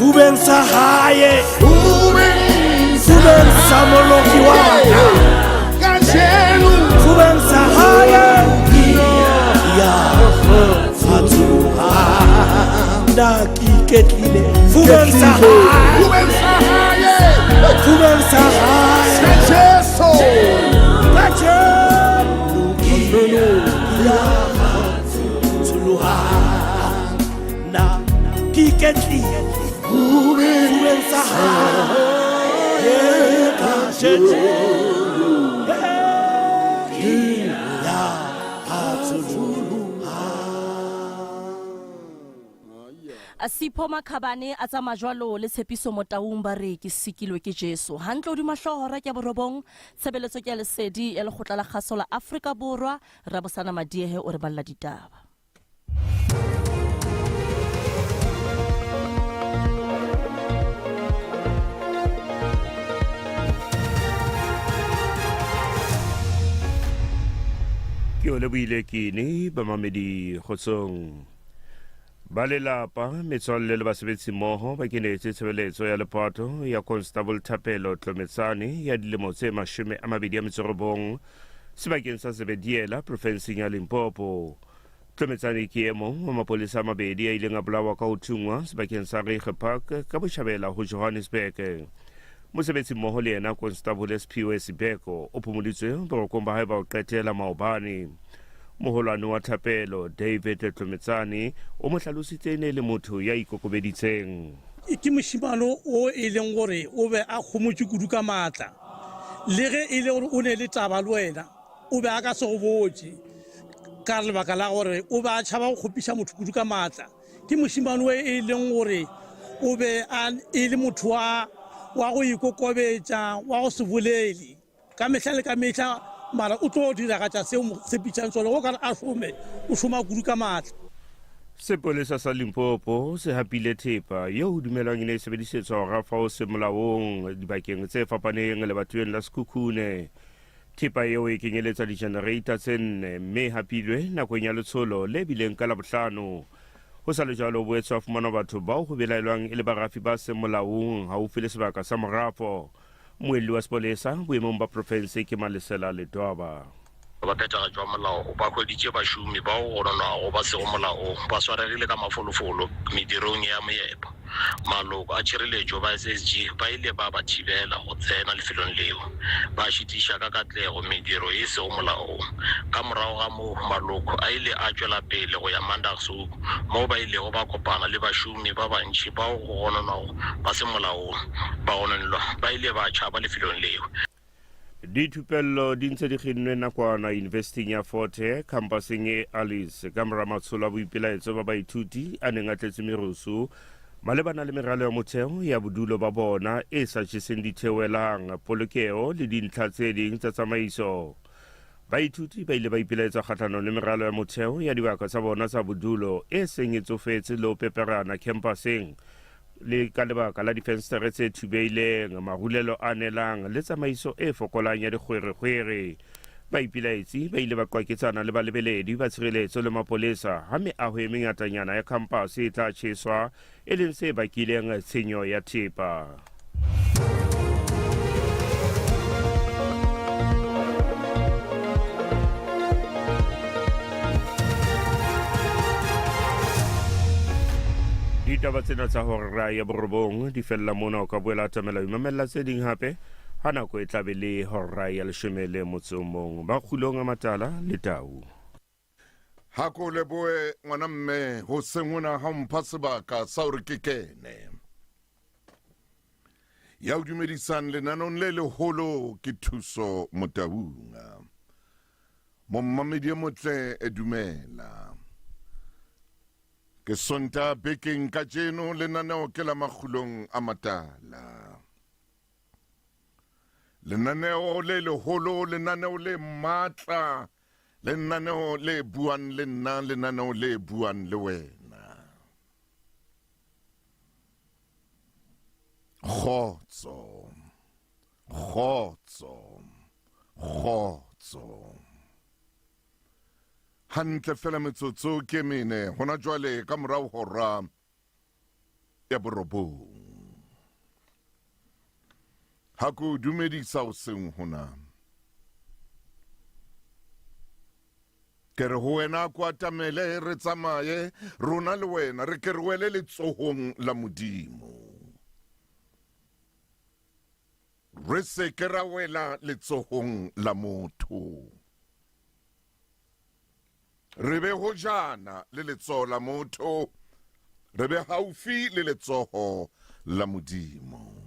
Fubeng sa haye, Fubeng sa molokiwana, Fubeng sa haye, Ya Fatuha, Ndaki ketlile, Fubeng sa haye, Fubeng sa haye, Ya Fatuha, Ndaki ketlile, Fubeng sa haye, Sipho Makhabane a tsamaya jwalo le Tshepiso Motaung ba re ke sikilwe ke Jesu. Hantle hodima hlohora ke borobong tshebeletso ke lesedi ya lekgotla la kgaso la Afrika Borwa. Rabosana Madiehe o re balla ditaba. Ke o lebohile kene bamamedi kgotsong ba lelapa metswalle le basebetsi mmoho ba kenetse tshebeletso ya lepato ya Constable Thapelo Tlometsane ya dilemo tse 29 sebakeng sa Zebediela profenseng ya Limpopo. Tlometsane ke e mong wa mapolesa a mabedi a ileng a bolawa ka ho thungwa sebakeng sa Reiche Park ka Botjhabela ho Johannesburg. Mosebetsi mmoho le yena Constable Siphiwe Sibeko o phomoditswe borokong ba hae ba ho qetela maobane. Moholwane wa Thapelo David Tlometsane o mo hlalositse ne le motho ya ikokobeditseng. Ke moshimano o e leng gore o be a khomotse kudu ka matla le ge e le gore o ne le taba le wena o be a ka se go botse ka lebaka la gore o be a tšhaba go kgopisa motho kudu ka matla. Ke moshimano e leng gore o be e le motho wa go ikokobetsa wa go se bolele ka mehla le ka mehla mara o tlo dira ka tša seo se pitšang tsone go ka re a šome o šoma kudu ka matla. Sepolesa sa Limpopo se hapile thepa yeo dumelwang e ne e sebedisetswa ho rafa ho se molaong dibakeng tse fapaneng le batoweng la Sekhukhune. Thepa eo e kenyeletsa di-generator tse 4 mme hapilwe nakong ya letsholo le bileng ka Labohlano. Ho sa le jalo ho boetse wa fumana batho bao ho belaelwang e le barafi ba se molaong haufi le sebaka sa morafo. Moelli wa sepolesa boemong ba profense ke Malesela Ledwaba. Ba phethagatšo wa molao ba hweditše bašomi bao go ronago ba sego molaong ba swaregile ka mafolofolo medirong ya moepo. Maloko a tšhireletšo ba SSG ba ile ba ba thibela go tsena lefelong leo ba šitiša ka katlego mediro e sego molaong. Ka morago ga moo maloko a ile a tšwela pele go ya Mandagshoek moo ba ilego ba kopana le bašomi ba bantši bao go gononago ba se molaong ba gononelwa ba ile ba tšhaba lefelong leo. Dithupello di ntse di kginnwe nakwana University ya Fort Hare campuseng e Alice ka mora matsholo a boipelaetso ba baithuti a neng a tletse merusu malebana le meralo ya motheo ya bodulo ba bona e sa tjheseng ditheoelang polokeo le dintlha tse ding tsa tsamaiso. Baithuti ba ile ba ipelaetsa kgahlano le meralo ya motheo ya dibaka tsa bona tsa bodulo e seng e tsofetse le ho peperana campuseng le ka lebaka la difenstere tse thubeileng marulelo a nelang le tsamaiso e fokolang ya dikgwerekgwere. Baipilaetsi ba ile ba qwaketsana le balebeledi ba tshireletso le mapolesa ha meaho e mengatanyana ya kampase e tla tjheswa e leng se bakileng tshenyo ya thepa. Ditaba tsena tsa hora ya borobong di fella mona o ka boela tamela imamela tse ding hape ha nako e tlabe le hora ya 11 ba khulong a matala le tau. Hako leboe ngwana mme ho sengona ha mpha sebaka sa hore ke kene. Ya o dumedisang lenanong le leholo ke Thuso Motaung. Mommamedi motle e dumela. Ke sonta bekeng ka jeno lenaneo ke la makhulong a matala. Lenaneo le leholo, lenaneo le matla, lenaneo le buang le nna, lenaneo le buang le wena. Khotso, khotso, khotso. Hantle fela metsotso ke mene hona jwale ka morao hora ya borobong. ha ko dumedisa o seng hona. Ke re ho wena ko atamele re tsamaye rona le wena re ke re wele letsohong la Modimo. Re se ke ra wela letsohong la motho. Re be hojana le letsoho la motho, re be haufi le letsoho la Modimo.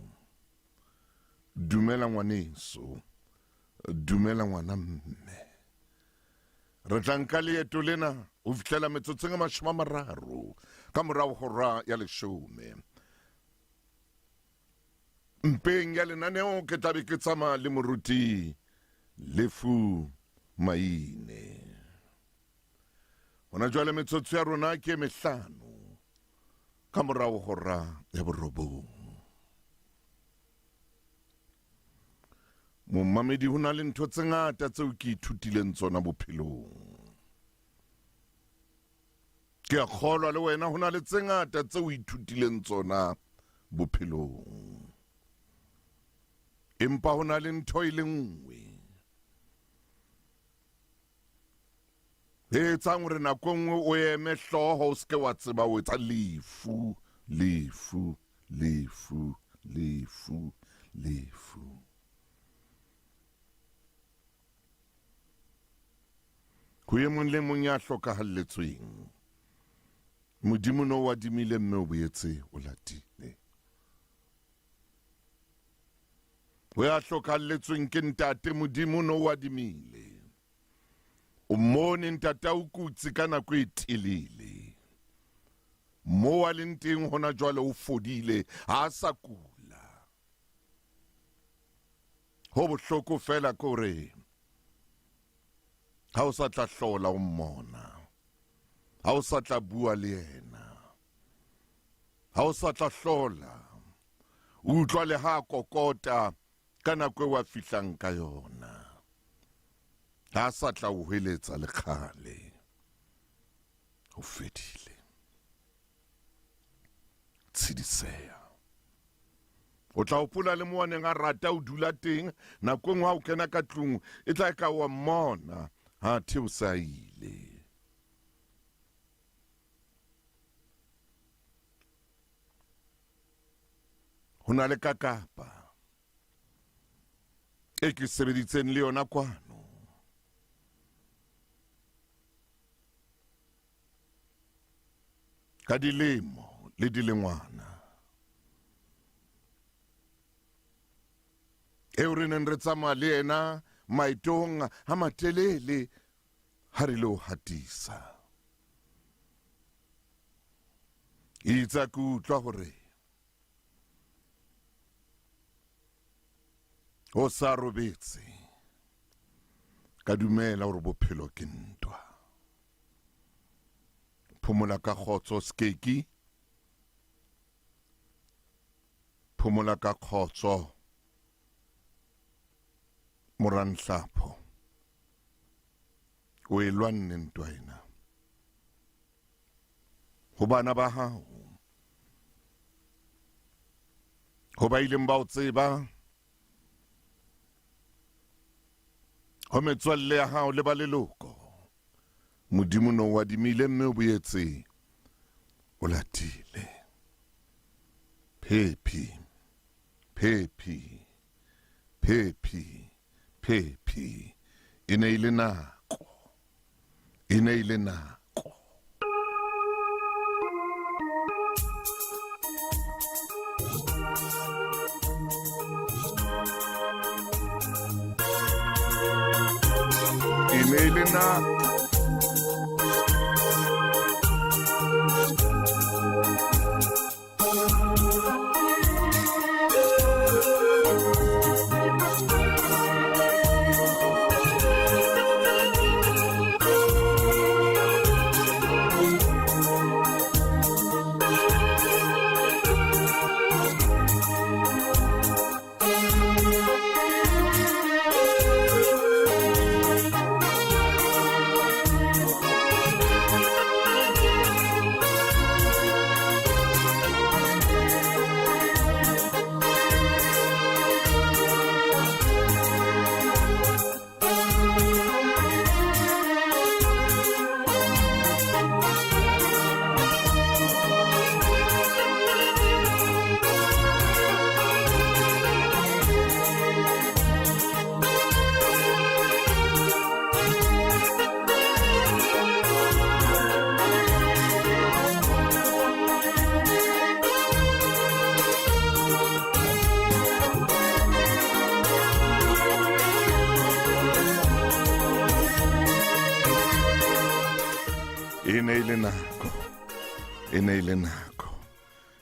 Dumela ngwaneso, dumela ngwana mme. Re tla nka leeto lena ho fihlela metsotsong e 30 ka morao hora ya 10. Mpeng ya lenaneo ke tlabe ke tsamaya le moruti Lefu Maine. Hona jwale metsotso ya rona ke 5 ka morao hora ya 9. Momamedi ho na le ntho tse ngata tseo ke ithutileng tsona bophelong. Ke a kgolwa le wena ho na le tse ngata tseo ithutileng tsona bophelong. Empa ho na le ntho e le nngwe e etsang hore nako e nngwe o eme hlooho o seke wa tseba o etsa lefu, lefu, lefu, lefu, lefu. Ho ye mong le mong ya hlokahalletsweng, Modimo no wa dimile mme o boetse o latile. Ho ya hlokahalletsweng ke ntate Modimo no wa dimile. O mone ntate o kutsi ka nako e telele. Mo a leng teng hona jwale o fodile, ha sa kula. Ho bohloko fela kore ha o sa tla hlola o mmona, ha o sa tla bua le yena, ha o sa tla hlola o utlwa le ha kokota ka nako e wa fihlang ka yona, ha sa tla o hweletsa le kgale, o fedile. Tshidiseha o tla hopola le moaneng a rata o dula teng, nako e nngwe ha o kena ka tlung e tla ka wa mmona ha theo sa ile. Ho na le kakapa e ke sebeditseng le yona kwano. Ka dilemo le dilengwana eo re neng re tsamaya le yena maetong a matelele ha re lo hatisa. Itsa ke utlwa hore o sa robetse, ka dumela hore bophelo ke ntwa. Phomola ka kgotso skeki, phomola ka kgotso Moranhlapho, o e lwanne ntwa ena. Ho bana ba hao, ho ba ileng ba o tseba, ho metswalle ya hao le ba leloko, Modimo no wa dimile mme o boetse o latile. Phephi, phephi, phephi, phephi, e ne ile nako, e ne ile nako. E ne ile nako. ne ile nako e ne ile nako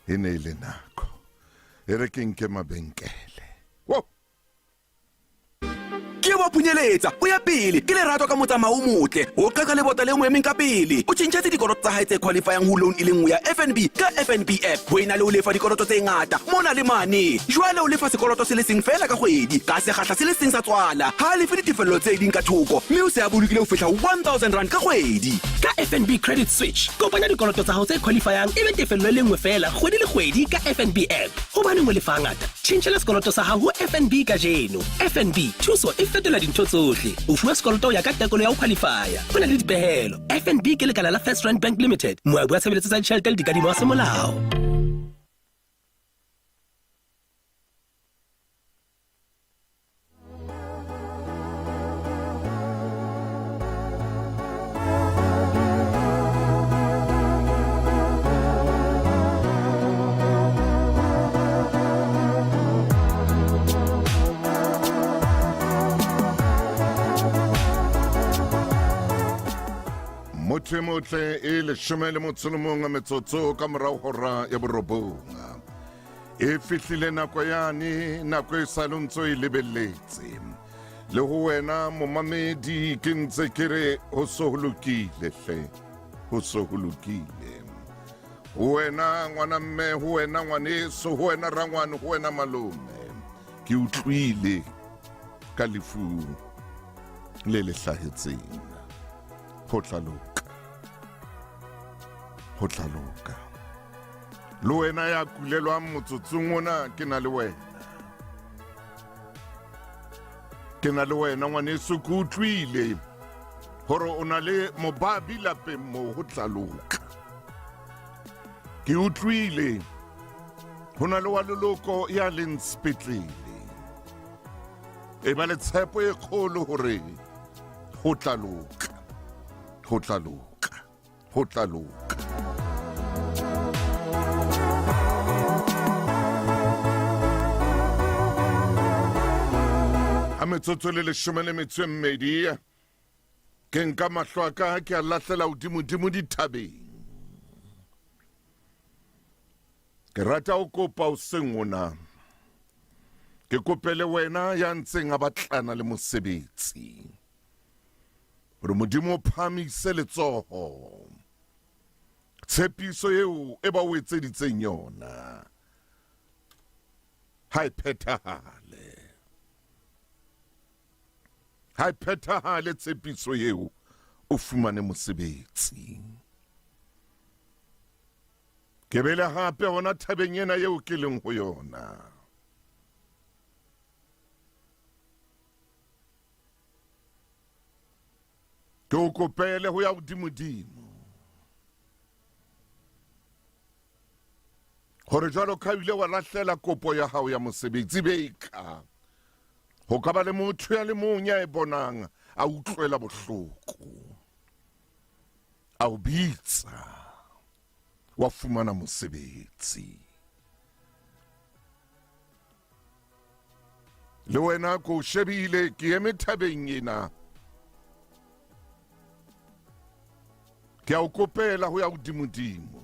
e ne ile nako e re ke nke mabenkele wo ke wa punyeletsa o ya pele ke lerato ka motsamao motle o qeka le bota le mo emeng ka pele o tshintshetse dikoloto tsa hae tse qualifying ho loan ile nngwe ya FNB ka FNB app ho ena le o lefa dikoloto tse ngata mona le mane jwale o lefa sekoloto se le seng fela ka kgwedi ka sekgahla se le seng sa tswala ha le fe ditefello tse ding ka thoko mme o se a bolokile ho fihla 1000 rand ka kgwedi ka FNB credit switch kopanya dikoloto tsa hao tse qualifying ebe tefello le nngwe fela kgwedi le kgwedi ka FNB app hobane ngwe le fa ngata tshintshela sekoloto sa hao ho FNB ka jeno FNB thuso e fetola dintho tsohle o fuwa sekoloto ya ka tekolo ya ho qualifya ho na le dipehelo FNB ke lekala la First Rand Bank Limited moabi wa tshebeletso tsa ditjhelete le dikadimo wa semolao. motle e le shomele motsolomong a metsotso ka morao hora ya borobonga e fihlile nako yane nako e salontso e lebelletse le ho wena momamedi ke ntse ke re ho so ho lokile hle ho so ho lokile ho wena ngwana mme ho wena ngwaneso ho wena rangwane ho wena malome ke utlwile ka lefu le le hlahetseng ho tlaloka le wena ya kulelwang motsotsong ona ke na le wena ngwaneso ke utlwile hore o na le mobabi lapeng moo ho tlaloka ke utlwile ho na le wa leloko ya leng sepetlele e ba le tshepo e kgolo hore ho tlaloka a metsotso le leshome le metso e mmedi ke nka mahlo a ka ke a lahlela hodimodimo dithabeng ke rata ho kopa hoseng ona ke kopele wena ya ntseng a batlana le mosebetsi hore modimo o phamise letsoho tshepiso eo e ba o etseditseng yona ha e phethahale tshepiso eo o fumane mosebetsi ke bele hape hona thabeng ena eo ke leng ho yona ke o kopele ho ya hodimodimo hore jwalo ka ile wa lahlela kopo ya hao ya mosebetsi beika ho ka ba le motho ya le mong ya e bonang a utlwela bohloko a o bitsa wa fumana mosebetsi le wena ko shebile ke eme thabeng ena ke a o kopela ho ya hodimodimo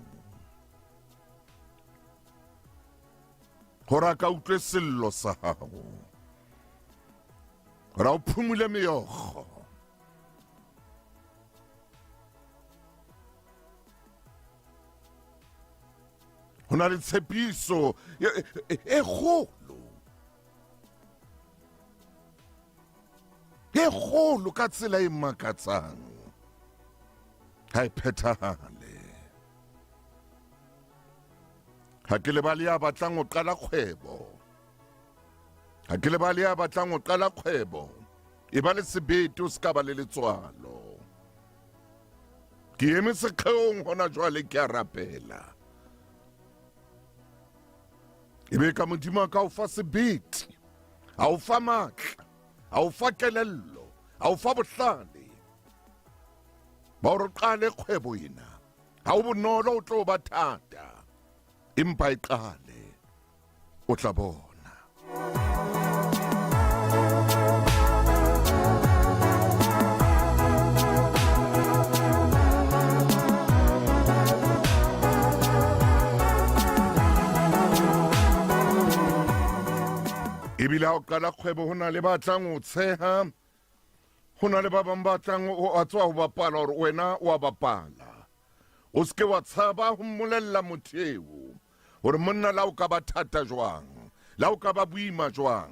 hore a ka utlwe sello sa hao hore o phumule meokgo ho na le tshepiso e kgolo ka tsela e makatsang ha e phethahale ha ke le bale ya batlang ho qala kgwebo e ba le sebete o ska ba le letswalo ke eme sekgeong hona jwale ke a rapela ebe ka modimo ka o fa sebete a o fa matla a o fa kelello a o fa bohlale ba o qale kgwebo ena ha o bonolo o tlo ba thata empa e qale o tla bona ebile ha o qala kgwebo ho na le batlang o tsheha ho na le ba bang batlang o a tswa ho bapala hore wena wa bapala o ske wa tshaba ho mmolella motho eo hore monna la o ka ba thata jwang la o ka ba boima jwang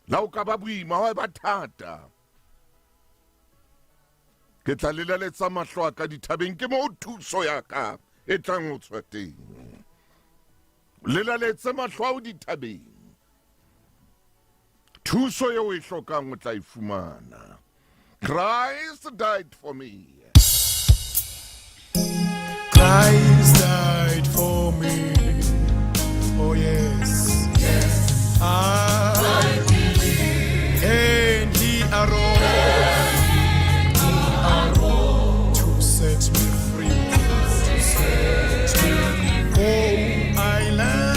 la o ka ba boima wa ba thata ke tla leleletsa mahlo a ka dithabeng ke mo thuso ya ka e tlang ho tswa teng leleletse mahlo a dithabeng thuso eo e hlokang o tla e fumana. Christ died for me. Christ died for me. Oh yes, yes. I believe. And he arose to set me free. Oh, I love.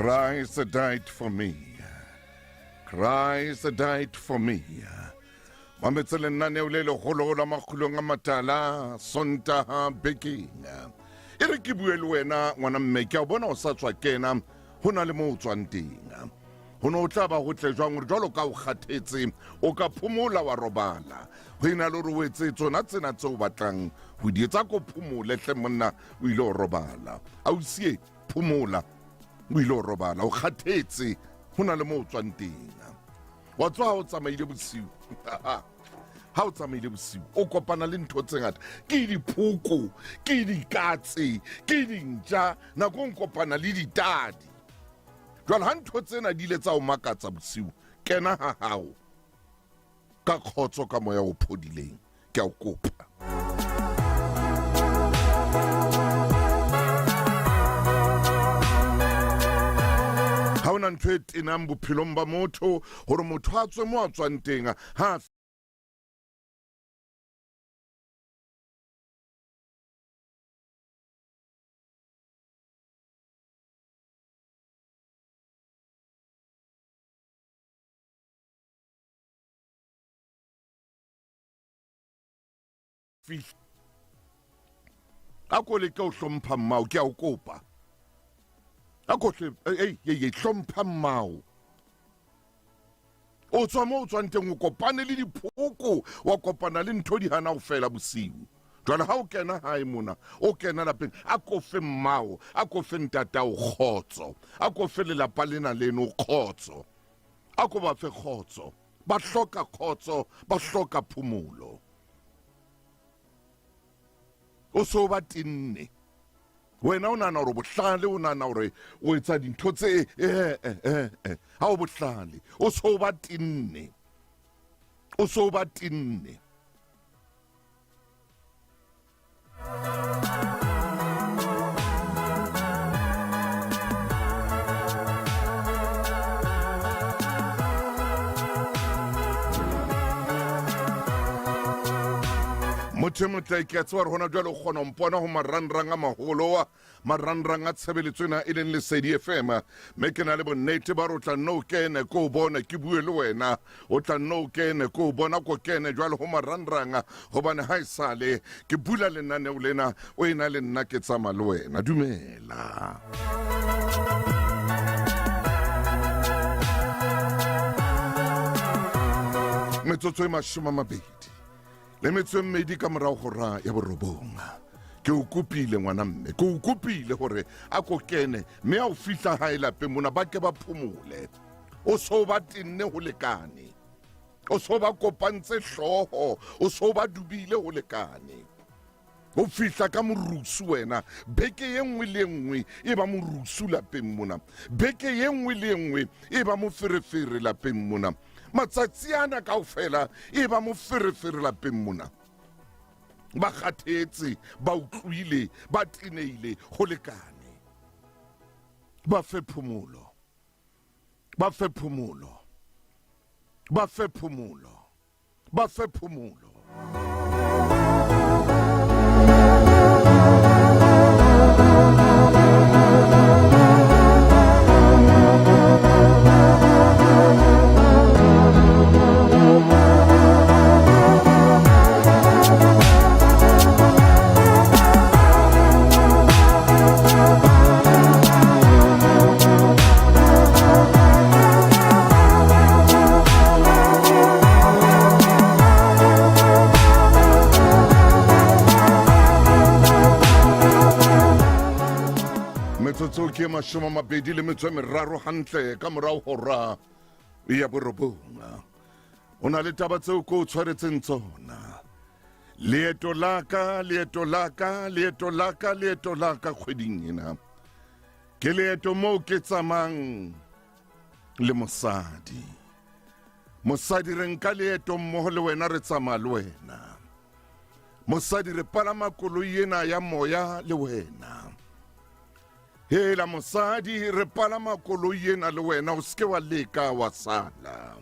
Christ died for me. Christ died for me. Mametse lenaneo le legolo la makgulong a matala Sontaha bekeng. E re ke bue le wena ngwana mme ke a bona o sa tswa kena ho na le mo o tswang teng. Ho no tla ba go tle jwang re jwalo ka o kgathetse o ka phomola wa robala. Ho ina le re o etse tsona tsena tse o batlang ho di etsa ko phomole hle monna o ile o robala. Au sie phomola o ile o robala o kgathetse ho na le mo o tswang teng. Wa tswa o tsamaile bosiu. ha o tsamaile bosiu o kopana le ntho tse ngata ke diphoko ke dikatse ke dintja nako o kopana le ditadi jwale ha ntho tsena di ile tsa o makatsa bosiu kena ha hao ka kgotso ka moya o phodileng ke a o kopa ha ona ntho e tenang bophelong ba motho hore motho a tswe mo a tswang teng ha a ko leke o hlompha mmao ke a o kopa a ko hlompha mmao o tswa mo o tswang teng o kopane le diphoko wa kopana le ntho di hana ho fela bosiu jwale ha o kena hae mona o kena lapeng a ko fe mmao a ko fe ntata o kgotso a ko fe lelapa lena leno kgotso a ko ba fe kgotso ba hloka kgotso ba hloka phumulo o so ba tinne wena o nana hore bohlale o nana hore o etsa dintho tse ha o bohlale o so ba tinne o so ba tinne motho motla ke a tseba re hona jwale o kgona ho mpona ho marangrang a maholo wa marangrang a tshebeletso ena e leng Lesedi FM mme ke na le bonnete ba re o tla nno o kene ko o bona ke bue le wena o tla nno o kene ko o bona ko kene jwale ho marangrang hobane ha esale ke bula lenaneo lena o ena le nna ke tsamaya le wena dumela metsotso e 20 le metso e 2 ka morao hora ya borobonga ke o kopile ngwana mme ke o kopile hore a ko kene mme a o fihla hae lapeng mona ba ke ba phumule o so ba tinne ho lekane o so ba kopantse hloho o so ba dubile ho lekane o fihla ka morusu wena beke ye nngwe le nngwe e ba morusu lapeng mona beke ye nngwe le nngwe e ba moferefere lapeng mona matsatsi ana kaofela e ba moferefere lapeng mona ba kgathetse ba utlwile ba tineile go lekane ba fe phumulo ba fe phumulo ba fe phumulo ba fe phumulo metsotso ke 23 hantle ka morao hora ya borobonga o na le taba tseo ko o tshwaretseng tsona leeto laka kgweding ena ke leeto moo ke tsamang le mosadi re nka leeto mmoho le wena re tsamaya le wena mosadi re palama koloi ena ya moya le wena hela mosadi re palama koloi ena le wena o ske wa leka wa sala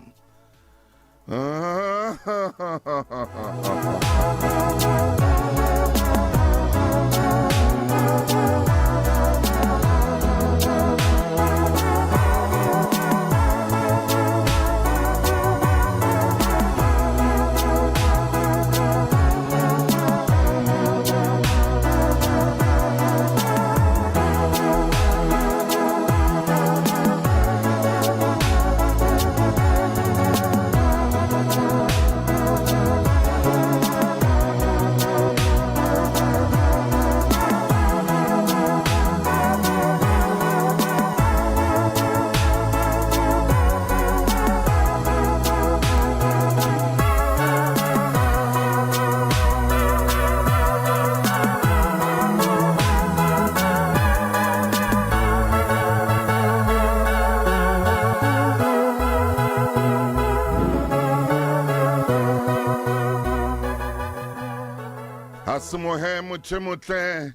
motho motle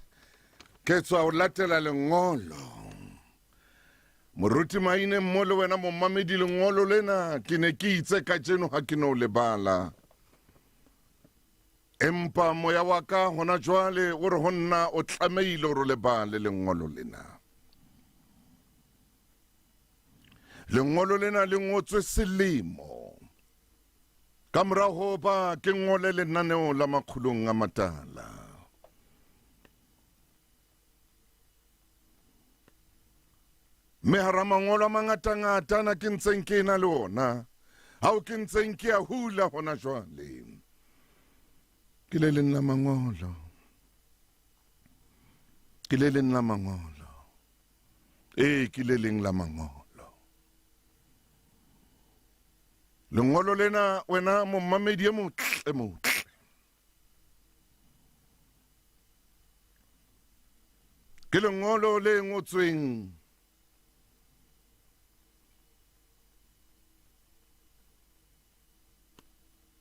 ke tswa o latela lengolo moruti maine mmo le wena mommamedi lengolo lena ke ne ke itse ka tseno ha ke no lebala empa moya wa ka hona jwale o re ho nna o tlameile o lebale lengolo lena le ngotswe selemo ka morago ba ke ngole lenaneo la makgulong a matala me hara mangolo a mangata na ke ntseng ke na le ona ha o ke ntseng ke a hula hona jwale ke le leng la mangolo ke le leng la mangolo ke le leng la mangolo lengolo lena wena mommamedi e motle ke lengolo le ngotsweng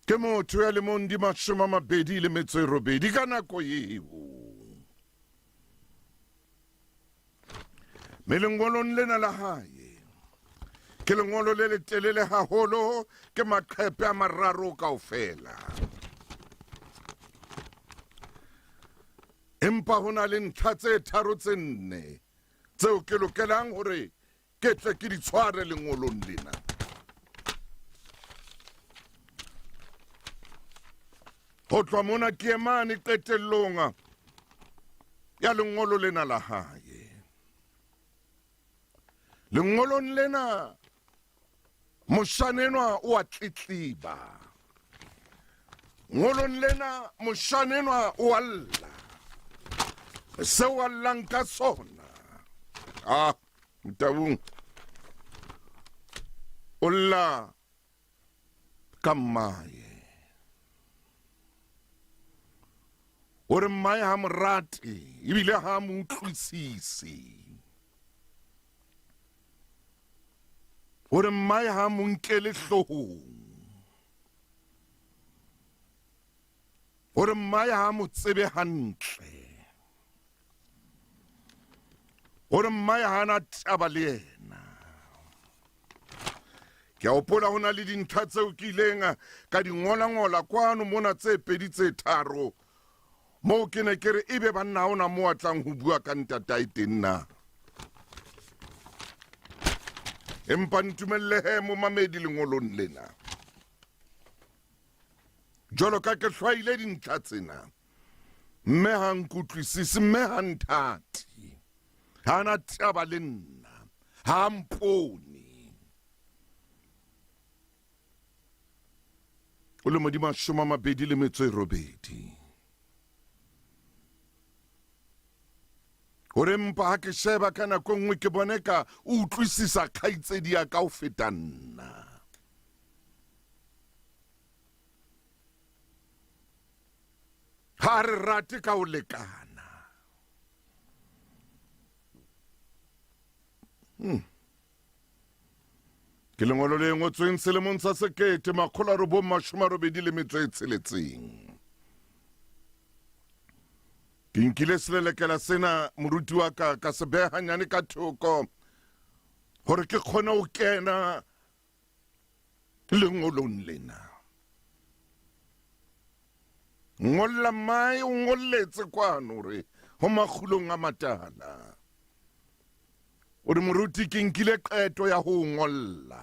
ke motho ya lemong di 28 ka nako eo me lengolong lena la hae ke lengolo le letelele haholo ke maqephe a mararo kaofela empa hona le ntlha tse tharo tse nne tseo ke lokelang hore ke tle ke di tshware lengolong lena ho tloha mona ke emane qetellong ya lengolo lena la hae lengolong lena moshanenwa o a tletliba ngolong lena moshanenwa o alla seo a llang ka sona Mtabung o lla ka mmae ore mmae ha morate ebile ha mo utlwisise ore mmae ha mo nkele hlohong ore mmae ha mo tsebe hantle ore mmae ha na taba le yena ke a opola hona le dintlha tseo ke ileng ka di ngola kwano mona tse pedi tse tharo mo ke ne ke re ebe banna ona mo a tlang ho bua ka ntatae teng na empa ntumelle he mo mamedi lengolong lena jolo ka ke hlwaile dintlha tsena mme ha nkutlwisise mme ha nthati ha na taba le nna ha mpone o le modimo 28 ore mpa ha ke sheba ka nako nngwe ke bone ka o utlwisisa kgaitsedi ya ka o feta nna ha re rate ka o lekana ke lengolo le ngotsweng selemong sa 1986 ke nkile selelekela sena moruti wa ka se beha nyane ka thoko hore ke kgona ho kena lengolong lena ngolla mai o ngolletse kwano re ho makgulong a matala ore moruti ke nkile qeto ya ho ngolla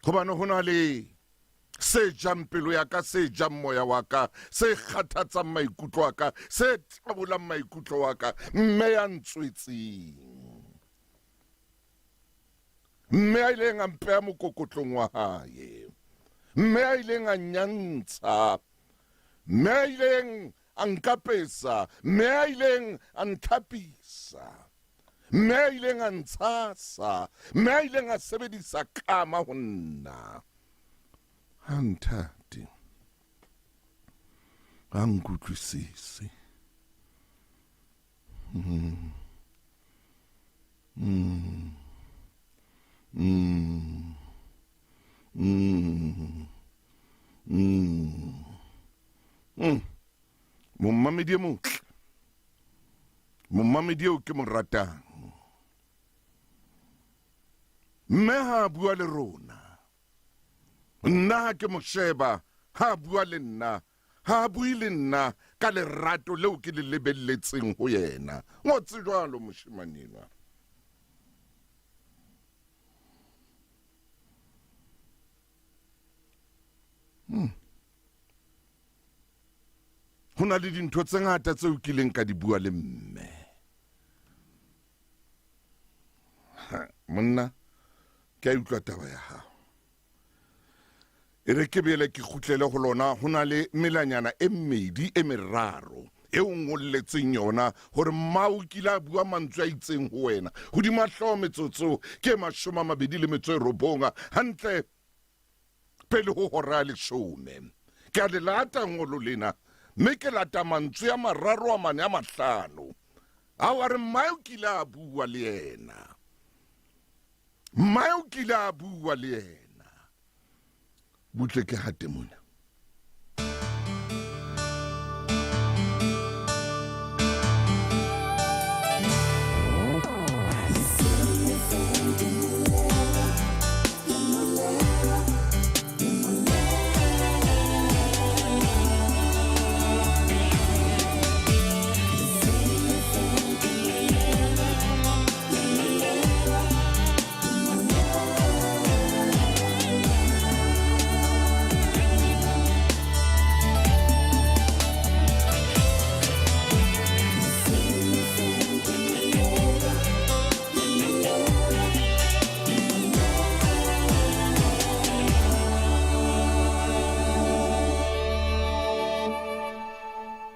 hobane hona le se jang pelo ya ka se jang moya wa ka se kgathatsang maikutlo wa ka se tlabolang maikutlo wa ka mme ya ntswetseng mme a ileng a mpeha mokokotlong wa hae mme a ileng a nyantsha mme a ileng a nkapesa mme a ileng a ntlhapisa mme a ileng a ntshasa mme a ileng a sebedisa kama ho nna Antati Angutrisi Mommamedi e motle. Mommamedi eo ke mo ratang. Mme ha bua le rona. Nna ha ke mo sheba, ha bua le nna. Ha bui le nna ka lerato leo ke le lebelletseng ho yena. Ngotse jwalo moshimanelwa. Ho na le dintho tse ngata tseo kileng ka di bua le mme. Monna ke a utlwa taba ya hao. E re ke bele ke kgutlele ho lona ho na le melanyana e mmedi e meraro eo ngolletseng yona hore mmao kila bua mantswe a itseng ho wena hodima hloho metsotso ke 29 hantle pele ho hora le 10 ke a le lata ngolo lena mme ke lata mantswe a mararo a mane a mahlano a wa re mmao kila bua le yena mmao kila bua le yena butle ke hate mona.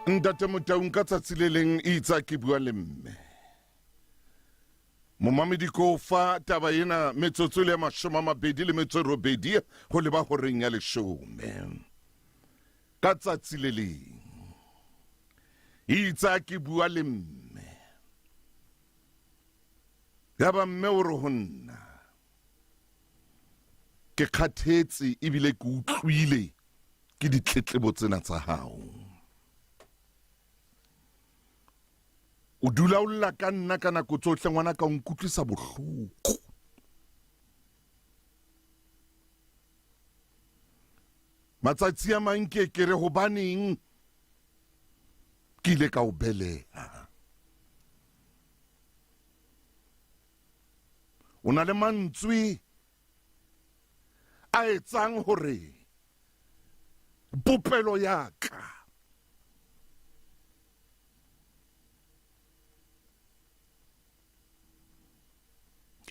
Ntate Motaung ka tsatsi le leng itsa ke bua le mme. Mommamedi ko fa taba ena metsotso le 28 ho leba horeng ya 10. Ka tsatsi le leng itsa ke bua le mme. Ya ba mme o re ho nna. Ke kgathetse ebile ke utlwile ke ditletlebo tsena tsa hao. O dula o lla ka nna ka nako tsohle ngwana ka o nkutlwisa bohloko. Matsatsi a mang ke re hobaneng ke ile ka o beleha. O na le mantswe a etsang hore popelo ya ka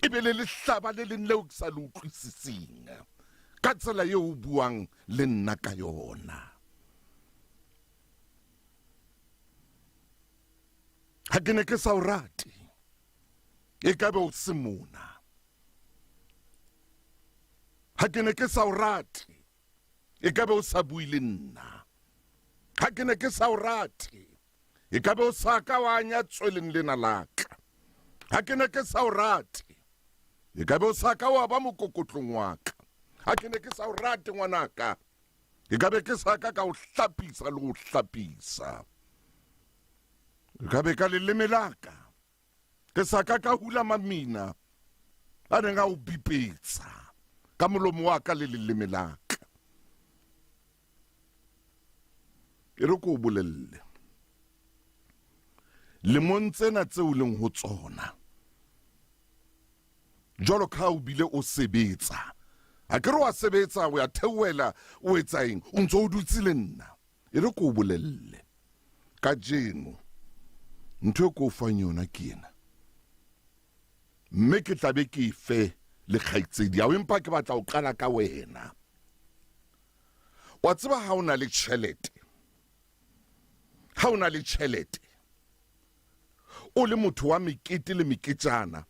ebe le lehlaba le leng leo ke sa le utlwisising ka tsela eo o buang le nna ka yona. Ha ke ne ke sa o rate e ka be o se mona. Ha ke ne ke sa o rate e ka be o sa bui le nna. Ha ke ne ke sa o rate e ka be o sa ka wa anya tsweleng lena laka. Ha ke ne ke sa o rate e ka be o sa ka wa ba mokokotlong wa ka. Ha ke ne ke sa o rate ngwanaka e ka be ke sa ka o hlapisa le go hlapisa. E ka be ka leleme laka ke sa ka hula mamina a neng a o bipetsa ka molomo wa ka le leleme laka. E re ko o bolelle lemong tsena tseo leng ho tsona jolo ka o bile o sebetsa a ke re wa sebetsa o ya theoela o etsaeng o ntso o dutse le nna. E re ko o bolelle ka jeno ntho ko fang yona ke ena mme ke tlabe ke fe le kgaitsedi a empa ke batla o qala ka wena. Wa tseba ha o na le tjhelete o le motho wa mekete le meketjana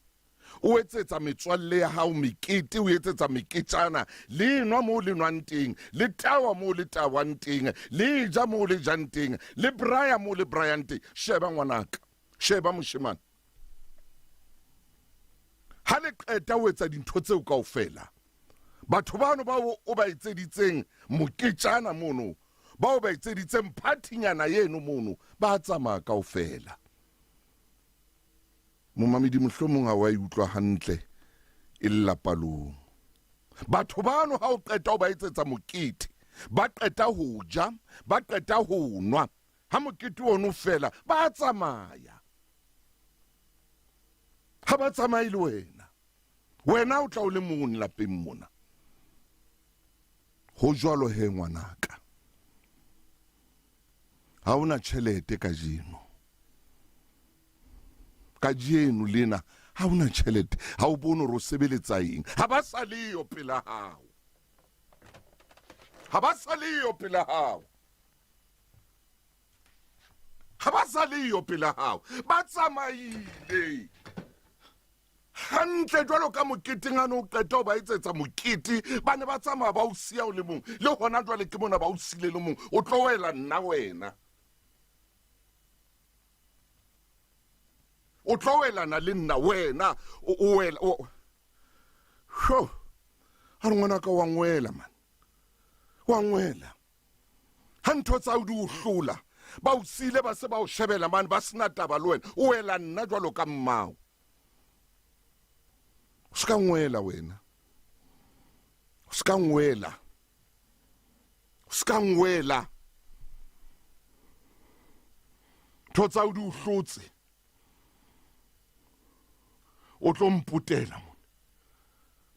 o etsetsa metswalle ya hao mekete o etsetsa meketjana le nwa mo le nwang teng le tawa mo le tawang teng le ja mo le jang teng le braya mo le brayang teng. Sheba ngwanaka sheba moshemane ha le qeta o etsa dintho tseo kaofela batho bano ba o ba etseditseng moketjana mono bao ba etseditseng phathinyana eno mono ba tsamaya kaofela. Momamedi mohlomong ha wa utlwa hantle e lla palong. Batho bano ha o qeta ho ba etsetsa mokete, ba qeta ho ja, ba qeta ho nwa, ha mokete ono fela ba tsamaya. Ha ba tsamaye le wena o tla o le mong lapeng mona. Ho jwalo he ngwanaka, ha una tjhelete kajeno lena ha una tjhelete, ha o bone hore o sebeletsa eng, ha ba sa leyo pela hao, ha ba sa leyo pela hao, ha ba sa leyo pela hao, ba tsamaile hantle jwalo ka moketeng ano o qeta ho ba etsetsa mokete, ba ne ba tsamaya ba o siya o le mong, le hona jwale ke mona ba o sile le mong, o tlo wela nna wena. O tlo welana le nna wena, o wela sho, ha re ngwana ka wa ngwela man, wa ngwela. Ha ntho tsa o di o hlola, ba o sile ba se ba o shebela man, ba sena taba le wena, o wela nna jwalo ka mmao. Ska ngwela wena, ska ngwela, ska ngwela. Ntho tsa o di o hlotse, o tlo mputela mona.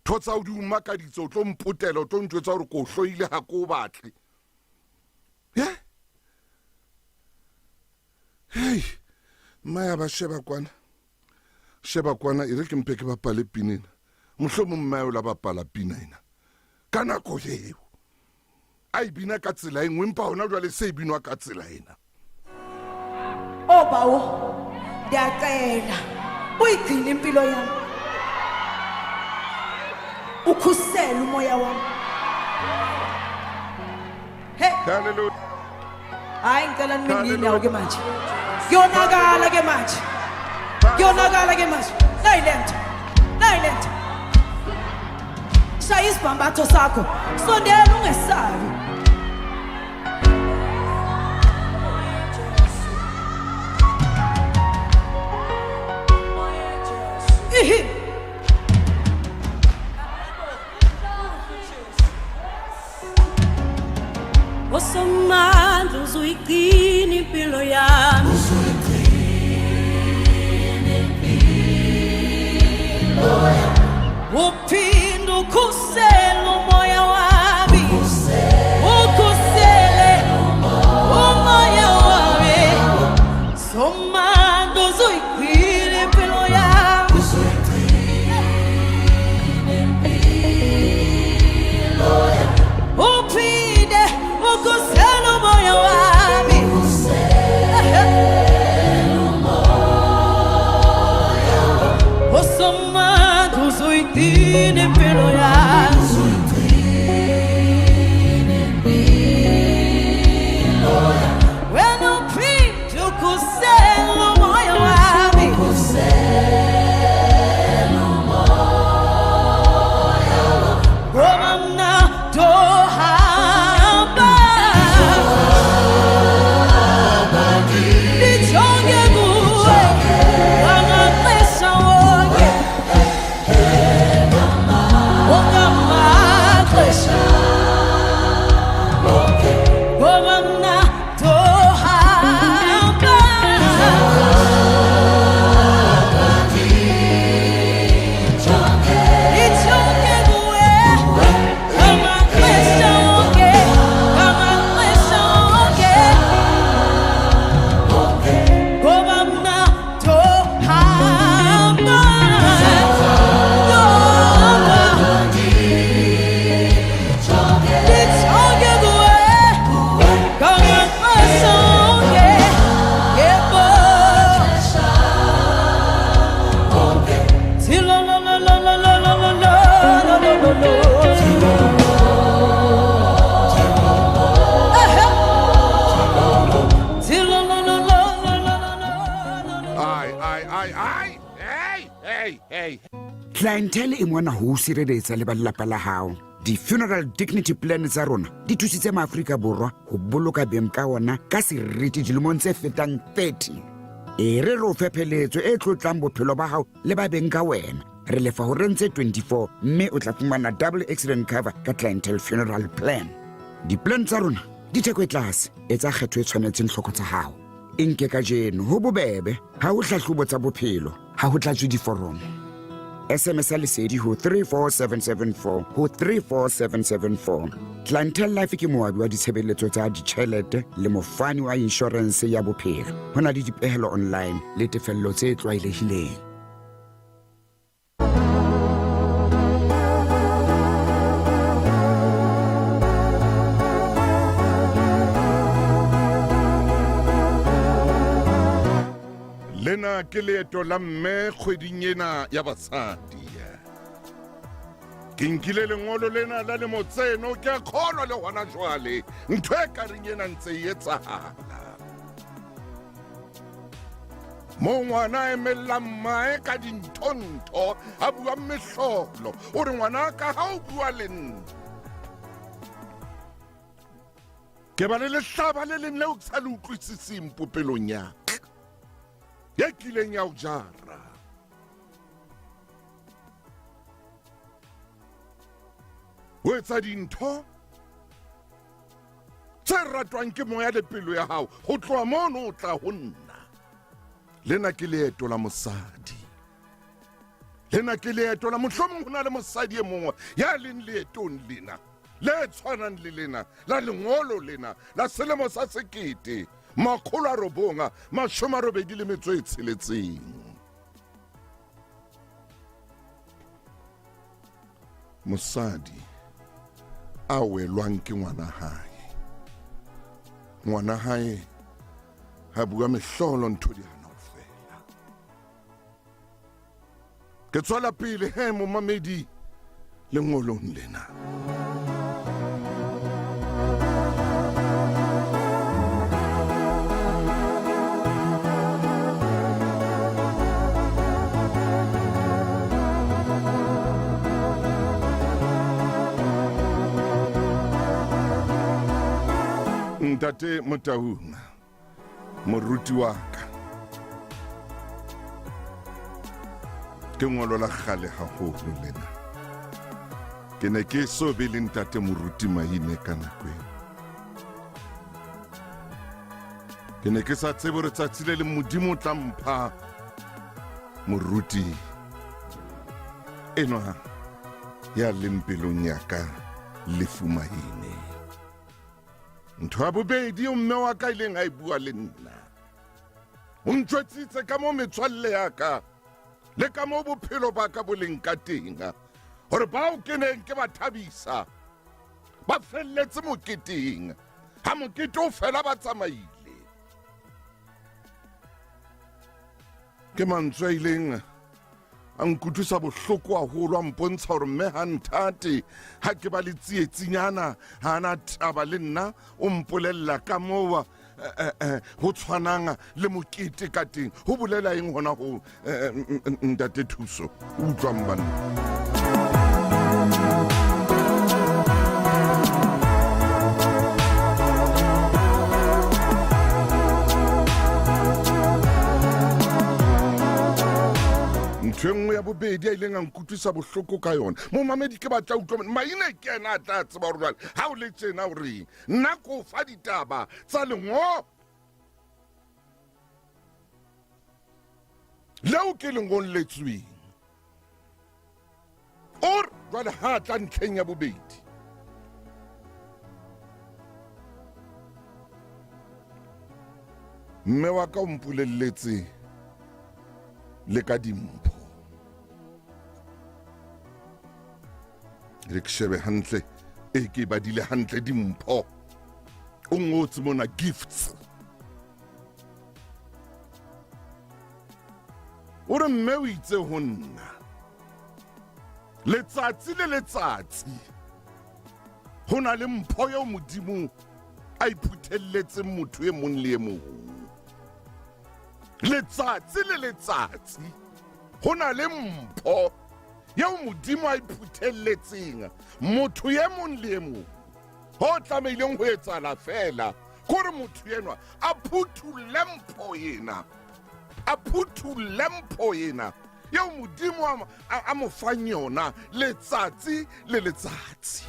Ntho tsa o di o makaditse, o tlo mputela, o tlo ntjwetsa hore ko hloile ha ko batle. Hey, maya ba sheba kwana ere ke mpe ke bapale pinena. Mohlomong mmae o la bapala pina ena ka nako eo a e bina ka tsela engwe, empa hona jwale se e binwa ka tsela ena. O bawo, ndiyacela uyigcine impilo yami, ukhusele umoya wami. Hallelujah. Hayi ngicela nimini nawo ke manje, kuyonakala ke manje, kuyonakala ke manje. Nayilento shaya isibhambatho sakho, sondela ungesabi. Osomandla uzuyigcina impilo yami, uphinde ukhusele umoya wami, ukhusele umoya wami. Somandla uzuyigcina impilo yami, uphinde ukhusele umoya wami. Osomandla uzuyigcina impilo yami, wena uphinde ukhusele umoya wami. Ngoba mna ndohamba nijonge kuwe ngamaxesha wonke, ngamaxesha. Ngoba mna ndohamba nijonge kuwe ngamaxesha wonke, ngamaxesha wonke. Ngoba mna ndohamba, nijonge kuwe ngamaxesha wonke. Yebo. Hey. Clientele e mona ho sireletsa le ba lelapa la hao. Di-funeral dignity plan tsa rona di thusitse maAforika Borwa go boloka beng ka ona ka seriti dilemong tse fetang 30. E re o fepheletso e tlotlang bophelo ba hao le ba beng ka wena. Re lefa ho rentse 24 mme o tla fumana double accident cover ka clientele funeral plan. Di-plan tsa rona di theko e tlase, etsa kgetho e tshwanetseng hloko tsa hao. Inke ka jeno ho bobebe, ha ho hlahlobo tsa bophelo, ha ho tlatswe diforomo. SMS lesedi ho 34774 ho 34774. Clientele Life ke moabi wa ditshebeletso tsa ditjhelete le mofani wa insurance ya bophelo. Ho na le dipehelo online le tefello tse tlwaelehileng. Lena ke leeto la mme kgweding ena ya basadi. Ke nkile lengolo lena la lemo tseno ke a kgolwa le hona jwale ntho e ka reng ena ntse e etsahala. Mo ngwana a emelang mmae ka dinthonto a bua mehlolo o re ngwana ka ha o bua le nna. Ke ba le lehlaba le leng leo ke sa le utlwisising popelong ya ka. Ya kileng ya o jara. O etsa dintho tse ratwang ke moya le pelo ya hao go tloa mono o tla ho nna. Lena ke leeto la mosadi. Lena ke leeto la mohlomong ho na le mosadi e mongwe ya leng leetong lena le tshwanang le lena la lengolo lena la selemo sa 1986. Mosadi a welwang ke ngwana hae. Ngwana hae ha bua mehlolo ntho di hana ho fela. Ke tswela pele he momamedi lengolong lena. Ntate Motaung, moruti wa ka. Ke ngolo la kgale haholo lena. Ke ne ke so be le ntate moruti Maine ka nako ena. Ke ne ke sa tsebe hore tsatsi le Modimo o tla mpha moruti enwa ya leng pelong ya ka Lefu Maine. Ntho ya bobedi o mme wa ka ileng a e bua le nna. O ntjwetsitse ka mo metswalle ya ka le ka mo bophelo ba ka bo leng ka teng, hore bao ke neng ke ba thabisa ba felletse moketeng ha mokete o fela ba tsamaile. Ke mantswe a ileng a nkutlwisa bohloko haholo a mpontsha hore mme ha nthate ha ke ba le tsiyetsinyana ha ana taba le nna o mpolella ka mowa ho tshwanang le mokete ka teng. Ho bolela eng hona ho ntate Thuso? Utlwang banna. Ntho nngwe ya bobedi a ileng a nkutlwisa bohloko ka yona. Momamedi ke batla utlwa Maine ke ena a tla tseba hore ha o le tjena o reng. Nna ko fa ditaba tsa lengo leo ke lengong letsweng. Or jwale ha tla ntlheng ya bobedi. Mme wa ka o mpolelletse le ka dimpho. Re ke shebe hantle e ke badile hantle dimpho. O ngotse mona gifts. O re mme o itse ho nna letsatsi le letsatsi ho na le mpho eo Modimo a iphutelletse motho e mong le e mong. Letsatsi le letsatsi ho na le mpho yeo modimo a iphutheletseng motho ye mong le ye mong ho tlameileng ho etsala fela kore motho enwa a phuthulle mpho ena yeo modimo a mo fang yona letsatsi le letsatsi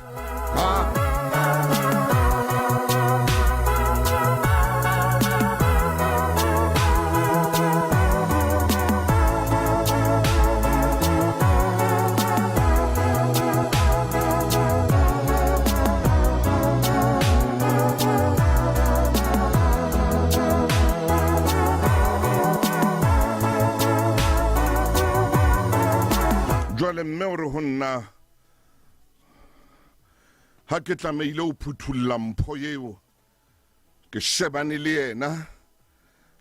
jwale mme o re ho nna ha ke tlameile o phuthulla mpho eo ke shebane le yena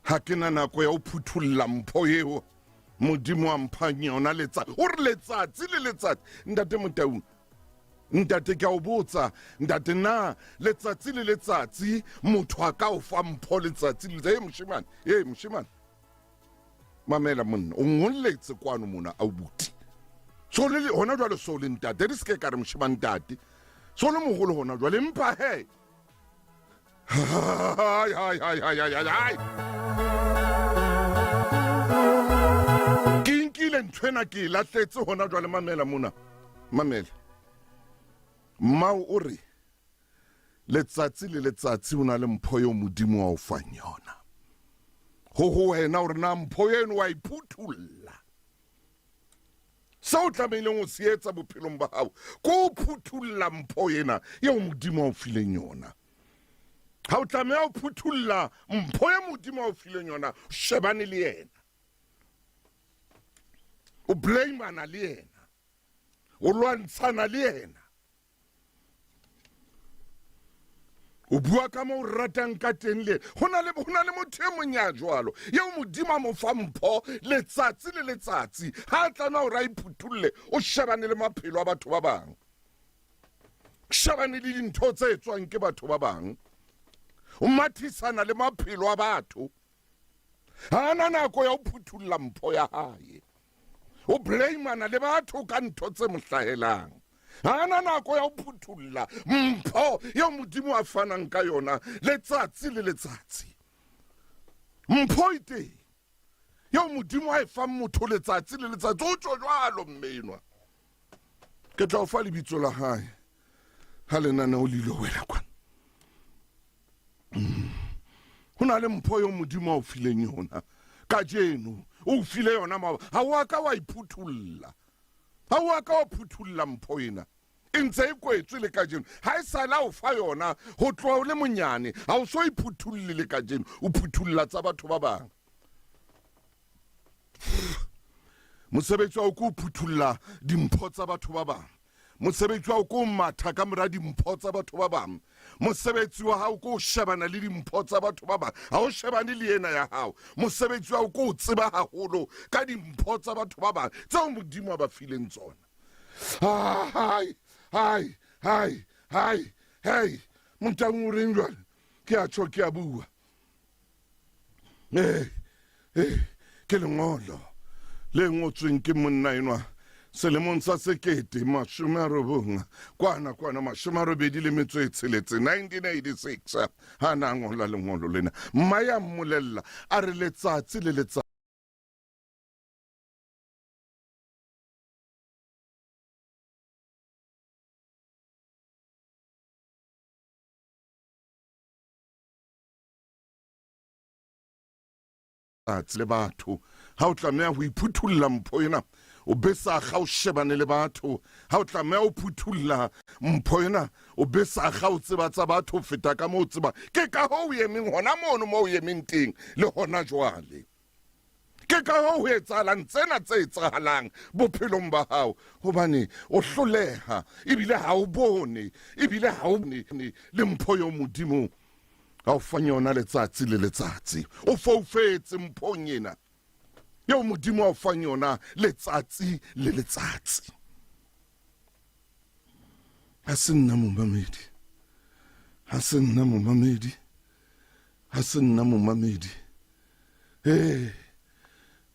ha ke na nako ya o phuthulla mpho eo modimo a mphang yona letsatsi o re letsatsi le letsatsi ntate Motaung ntate ke a o botsa ntate na letsatsi le letsatsi motho a ka o fa mpho letsatsi le moshemane mamela monna o ngolletse kwano mona a o buti so le hona jwale so le ntate re se ka re moshemane ntate so le mogolo hona jwale mpa he hai ke nkile nthwena ke lahletse hona jwale mamela mona mamela mao o re letsatsi le letsatsi o na le mpho yo modimo wa o fang yona ho wena o re na mpho yeno wa iphuthulla sa o tlameileng o se etsa bophelong ba hao ko phuthulla mpho ena yeo modimo wa o fileng yona ha o tlameha o phuthulla mpho ya modimo wa o fileng yona shebane le yena o blameana le yena o lwantshana le yena o bua ka mo o ratang ka teng le ho na le motho e mong ya jwalo yeo modimo a mo fa mpho letsatsi le letsatsi ha a tlameha o ra iphuthulle o shebane le maphelo a batho ba bang shebane le dintho tse etswang ke batho ba bang o mathisana le maphelo a batho ha ana nako ya o phuthulla mpho ya hae o blameana le batho ka ntho tse mo hlahelang ha ana nako ya o phuthulla mpho yeo modimo a fanang ka yona letsatsi le letsatsi mpho ite yeo modimo a e fang motho letsatsi le letsatsi o tjho jwalo mmenwa ke tla o fa lebitso la hae ha lenaneo le ile wela kwana ho na le mpho yeo modimo a o fileng yona ka jeno o file yona ha wa ka wa iphuthulla ha wa ka wa phuthulla mpho ena e ntse e kwetswe le ka jeno ha e sala o fa yona ho tloha o le monyane ha o so iphuthulle le ka jeno o phuthulla tsa batho ba bang mosebetsi wa o ko phuthulla dimpho tsa batho ba bang mosebetsi wa o ko matha ka mora dimpho tsa batho ba bang mosebetsi wa hao ko shebana le dimpho tsa batho ba bang ha o shebane le ena ya hao mosebetsi wa o ko tseba haholo ka dimpho tsa batho ba bang tseo modimo a ba fileng tsona hai Motaung o reng jwale ke a tjho ke a bua ke lengolo le ngotsweng ke monna enwa selemong sa 1986 kwana 1986 ha na ngola lengolo lena mmaya mmolella a re letsatsi le letsatsi le batho ha o tlameha ho iphuthulla mpho ena o besa ga o shebane le batho ha o tlameha o phuthulla mpho ena o besa ga o tseba tsa batho feta ka mo tseba ke ka ho yemeng hona mono mo yemeng teng le hona jwale ke ka ho etsahalang tsena tse etsahalang bophelong ba hao hobane o hloleha ebile ha o bone ebile ha o le mpho yo modimo ha o fanya yona letsatsi le letsatsi o foufetse mphong ena yeo modimo a o fang yona letsatsi le letsatsi ha se nna momamedi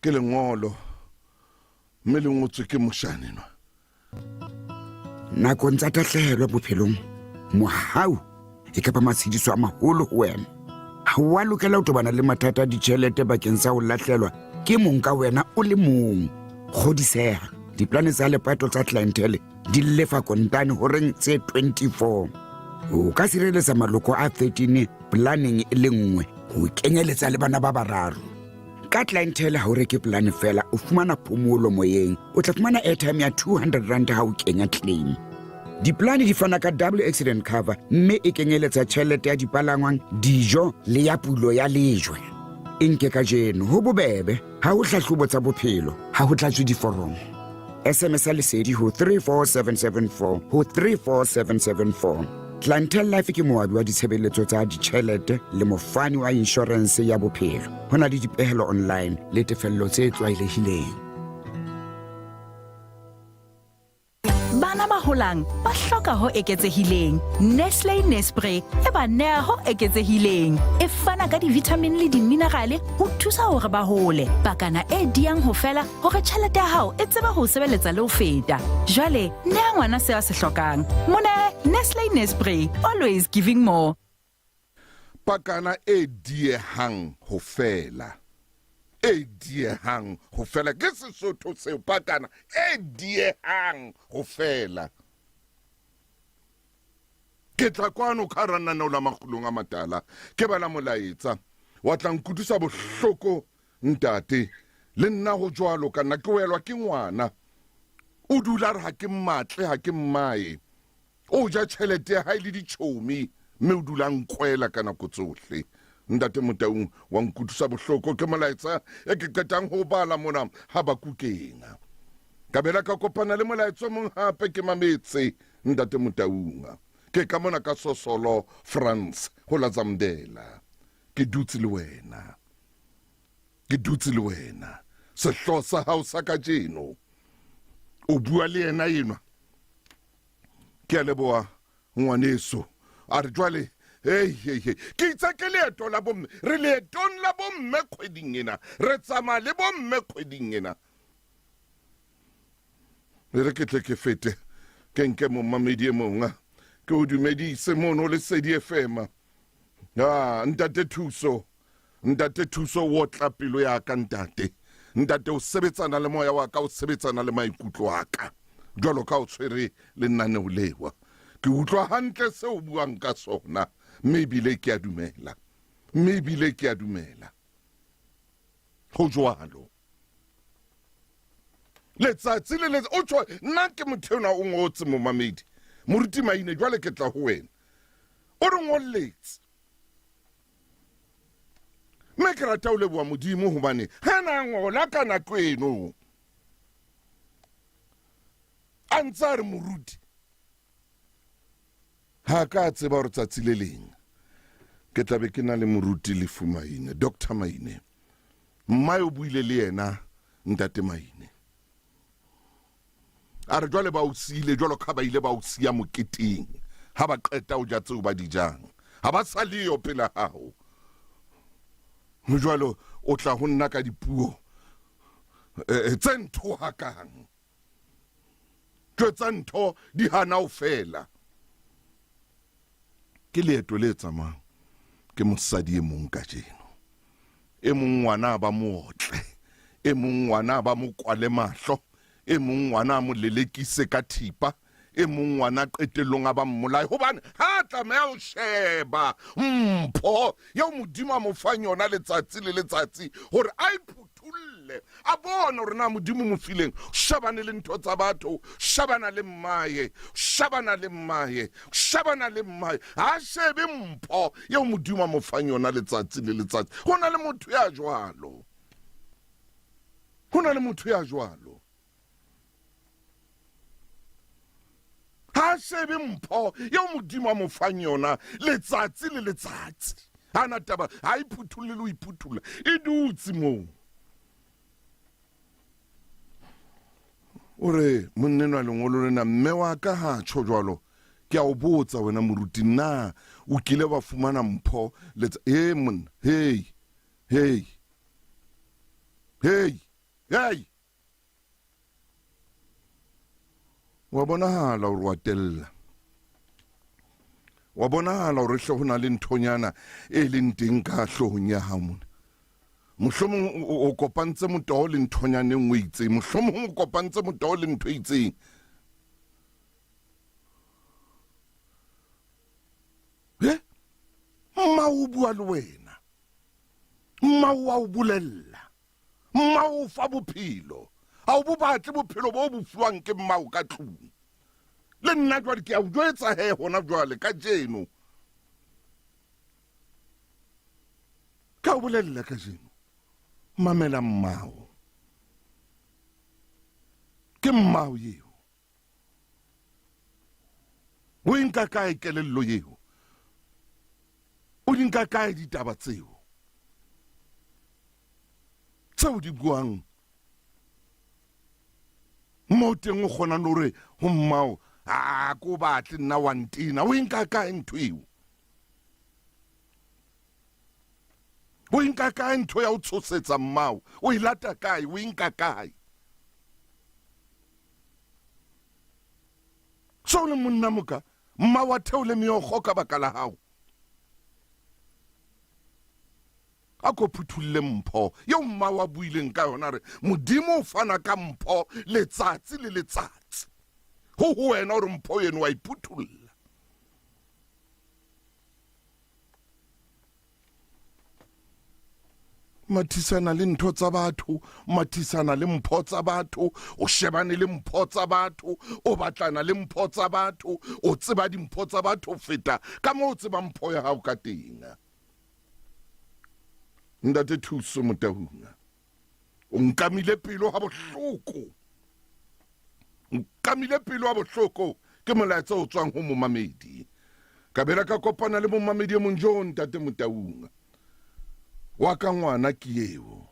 ke lengolo mme le ngotswe ke moshane nwa nakong tsa tatlhegelo bophelong mohau e ka ba matshediso a maholo ho wena. Ha wa lokela ho tobana le mathata a ditjhelete bakeng sa ho latlhelwa ke mong ka wena o le mong. Kgodiseha, diplane tsa lepato tsa clientele di lefa kontane horeng tse 24. O ka sireletsa maloko a 13 planning e le nngwe ho kenyeletsa le bana ba bararo. Ka clientele ha o reke plan fela o fumana phomolo moyeng, o tla fumana airtime ya 200 rand ha o kenya claim. Diplane di fana ka double accident cover mme e kenyeletsa tjhelete ya dipalangwang, dijo le ya pulo ya lejwe. E nke ka jeno ho bobebe, ha ho hlahlobo tsa bophelo, ha ho tlatswe diforomo. SMS a lesedi ho 34774 ho 34774. Clientele Life ke moabi wa ditshebeletso tsa ditjhelete le mofani wa insurance ya bophelo. Ho na le dipehelo online le tefello tse tlwaelehileng. Bana ba holang ba hloka ho eketsehileng. Nestlé Nespre e ba nea ho eketsehileng. E fana ka di-vitamin le di-minerale ho thusa hore ba hole. Pakana e diang ho fela hore tjhelete ya hao e tseba ho sebeletsa le ho feta. Jwale nea ngwana se a se hlokang. Mone Nestlé Nespre, always giving more. Pakana e diehang ho fela. E diehang ho fela ke Sesotho seo, pakana e diehang ho fela. Ke tla kwano ka ranana la magulong a matala ke bala molaetsa wa tla nkutlwisa bohloko ntate le nna ho jwalo kana ke welwa ke ngwana o dula re ha ke mmatle ha ke mmae o ja tjhelete ya hae le ditšhomi mme o dula nkwela kana go tsohle. Ntate Motaung wa nkutlwisa bohloko ke molaetsa e ke qetang ho bala mona ha ba kukenga ka bela ka kopana le molaetsa mong hape ke mametse Ntate Motaung ke ka mona ka Sosolo France ho la Zamdela ke dutse le wena sehlo sa hao sa ka jeno o bua le yena enwa ke a leboha ngwaneso a re jwale Hey, ke itse ke leeto la bomme re leetong la bomme kgweding ena re tsamaya le bomme kgweding ena re ke tle ke fete ke nke momamedi e monga ke o dumedise mono le Sedi FM. Ntate thuso wo tla pelo ya ka ntate o sebetsana le moya wa ka o sebetsana le maikutlo a ka jwalo ka o tshwere le nnane o lewa ke utlwa hantle se o buang ka sona. Mebile ke a dumela go jwalo letsatsi le o tsho nna ke motheona o ngotse momamedi moruti maine jwale ke tla ho wena o re ngolletse mme ke rata o leboha modimo hobane ha na ngola kana kweno a ntse re moruti ha ka tseba hore tsatsi le leng ke tlabe ke na le moruti Lefu Maine, Dr. Maine mmae o buile le yena Ntate Maine a re jwale ba o siile jwalo ka ba ile ba o sia moketeng ha ba qeta o ja tseo ba di jang ha ba sa leyo pela hao jwalo o tla ho nna ka dipuo tse ntho hakang tsa ntho di hana o fela ke leeto le tsamang ke mosadi e mong ka jeno e mong ngwana ba mootle e mong ngwana ba mo kwale mahlo e mong ngwana mo lelekise ka thipa e mong ngwana qetellong a ba mmolai hobane ha tlameha o sheba mpho ya modimo a mo fang yona letsatsi le letsatsi hore a iphutulle a bona hore na modimo mo fileng shabane le ntho tsa batho shabana le mmaye ha shebe mpho ya modimo a mo fang yona letsatsi le letsatsi ho na le motho ya jwalo ha shebe mpho ya modimo a mo fang yona letsatsi le letsatsi hana taba ha iphuthule le o iphuthula e dutse moo ore monnenwa lengolo lena mme wa ka ha tsho jwalo ke a o botsa wena moruti na o kile ba fumana mpho letsa mon hey wa bonahala hore wa tella wa bonahala hore hle hona le nthonyana e leng teng ka hlohong ya hao mona mohlomong o kopantse motoho le nthonyaneng o itseng mohlomong o kopantse motoho le ntho e itseng mma o bua le wena mma o a o bolella mma o fa bophelo ha o bo batle bophelo bo bo fuwang ke mma o ka tlung le nna jwale ke a o jwetsa he hona jwale ka jeno ka o bolella ka jeno mamela mmao ke mmao yeo o nka kae kelello yeo o nka kae ditaba tseo tseo di buang mo teng o kgona hore ho mmao a ko batle nna wa ntina o nka kae ntho eo o nka kae ntho ya o tshosetsa mmao o ilata kae o nka kae so le monna moka mma wa theole meokgo ka baka la hao a ko phuthulle mpho yo mma wa buileng ka yona re modimo o fana ka mpho letsatsi le letsatsi ho wena hore mpho yeno wa iphuthulla mathisana le ntho tsa batho mathisana le mpho tsa batho o shebane le mpho tsa batho o batlana le mpho tsa batho o tseba dimpho tsa batho feta ka mo o tseba mpho ya hao ka teng ndate thuso motahunga o nkamile pelo ha bohloko nkamile pelo ha bohloko ke molaetsa o tswang ho momamedi ka bela ka kopana le momamedi mo njong ntate motahunga wa ka ngwana ke eo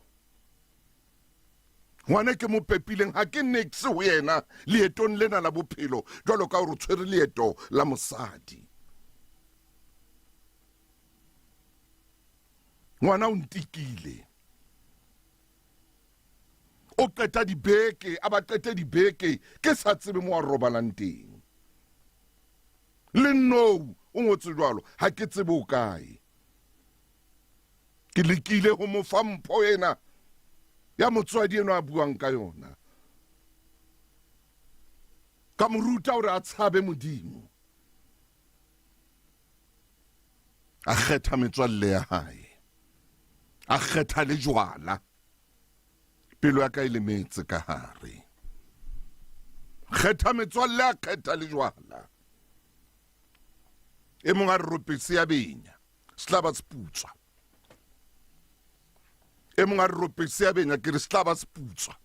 ngwana ke mo pepileng ha ke nexe ho yena leetong lena la bophelo jwalo ka hore o tshwere leeto la mosadi ngwana o ntikile o qeta dibeke a ba qete dibeke ke sa tsebe mo a robalang teng le no o ngotse jwalo ha ke tsebe o kae ke lekile ho mo fa mpho ena ya motswadi eno a buang ka yona ka moruta hore a tshabe modimo a kgetha metswalle ya hae a kgetha le jwala pelo ya ka ile metse ka hare kgetha metswalle a kgetha le jwala e mong a re ropetse ya benya slaba seputswa e mong a re ropetse ya benya ke re slaba seputswa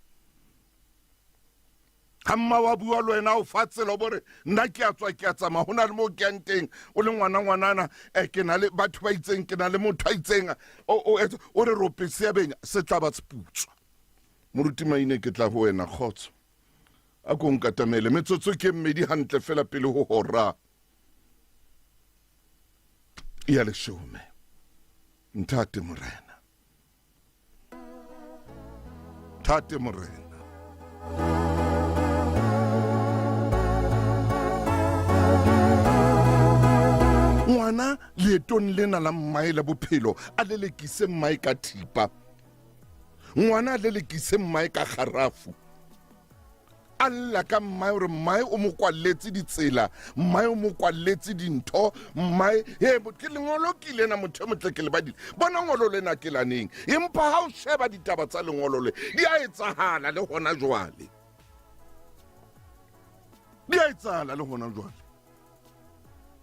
ha mma wa bua le wena o fatsela bore nna ke a tswa ke a tsama hona le mo ke yang teng o le ngwanana ke na le batho ba itseng ke na le motho a itseng o re ropetse ya benya se tla ba seputswa moruti maine ke tla ho wena khotso a ko nkatamele metsotso ke mmedi hantle fela pele ho hora ya le shome ntate morena tate morena ngwana leetong lena la mmae la bophelo a lelekise mmae ka thipa ngwana a lelekise mmae ka kharafu alla ka mmae hore mmae o mo kwalletse ditsela mmae o mo kwalletse dintho mmae ke lengolo ke lena motho motle ke le badile bona ngolo lena ke laneng empa ha o sheba ditaba tsa lengolo le di a etsahala le hona jwale di a etsahala le hona jwale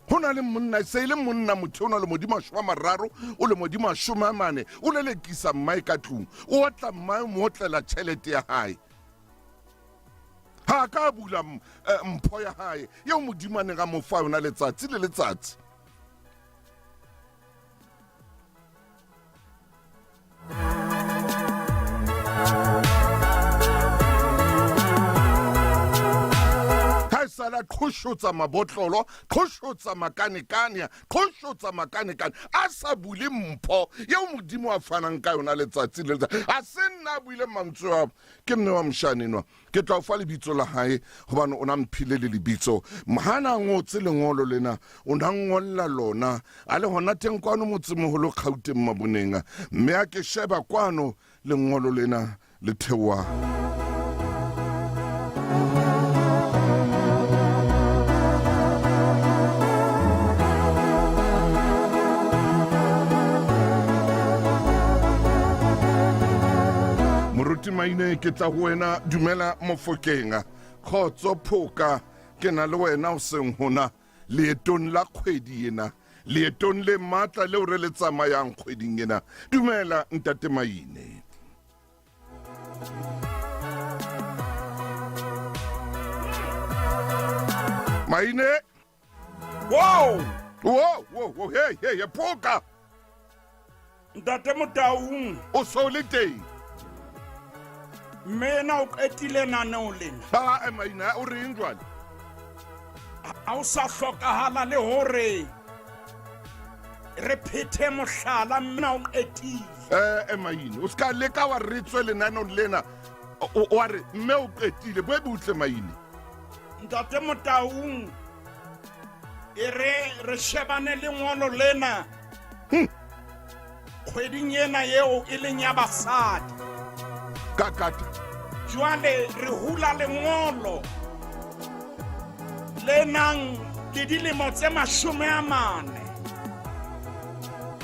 hona le monna se ile monna motho ona le modimo 30 o le modimo 40 o le lekisa mmae ka tlung o tla mmae mo tlela tšhelete ya hae ha ka bula mpho ya hae yo modimane ga mofa yona letsatsi le letsatsi ha sala qoshotsa mabotlolo qoshotsa makanekane qoshotsa makanekane a sa bule mpho yeo modimo a fanang ka yona letsatsi le letsatsi a se nna buile mantswe a ke mme wa mshanenwa ke tla o fa lebitso la hae hobane o na mphile le lebitso mahana ngotse lengolo lena o na ngolla lona a le hona teng kwano motsemoholo Gauteng Maboneng mme a ke sheba kwano lengolo lena le thewa moruti Maine ke tla ho wena dumela Mofokeng khotso phoka ke na le wena o seng hona leetong la kgwedi ena leetong le matla le o re le tsamayang kgweding ena dumela ntate Maine. Maine wow hey phoka ntate Motaung o so le teng mena o qetile naneo lena ba Maine o reng jwale a o sa hlokahala le hore re phethe mohlala mena o qetile Maine o ska leka wa re tswe lenano lena o re mme o qetile bo butle Maine ntate Motaung re shebane le ngolo lena kgweding ena yeo e leng ya basadi kakata jwale re hula lengolo le nang le dilemo tse 40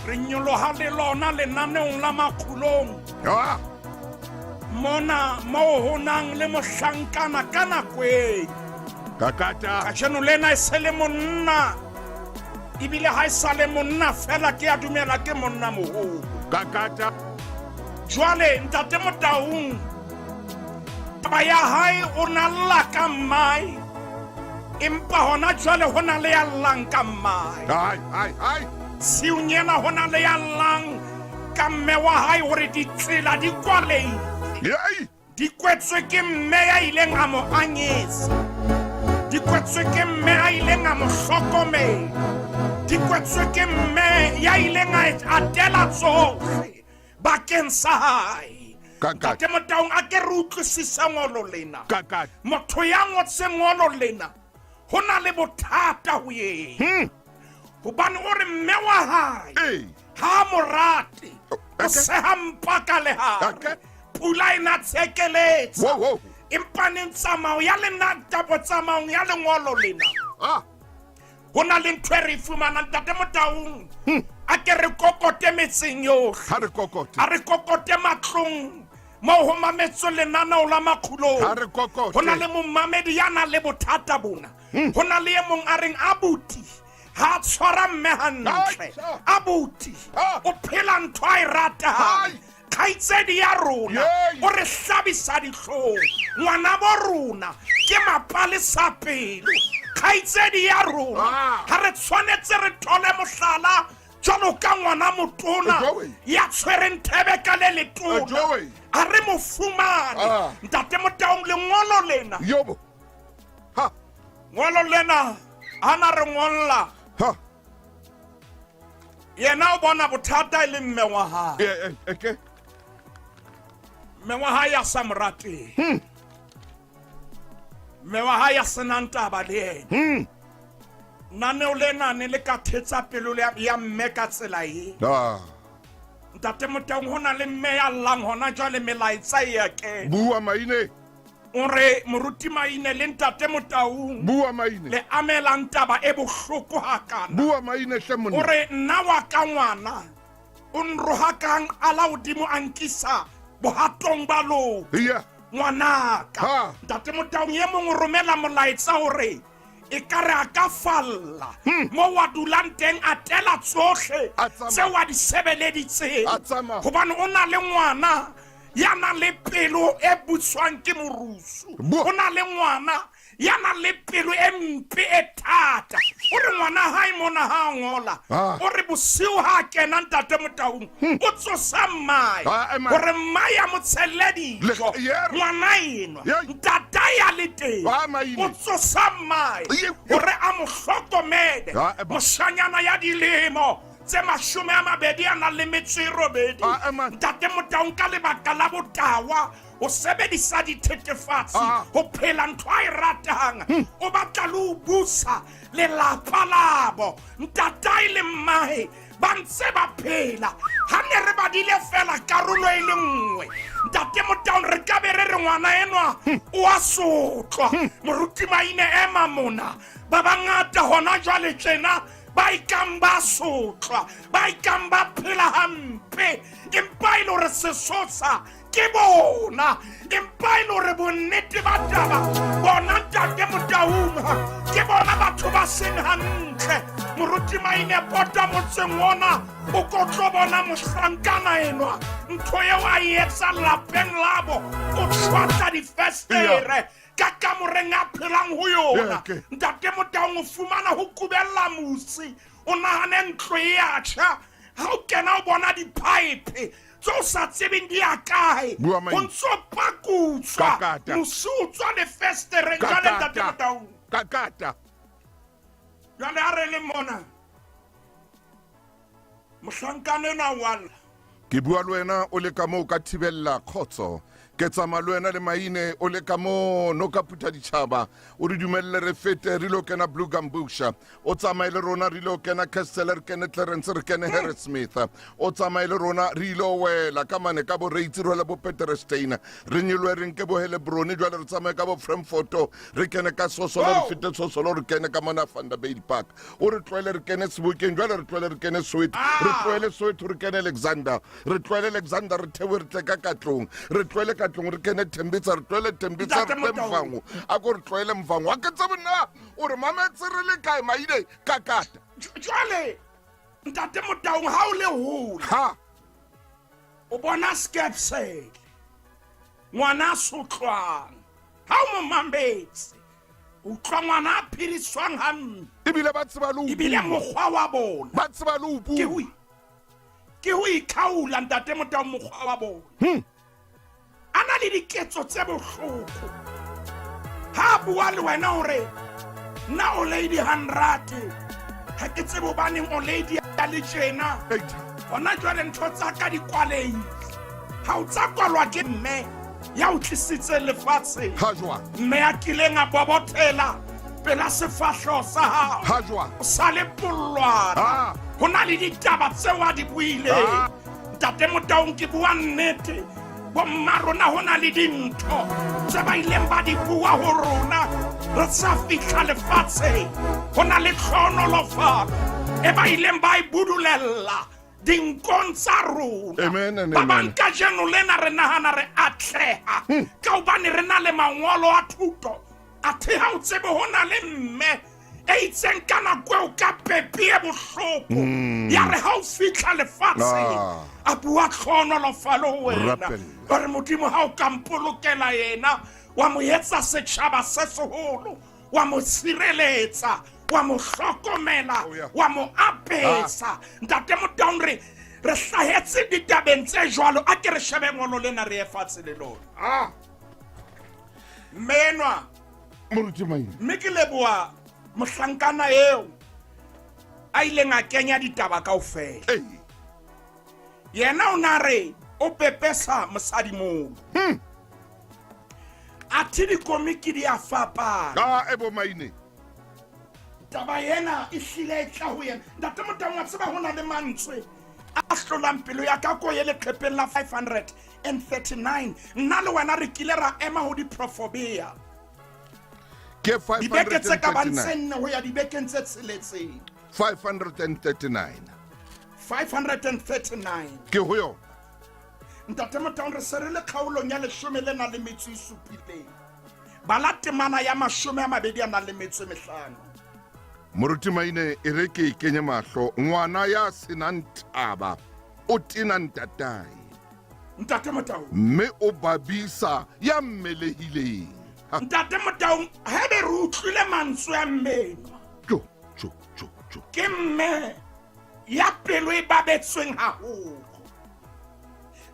re nyoloha le lona lenaneong la makgulong mona mo ho nang le mohlankana ka nako e kakata kajeno lena e se le monna ebile ha e sa le monna fela ke a dumela ke monna moholo kakata jwale ntate Motaung taba ya hae o na lla ka mai empa hona jwale hona le ya llang ka mai hai siunyena hona le ya llang ka mme wa hae hore ditsela di kwalei di kwetswe ke mme ya ileng a mo anyesa di kwetswe ke mme ya ileng a mo hlokomela di kwetswe ke mme ya ileng a atela tsohle bakeng sa hae ntate Motaung a ke re utlwisisa ngolo lena motho ya ngotse ngolo lena ho na le bothata ho yena hobane o re mme wa hae ha morate o seha mpa ka lehare pula ena tsekeletse empa neng tsamao ya lenata botsamaong ya lengolo lena ho na le ntho e re fumana ntate Motaung a ke re kokote metseng yohle a re kokote matlong mo ho mametswe lenanao la makgulong ho na le mommamedi ya nang le bothata bona ho na le e mong a reng abuti ha tshwara mme hantle abuti o phela ntho a e rata kgaitsedi ya rona o re hlabisa dihlong ngwana bo rona ke mapalesa pelo kgaitsedi ya rona ha re tshwanetse re thole mohlala jwalo ka ngwana motona ya tshwereng thebe ka le letona a re mo fumane ntate Motaung lengolo lena ngolo lena ana re ngolla yena o bona bothata e le mme wa hae mme wa hae ya sa morate mme wa hae ya senang taba le yena naneo lena ne le ka thetsa pelo ya mme ka tsela e ntate Motaung hona le mme ya llang hona jwale melaetsa e ya ke bua Maine o re moruti Maine le ntate Motaung bua Maine le amelang taba e bohloko hakana bua Maine hle monna o re nna wa ka ngwana o nroha kang ala hodimo ankisa bohatong ba lo ngwanaka ntate Motaung ye mong o romela molaetsa hore e kare a ka falla mo wa dulang teng a tela tsohle tse wa di sebeleditse hobane o na le ngwana ya na le pelo e butswang ke morusu o na le ngwana ya na le pelo e mpe e thata o re ngwana hae mona ha ngola o re bosiu ha kena ntate Motaung o tsosa mmai hore mmai ya motseledi ngwana eno ntata ya le teng o tsosa mmae gore a mo hlokomele moshanyana ya dilemo tse 28 ntate Motaung ka lebaka la botawa o sebedisa dithethefatsi ho phela ntho a e ratang o batla le ho busa lelapa labo ntata ile mmae ba ntse ba phela ha ne re badile fela karolo e le nngwe ntate Motaung re ka be re re ngwana enwa o a sotlwa moruti maine ema mona ba bangata hona jwale tjena ba ikamba sotlwa ba ikamba phela hampe empa ile re sesosa ke bona empa ile re bonnete ba taba bona ntate Motaung ke bona batho ba seng hantle moruti maine pota motseng wona o ko tlo bona mohlankana enwa ntho eo a etsa lapeng labo o tshwata difestere ka kamoreng a phelang ho yona ntate Motaung o fumana ho kubella musi o nahane ntlo e atjha ha o kena o bona dipipe tso sa tsebeng di a kae o ntso pakutswa mosutswa le festere jale ntate Motaung kakata jale a re le mona mohlankane na wala ke bua le wena o le ka moo ka thibella khotso ke tsamaya le wena le maine o le ka moo no ka putha ditšhaba o re dumelle re fete re lo kena Blue Gambusha o tsamaye le rona re lo kena Castle re kene Clarence re kene Harrismith o tsamaye le rona re ilo wela ka mane ka bo Reitsi re le bo Peterstein re nyilwe re nke bo Hellebrone jwale re tsamaye ka bo Frankfurt re kene ka Sosolo re fete Sosolo re kene ka mona Vanderbilt Park o re tlwele re kene Sebokeng jwale re tlwele re kene Soweto re tlwele Soweto re kene Alexander re tlwele Alexander re thewe re tle ka Katlong re tlwele Katlong re kene Tembisa re tlwele Tembisa re tle Mfango a ko re tlwele Mfango a ke tsebona o re mametse re le kae maine kakata jwale ntate Motaung ha o le hole ha o bona skepsel ngwana sotlwang ha o mo mambetse o tla ngwana a phiriswang hampe ebile ba tseba le ebile mokgwa wa bona ba tseba le upu ke ho ikhaula ntate Motaung mokgwa wa bona ana le diketso tse bohloko ha bua le wena hore na o lady 100 ha ke tsebo baneng o lady ya le tjena hona jwale ntho tsa ka di kwalei ha o tsa kwalwa ke mme ya o tlisitse lefatshe ha jwa mme a kileng a bobothela pela sefahlo sa hao ha jwa o sa le pollwana hona le ditaba tseo a di buile ntate Motaung ke bua nnete bomma rona hona le dintho tse ba ileng ba di bua ho rona re sa fihla lefatshe hona le tlhonolofalo e ba ileng ba e budulella dinkong tsa rona ba banka jeno lena re nahana re atleha ka hobane re na le mangolo a thuto a theha o tsebe hona le mme e itseng ka nako eo ka pepi e bohloko ya re ha o fihla lefatshe a bua tlhonolofalo ho wena gore modimo ha o ka mpolokela yena wa mo etsa setjhaba se seholo wa mo tshireletsa wa mo hlokomela wa mo apesa ntate Motaung re hlahetse ditabeng tse jwalo a ke re shebe ngolo lena re efatshe le lona menwa moruti maine mme ke leboa mohlankana eo a ileng a kenya ditaba kaofela yena o na re o pepesa mosadi moo a thi dikomiki di a fapana ebo maine taba yena e hlile e tla ho yena ntate Motaung wa tseba hona le mantswe a hlolang pelo ya ka ko ye leqhepeng la 539 nna le wena re kile ra ema ho diprofobia ke 539 dibeke tse ka ba ntsenne ho ya dibekeng tse tsheletseng 539 ke ho yona ntate Motaung re se re le kgaolong ya 17 bala temana ya 25 moruti maine e re ke kenye mahlo ngwana ya senang taba o tena ntatai ntate Motaung mme o babisa ya mmelehileng ntate Motaung ha be re utlwile mantswe ya mmeno ke mme ya pelo e babetsweng haholo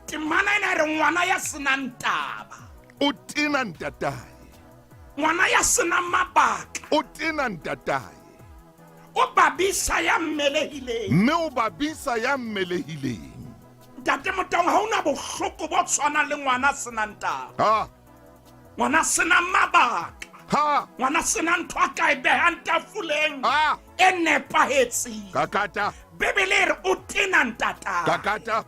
temana ena re ngwana ya senang taba o tena ntatai ngwana ya sena mabaka o tena ntatae o babisa ya mmelehileng mme o babisa ya mmelehileng ntate Motaung ha una bohloko bo tshwana le ngwana senang taba ngwana sena mabaka ngwana sena ntho a ka e behang tafoleng e nepahetseng kakata Bebele re o tena ntata kakata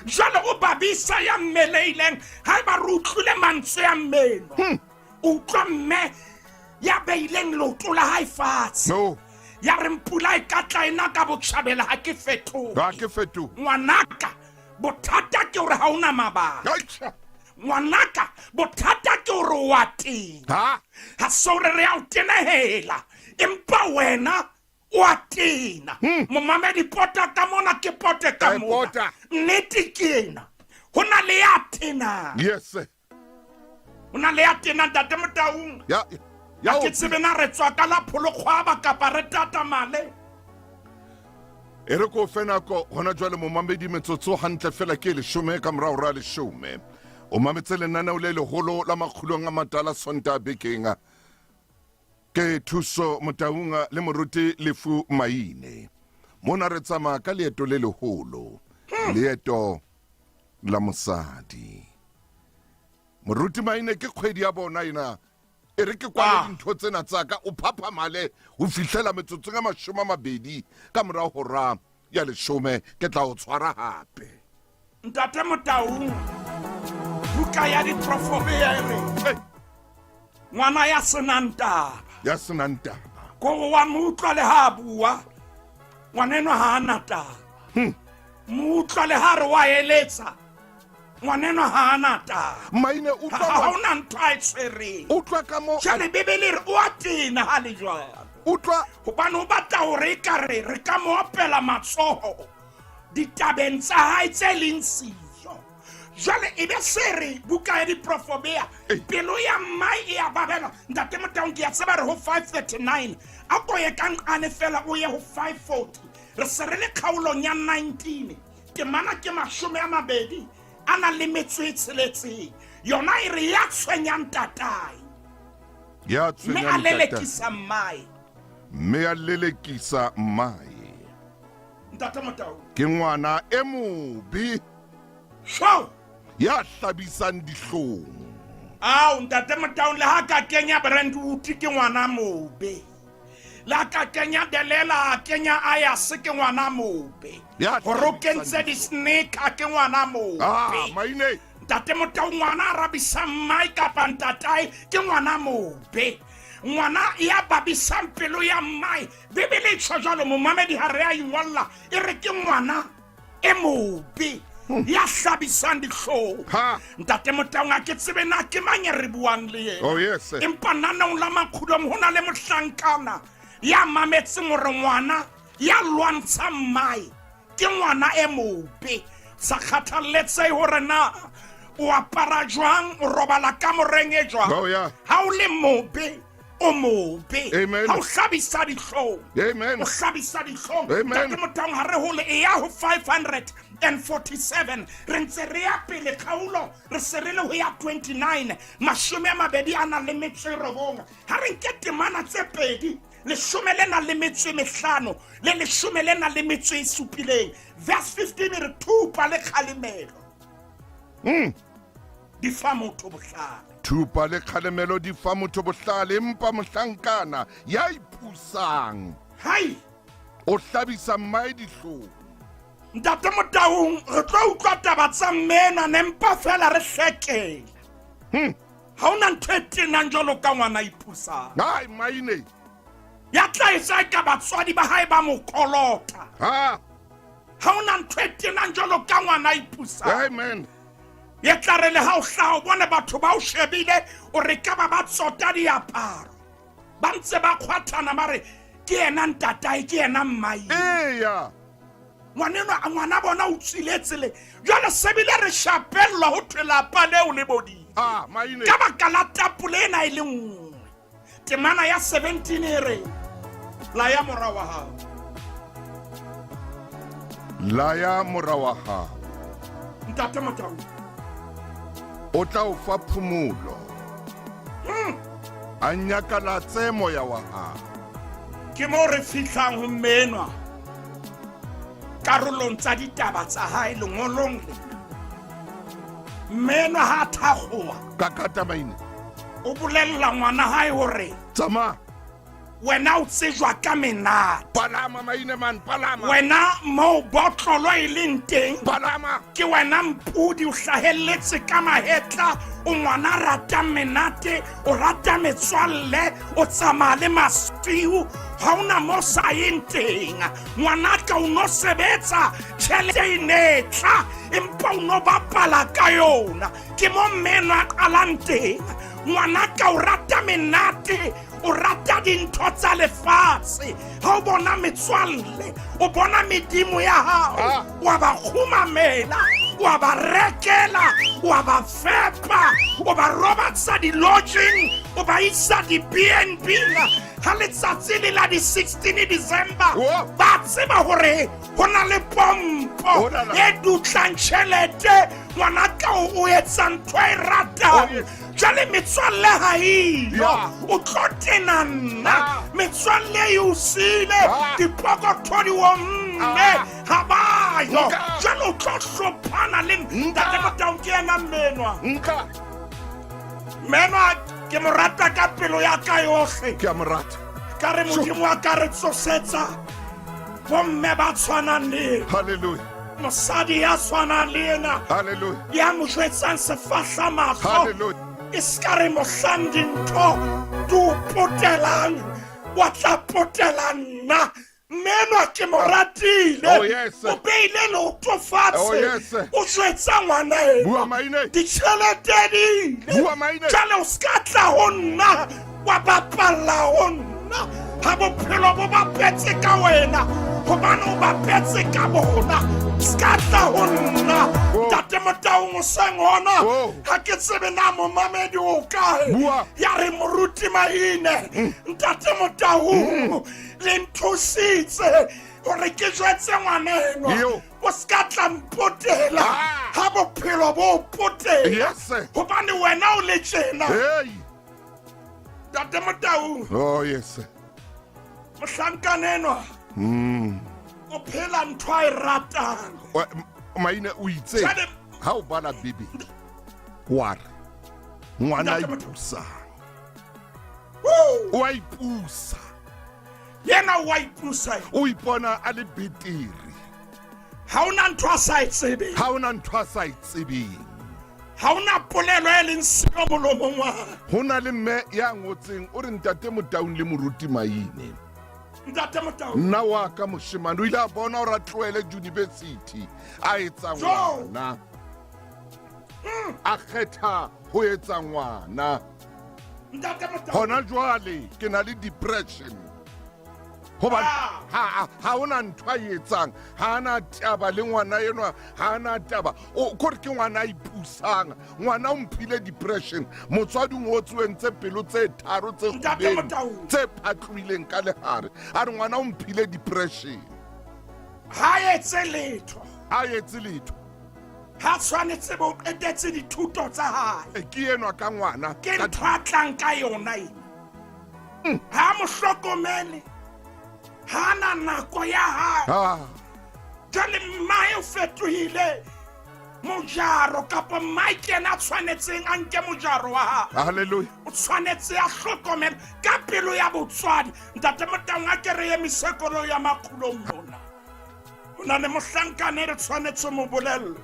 jalo o babisa ya mmelehileng ha ba re utlwile mantswe ya mmeno utlwa mme ya beileng loto la hae fatshe no ya re mpula e ka tla ena ka botjhabela ha ke fetohe ngwanaka bothata ke hore ha una mabaka ngwanaka bothata ke hore wa tena ha so re ya o tenehela empa wena wa tena momamedi pota ka mona ke pote ka mona nnete ke ena ho na le ya tena yes ho na le ya tena ntate Motaung ya ke tsebe na re tswa ka la pholokgwaba kapa re tata male e re ko fena ko hona jwale momamedi metsotso hantle fela ke 10 ka morao ra 10 o mametse lenaneo le leholo la makgulong a matala sonta bekenga ke Thuso Motaunga le moruti Lefu Maine mona re tsama ka leeto le leholo leeto la mosadi moruti Maine ke kgwedi ya bona ina e re ke kwa dintho tsena tsaka o phapha male o fihlela metsotso ga 20 ka morao hora ya 10 ke tla o tshwara hape ntate Motaung buka ya diprofobia ere ngwana ya senanta ko wa mutla le ha bua ngwaneno ha ana taba mutla le ha re wa eletsa ngwaneno ha ana taba Maine ha una ntho a tshwereng utlwa ka mo jale bebele re o atena ha le jwalo utlwa hobane o batla hore ka re ka mo opela matsoho ditabeng tsa hae tse leng siyo jale e be sere buka ya diprofobia pelo ya mai e a babela ntate Motaung ke ya tseba re ho 539 a ko ye kang ane fela o ye ho 540 re sere le khaulong ya 19 ke mana ke 20 ana le metswe tseletseng yona e re ya tshwenyang tatai ya tshwenyang tatai me alelekisa mai ntate Motaung ke ngwana e mobi sho ya hlabisang dihlong ntate Motaung le ha ka kenya brand uti ke ngwana mobe la ka kenya delela kenya aya se ke ngwana mobe horo kentse di snake ke ngwana mobe Maine ntate Motaung ngwana rabisa mai ka pantatai ke ngwana mobe ngwana ya babisa pelo ya mai bebele tshojalo momamedi ha re a ingwalla e re ke ngwana e mobe ya hlabisang dihlong ntate Motaung a ke tsebe na ke manye re buang le yena empa nanong la makgulong hona le mohlankana ya mametseng hore ngwana ya lwantsha mai ke ngwana e mobe sa kgathaletse hore na o apara jwang o robala ka moreng e jwang ha o le mobe o mobe ha o hlabisa dihlong o hlabisa dihlong ntate Motaung ha re hole e ya ho 547 re ntse re ya pele kgaulo re serele ho ya 29 20 ana le metse robonga ha re nke temana tse pedi le shumelena le metse mehlano le 17 verse 15 re thupa le khalemelo di fa motho bohlale thupa le khalemelo di fa motho bohlale empa mohlankana ya ipusang hai o hlabisa mai dihlong ntate Motaung re tlo utlwa taba tsa mena nempa fela re hlekela ha ona ntho e tenang jwalo ka ngwana ipusang hai Maine ya tla isa ka batswadi ba hae ba mokolota ha ona ntho e tenang jwalo ka ngwana ipusang amen ye tla re le ha o hlaho bone batho ba o shebile o re ka ba tsota diaparo ba ntse ba khwathana mare ke ena ntatai ke ena mmai ngwana bona o tsiletsele jwale sebile re shapellwa ho thwelapa leo le bodi Maine ka baka la tapole ena e le nngwe temana ya 17 ere la ya mora wa hao ntate Motaung o tla o fa phumulo a nyakalatse moya wa hao. ke mo re fihlang ho menwa karolong tsa ditaba tsa hae lengolong lena. Menwa ha thakgoha Kakata Maine. o bolella ngwana hae hore Tsamaya. wena o tsejwa ka menate. Palama Maine man, palama. Wena mo botlolo e leng teng Palama. ke wena mpudi o hlahelletse ka mahetla, o ngwana rata menate, o rata metswalle, o tsamaya le mastiu, ha ona mo sa yeng teng. Ngwanaka o no sebetsa tjhelete e netla empa o no bapala ka yona. Ke mo menwa a qalang teng. Ngwanaka o rata menate, o rata dintho tsa lefatshe. Ha o bona metswalle, o bona medimo ya hao, wa ba khumamela, wa ba rekela, wa ba fepa, o ba robatsa di-lodging, o ba isa di-BNB. Ha letsatsi le la di 16 December ba tseba hore ho na le pompo e dutlang tjhelete. Ngwanaka o etsa ntho e ratang. Jale metswalle ha ilo o tlo tenana, metswalle e usile, dipokotho di omme ha bayo. Jale o tlo hlophana le ntate Motau ke ena menwa. Menwa ke mo rata ka pelo ya ka yohle. Ke a mo rata. Ka re Modimo wa ka re tsosetsa bomme ba tshwanang le Hallelujah. mosadi ya tshwanang le ena Hallelujah. ya mo jwetsang sefahla mahlo. Hallelujah. E ska re mohlang dintho di o potelang wa tla potela nna. Menwa ke mo ratile. Oh, yes. O beile leoto fatshe. Oh, yes. O jwetsa ngwana ena Bua Maine. ditjhelete di ile. Bua Maine. Jale o ska tla ho nna wa bapalla ho nna. Ha bophelo bo bapetse ka wena hobane o bapetse ka bona. Ska tla ho nna Tate Motau ngoseng hona ha ke tsebe na mo mamedi o kae. Ya re moruti Maine Tate Motau le nthusitse hore ke jwetse ngwanenwa o ska tla mpotela ha bophelo bo potela. Yes. Hobane wena o le tjena. Tate Motau. Oh yes. Mohlankanenwa o phela ntho a e ratang. Maine o itse ha o bala Bibele wa re ngwana ipusa. O a ipusa. Yena o a ipusa. O ipona a le betiri. Ha ona ntho a sa e tsebeng. Ha ona ntho a sa e tsebeng. Ha ona polelo e leng silo molomong wa. Ho na le mme ya ngotseng o re Ntate Motau le moruti Maine. Ntate Motau. Nna wa ka moshemane o ile a bona o ra tloele university a etsa ngwana. A kgetha ho etsa ngwana. Ntate Motau. Hona jwale ke na le depression. Hoba ha ona ntho a etsang, ha ana taba le ngwana enwa, ha ana taba o kore ke ngwana a ipusang, ngwana o mphile depression. Motswadi ngotswe ntse pelo tse tharo tse kgubeng tse phatloileng ka lehare a re ngwana o mphile depression. Ha etse letho. Ha etse letho. Ha tshwanetse bo qetetse dithuto tsa hae. Ke enwa ka ngwana ke ntho a tlang ka yona ena. Ha mo hlokomele. Hana nako ya hae. Jale mmae o fetohile mojaro kapa mmae ke ena tshwanetseng a nke mojaro wa hae. Hallelujah. O tshwanetse a hlokomele ka pelo ya botswadi. Ntate Motau a ke re ye mesekolo ya makgulong mona. Ho na le mohlankane re tshwanetse mo bolella.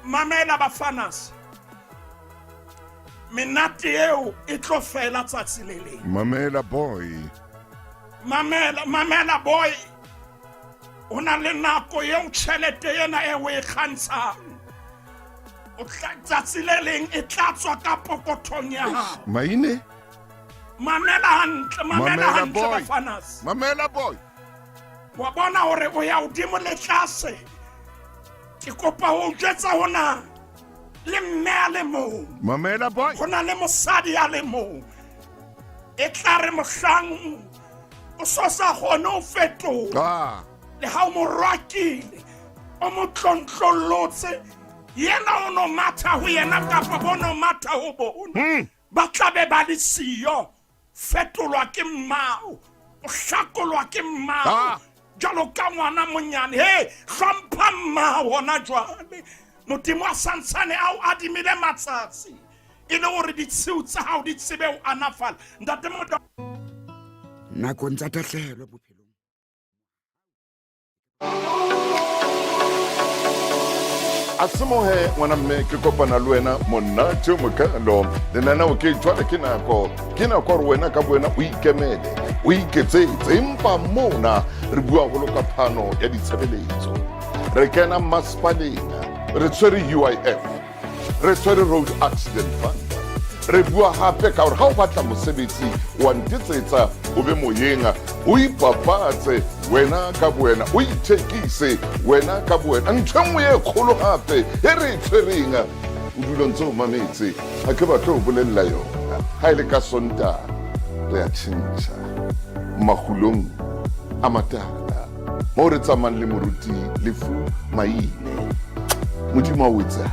Mamela bafanas. Menate eo e tlo fela tsatsi le leng. Mamela boy. Mamela boy. O na le nako eo tjhelete ena e o e kgantshang. O tsatsi le leng e tla tswa ka pokothong ya hao. Maine. Mamela hantle bafanas. Mamela boy. Wa bona hore o ya hodimo le tlase. Ke kopa ho jwetsa hona le mme a le mong. Mamela boy. Hona le mosadi a le mong. E tla re mohlang o so sa kgone ho fetola. Le ha o mo rwakile o mo tlontlolotse yena o no matha ho yena kapa bono matha ho bona. ba tlabe ba le siyo fetolwa ke mmao o hlakolwa ke mmao jalo ka ngwana monyane hlompha mmao hona jwale modimo a santsane ao adimile matsatsi e le gore ditshiu tsa hao di tsebe o anafala ntate moda nakong tsa tatlhelo bophelong a semohe ngwana mme ke kopana le wena monate mokalo lenaneo ke jwale ke nako gore wena ka boena o ikemele o iketsetse empa mona re bua go loka phano ya ditshebeletso re kena masepaleng re tshwere UIF re tshwere road accident fund re bua hape ka gore ga o batla mosebetsi wa ntetsetsa o be moyeng o ipapatse wena ka boena o ithekise wena ka boena ntho nngwe e kgolo gape e re e tshwereng o dula ntse o mametse ga ke batlo o bolelela yona ga e le ka sonta re a tšhentšha magulong a matala mo re tsamayng le moruti lefu maine modimo a o etse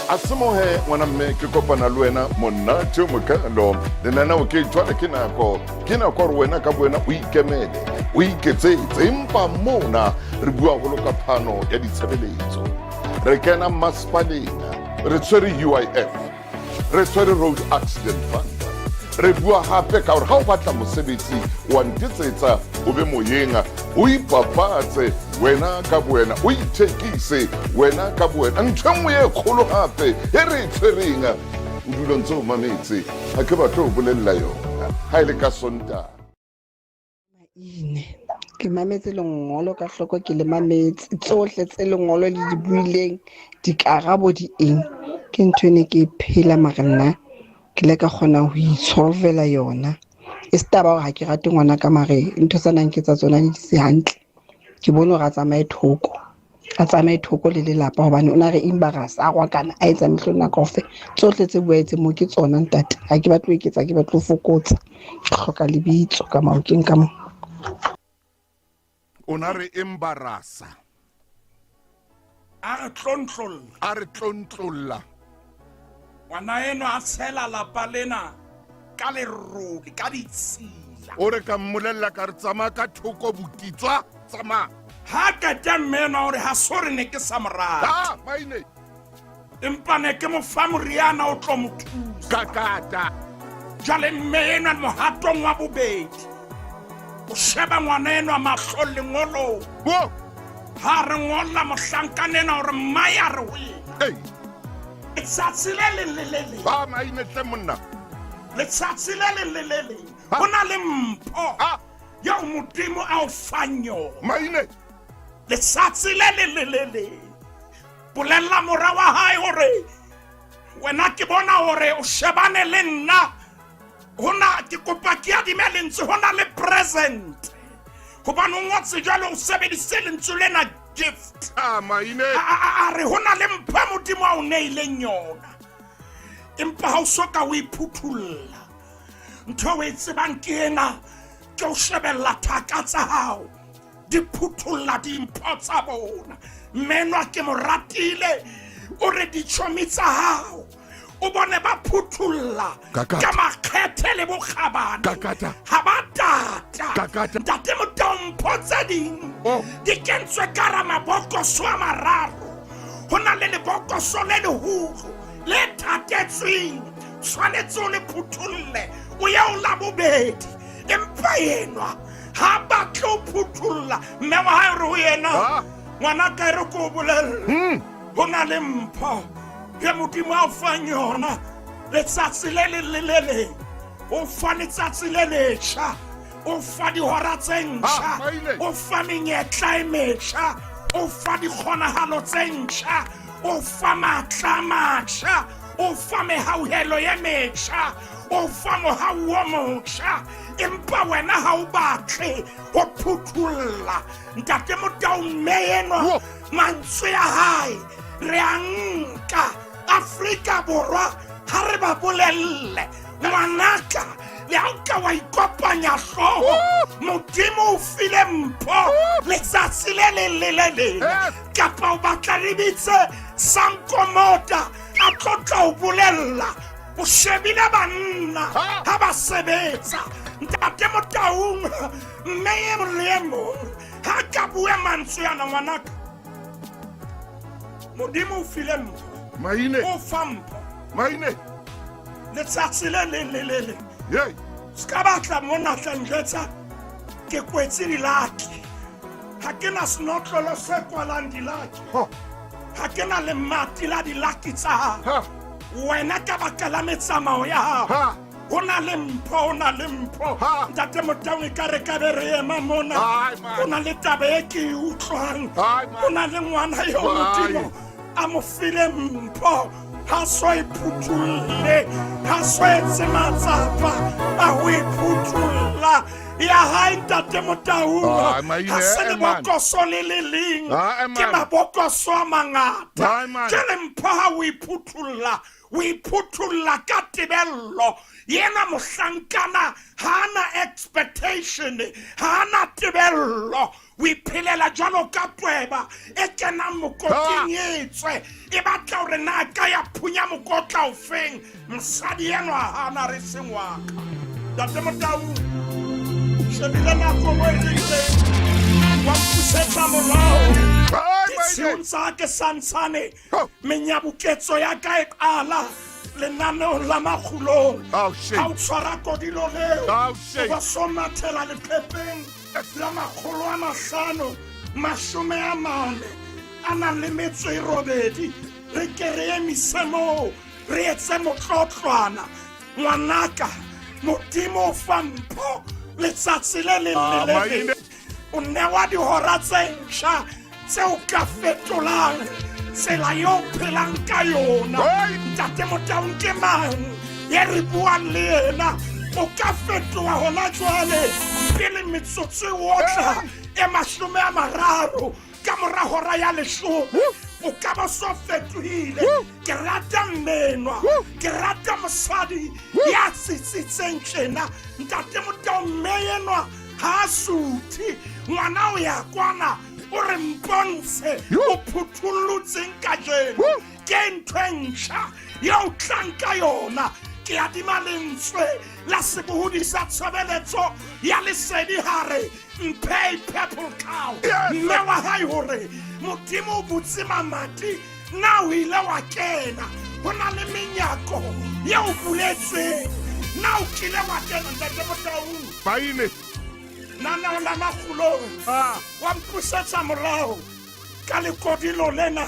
a semohe ngwana mme ke kopana le wena monate mokalo lenaneo ke jwale ke nako gore wena ka boena o ikemele o iketsetse empa mona re bua go loka phano ya ditshebeletso re kena masepaleng re tshwere UIF re tshwere road accident fund re bua hape ka gore ga o batla mosebetsi wa ntetsetsa o be moyeng o ipapatse wena ka boena o ithekise wena ka boena ntho nngwe e kgolo gape e re e tshwereng o dula ntse o mametse ga ke batlo o bolelela yona ga e le ka sonta ke mametse lengolo ka hloko ke le mametse tsohle tse lengolo le di buileng dikarabo di eng ke ntho ne ke phela marena ke le ka kgona ho itsolvela yona e staba ga ke rate ngwana ka mare ntho tsa nang ke tsa tsona di se hantle ke bone ga tsamae thoko le lelapa hobane o na re embarrass a gwa kana a etsa mehlona kaofe tsohle tse buetse mo ke tsona ntate ha ke batlo eketsa ke batlo fokotsa hloka lebitso ka maokeng ka mo o na re embarrassa a re tlontlolla ngwana eno a tshela lapa lena ka leruri ka ditshila o re ka mmolella ka re tsamaya ka thoko bokitswa tsamaya ha ka tja mmena gore ha sore ne ke sa morata maine empa ne ke mo fa moriana o tlo mo thusa kakata jale mme eno mohatong wa bobedi o sheba ngwana eno a mahlo lengolong ha re ngolla mohlankana gore mmaya re wena letsatsi le lelelele ba maine tle monna letsatsi le lelelele go na le mpho ya modimo a o fanyo maine letsatsi le lelelele bolella mora wa hae gore wena ke bona gore o shebane le nna hona ke kopa ke adime lentswe hona le present gobane o ngotse jalo o sebedise lentswe lena gift maine a re hona le mpha modimo a o neileng yona empa ha o soka o iphuthulla ntho e tsebang ke ena ke o shebella thaka tsa hao di phuthulla dimpho tsa bona menwa ke mo ratile o re ditšhomi tsa hao o bone ba phuthulla ka makgethe le bokgabane ha ba tata ntate motompho tse ding di kentswe kara mabokoso a mararo go na le lebokoso le leholo le thatetsweng tshwanetse o le phuthulle o ye o la bobedi empa enwa ha batle o phuthulla mme wa hae re ho yena ngwana ka re ko bolelle go na le mpho ke modimo a o fang yona letsatsi le lelelele o fa letsatsi le letšha o fa dihora tse ntšha o fa menyetla e metšha o fa dikgonagalo tse ntšha o fa matla a matšha o fa mehauhelo ye metšha o fa mohau o motšha empa wena ha o batle go phuthulla ntate motao mme enwa mantswe ya hae re a nka Afrika Borwa ha re ba bolelle ngwanaka le ha o ka wa ikopanya hlooho modimo o file mpho letsatsi le le kapa o batla re bitse sankomota a tlotla o bolella o shebile banna ha ba sebetsa ntate Motaung mme e le e mong ha ka bua mantswe yana ngwanaka modimo o file mpho Maine. o fa mpho Maine. letsatsi le Yey. ska batla mona tlangetsa ke kwetse dilaki ha ke na snotlolo se kwalang dilaki ha ke na le mati la dilaki tsa wena ka baka la metsamao ya hao ho na le mpho ntate Motaung e ka re ka be re ema mona ho na le taba e ke e utlwang ho na le ngwana yo modimo a mo file mpho ha so e phuthulle ha so e tsematsapa a ho e phuthulla ya hae ntate Motaung ha se le bokoso le leng ke mabokoso a mangata ke le mpho ha o iphutulla ka tebello yena mohlankana ha ana expectation ha ana tebello o iphelela jwalo ka tweba e kenang mokoting etswe e batla hore na ka ya phunya mokotla o feng mosadi enwa hana re seng wa ka ntate Motaung shebile nako mo e leng wa pusetsa molao Siunsa ke sansane menyabuketso ya ka e qala lenaneo la makgulong ha o tshwara kodilo leo ba somathela lephepeng la 540 a nang le metso e robedi re ke re emise moo re etse motlotlwana ngwanaka modimo o fa mpho letsatsi le le o newa dihora tse ntjha tseo ka fetolang tsela yo phelang ka yona ntate Motaung ke mang ye re buang le yena o ka fetoha hona jwale pele metsotso otla e 30 ka mora hora ya 10 o ka ba so fetohile ke rata mmenwa ke rata mosadi ya tsitsitseng tjena ntate Motaung mmenwa ha suthi ngwana o ya kwana o re mpontshe o phuthollotseng ka jeno ke ntho e ntjha yo tlang ka yona ke adima lentswe la sebohodi sa tshebeletso ya lesedi hare mphe purple cow mme wa hae hore modimo o butse mamati na o ile wa kena ho na le menyako ye o buletsweng na o kile wa kena ntate Motaung Maine. nana la makgulong wa mpusetsa molao ka lekodilo lena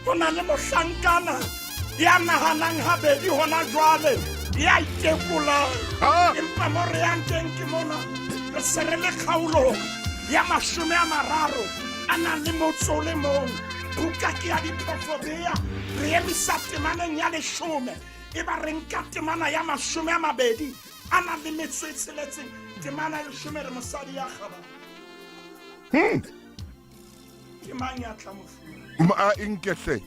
ho na le mohlankana ya nahanang habedi hona jwale ya itekolang empa mo re yang teng ke mona re se re le kgaolong ya 30 a nang le motso le mong buka ke ya diphofobea re emisa temaneng ya 10 e ba re nka temana ya 20 a nang le metso e tsheletseng temana ya 10 re mosadi ya kgaba ke mang ya tla mofuma Inkehle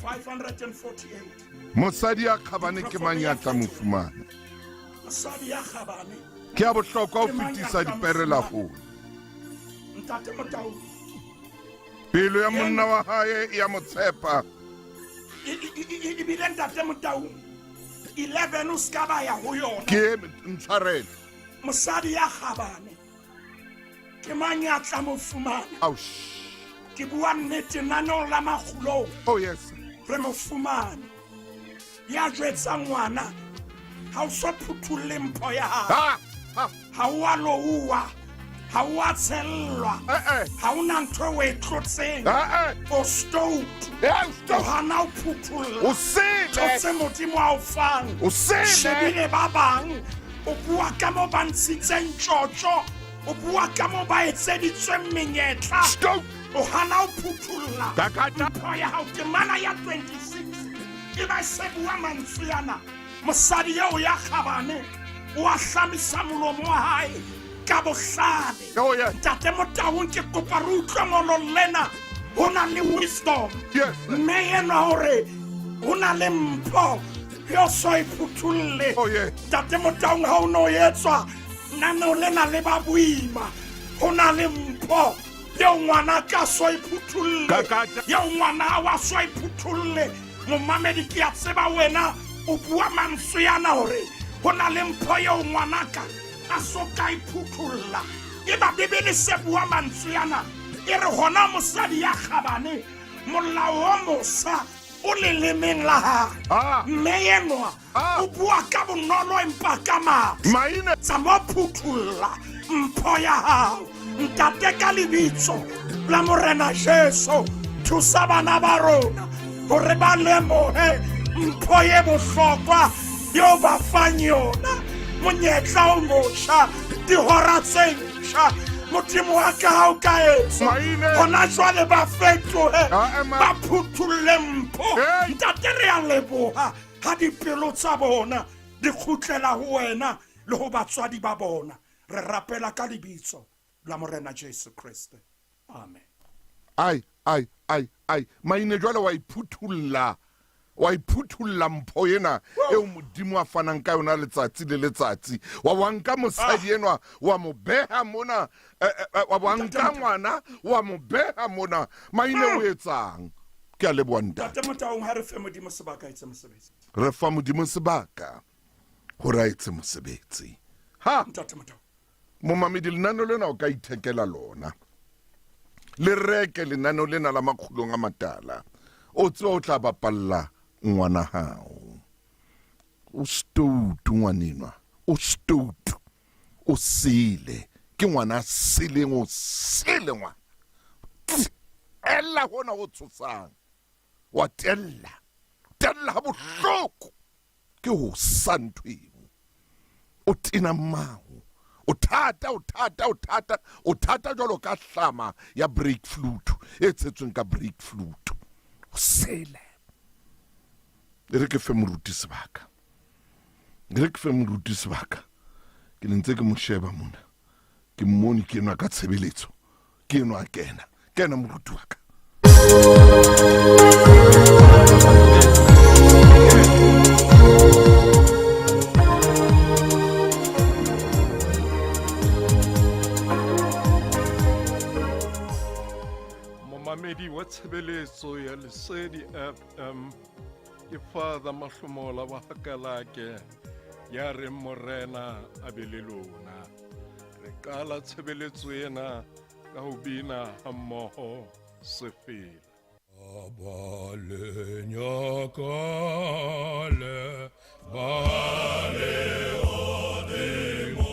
548 mosadi ya kgabane ke mang ya tla mofumana mosadi ya kgabane ke a bohlokwa ho fetisa diperela ho ntate Motaung pelo ya monna wa hae ya motshepa e bile ntate Motaung 11 o ska ba ya ho yona ke ntshwarele mosadi ya kgabane ke mang ya tla mofumana ke bua nnete nanong la makgulong oh yes re mofumane ya jwetsa ngwana ha o so phuthulle mpho ya hao ha o a loua ha o a tshellwa ha o na ntho o e tlotseng o stout o hana o phuthulla o sebe tlotse modimo a o fang o sebe shebile ba bang o bua ka mo ba ntshitseng tjotjo o bua ka mo ba etseditsweng menyetla o hana o phuthulla mpho ya hao temana ya 26 e ba se bua mantswe yana mosadi eo ya kgabane o a hlamisa molomo wa hae ka bohlale ntate Motaung ke kopa re utlwe ngolo lena ho na le wisdom mme yena hore ho na le mpho yo so iphuthule Oh, yeah. tate Motaung ha o no etswa nano lena le ba boima ho na le mpho yo ngwana ka so iphuthule yo ngwana wa so iphuthule momamedi ke a tseba wena o bua mantswe yana hore ho na le mpho yo ngwana ka a so ka iphuthula e ba bibele se bua mantswe yana e re hona mosadi ya khabane molao wa mosa o lelemeng la hae mme enwa o bua ka bonolo empa ka matla tsa mo phuthulla mpho ya hao ntate ka lebitso la morena Jesu thusa bana ba rona hore ba lemohe mpho ye bohlokwa yo ba fang yona monyetla o motjha dihora tse ntjha Modimo wa ka ha o ka etsa hona jwale ba fetohe ba phuthulle mpho ntate re a leboha ha dipelo tsa bona di kgutlela ho wena le ho batswadi ba bona re rapela ka lebitso la morena Jesu Kriste amen. ai maine jwale wa iphuthulla mpho ena eo Modimo a fanang ka yona letsatsi le letsatsi wa wanka mosadi enwa wa mo beha mona wa wanka ngwana wa mo beha mona maine o etsang ke a leboha ntate. Tate Motaung ha re fe Modimo sebaka etse mosebetsi re fa Modimo sebaka hore a etse mosebetsi ha Tate Motaung momamedi lenano lena o ka ithekela lona le reke lenano lena la makgulong a matala o tswa o tla bapalla ngwana hao o stoutu ngwanenwa o stoutu o sile ke ngwana sileng o sile ngwana ella hona o tshosang wa tella ha bohloko ke ho santweng o tina mau o thata jwalo ka hlama ya break flute e tshetsweng ka break flute o sele re ke fe moruti sebaka ke ntse ke mo sheba mona ke mmone ke ena ka tshebeletso ke ena a kena moruti wa ka momamedi wa tshebeletso ya Lesedi FM ke Father Mahlomola wa Hakalake ya re morena a be le lona re qala tshebeletso ena ka ho bina hammoho sefela abale nyakale bale odemo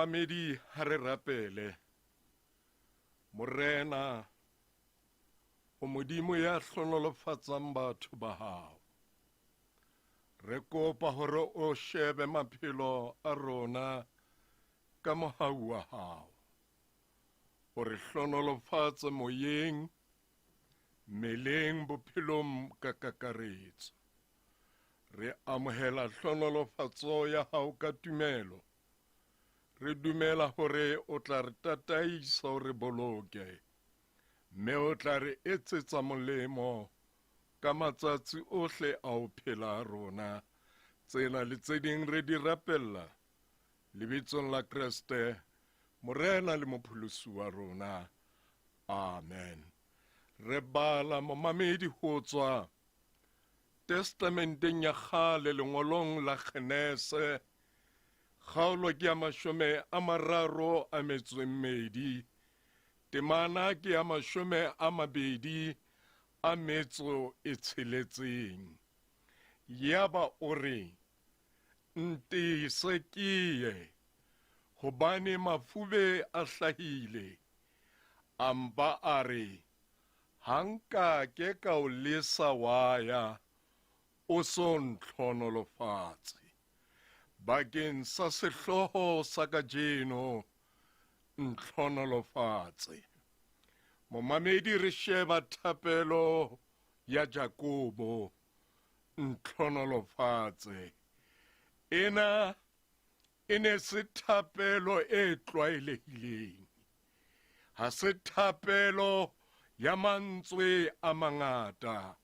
momamedi ha re rapele. Morena o modimo ya hlonolofatsang batho ba hao. Re kopa hore o shebe maphelo a rona ka mohau wa hao. O re hlonolofatse moyeng, meleng bophelong ka kakaretso. Re amohela hlonolofatso ya hao ka tumelo. Re dumela hore o tla re tataisa o re boloke. Mme o tla re etsetsa molemo ka matsatsi ohle a ho phela rona. Tsena le tse ding re di rapella lebitsong la Kriste, Morena le Mopholosi wa rona. Amen. Re bala momamedi ho tswa testamenteng ya kgale lengolong la Genese, kgaolo ke ya 32, temana ke ya 26. Yaba o re, ntise ke hobane mafube a hlahile, amba a re, hanka ke ka o lesa waya, o son tlhonolofatse. Bakeng sa sehloho sa kajeno, ntlhonolofatse. Momamedi re sheba thapelo ya Jakobo, ntlhonolofatse. Ena ene se thapelo e tlwaelehileng. Ha se thapelo ya mantswe a mangata.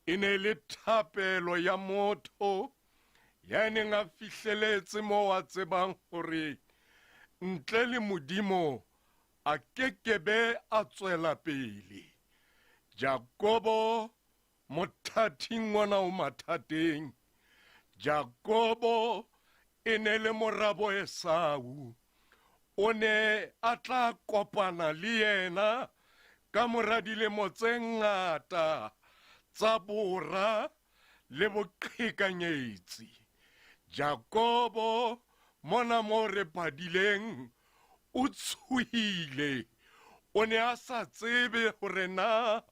Ene le thapelo ya motho ya neng a fihleletse mo a tsebang hore ntle le Modimo a kekebe a tswela pele. Jakobo mothating wana o mathateng. Jakobo ene le morabo Esau. O ne a tla kopana le yena ka mora dilemo tse ngata tsa bora le boqhekanyetsi. Jakobo mona mo re padileng o tshohile. O ne a sa tsebe hore na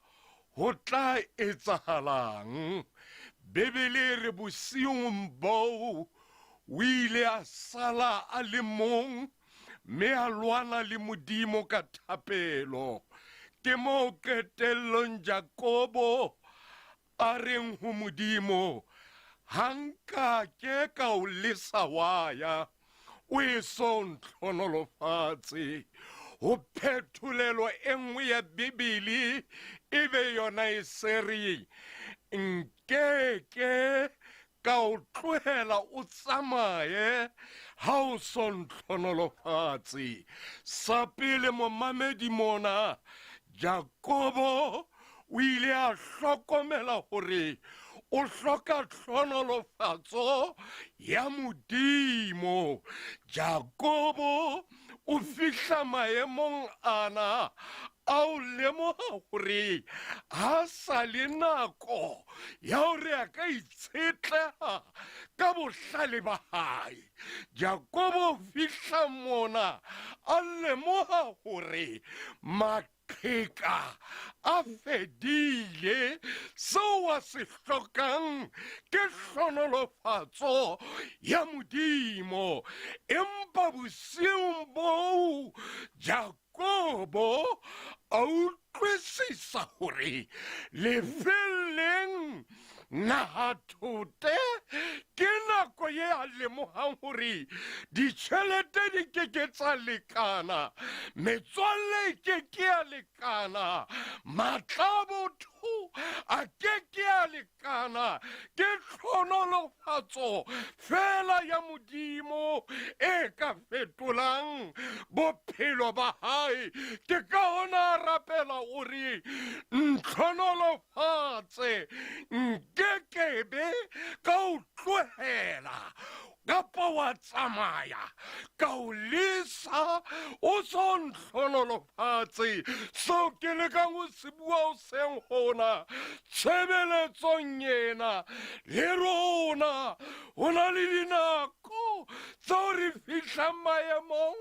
ho tla etsahalang. Bebele re bosiung boo o ile a sala a le mong, mme a lwana le Modimo ka thapelo. Ke moo qetellong Jakobo a reng ho Modimo, hanka ke ka o lesa waya, o e so ntlhonolofatse. Ho phetolelo e nngwe ya Bibele ebe yona e seri, nkeke ka o tlohela o tsamaye ha o so ntlhonolofatse. Sa pele momamedi mona, Jakobo o ile a hlokomela hore o hloka tlhonolofatso ya Modimo. Jakobo o fihla maemong ana a o lemoha hore ha sa le nako ya hore a ka itshetleha ka bohlale ba hae. Jakobo o fihla mona a lemoha hore maqheka a fedile. Seo a se hlokang ke hlonolofatso ya Modimo. Empa bosiung boo Jakobo a utlwisisa hore lefeleng nahathote ke nako ye a lemohang hore ditjhelete di keke tsa lekana, metswalle keke a lekana, matla botho a keke a lekana. Ke tlhonolofatso fela ya Modimo e ka fetolang bophelo ba hae. Ke ka hona rapela hore ntlhonolofatse, nkekebe ka o tlohela kapa wa tsamaya ka o lesa o so ntlhonolofatse. So ke lekang ho se bua o seng hona tshebeletsong ena le rona ho na le dinako tseo re fitlha maemong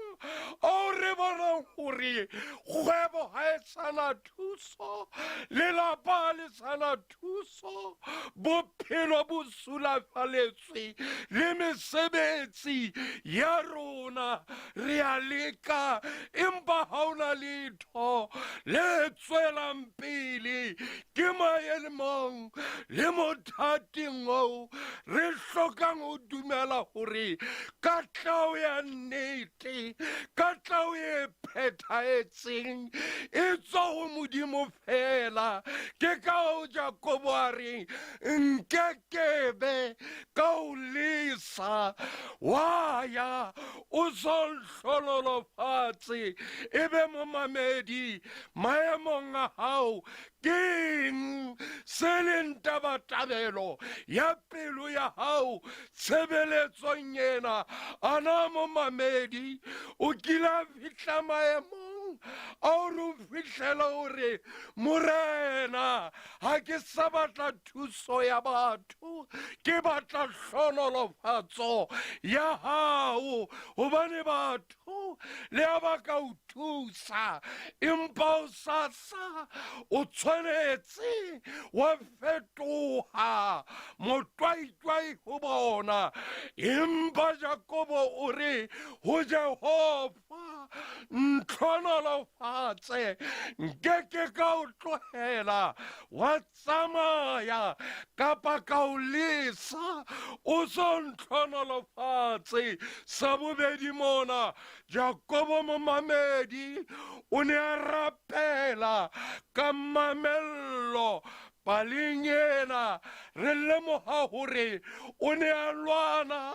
ao re bonang gore kgwebo ga e sana thuso, lelapa le sana thuso, bophelo bo sulafaletswe le mesebetsi ya rona re a leka empa ha ona letho le tswelang pele ke maemong le mothating oo re hlokang ho dumela hore katleho ya nnete, katleho e phethahetseng e tswa ho Modimo fela. Ke ka hoo Jakobo a reng nkekebe ka o lesa wa ya o so nhlolofatse ebe momamedi maemong a hao keng se leng tabatabelo ya pelo ya hao tshebeletsong ena. Ana momamedi o kila fihla maemong ao re fihlela hore morena ha ke sa batla thuso ya batho, ke batla hlonolofatso ya hao, hobane batho le ha ba ka o thusa empa o sasa o tshwanetse wa fetoha motwaitwai ho bona. Empa Jakobo o re ho Jehova ntlhonolofatse, nkeke ka o tlohela wa tsamaya kapa ka o lesa o so ntlhonolofatse. Sa bobedi mona Jakobo momamedi o ne a rapela ka mamello paleng ena. Re lemoha hore o ne a lwana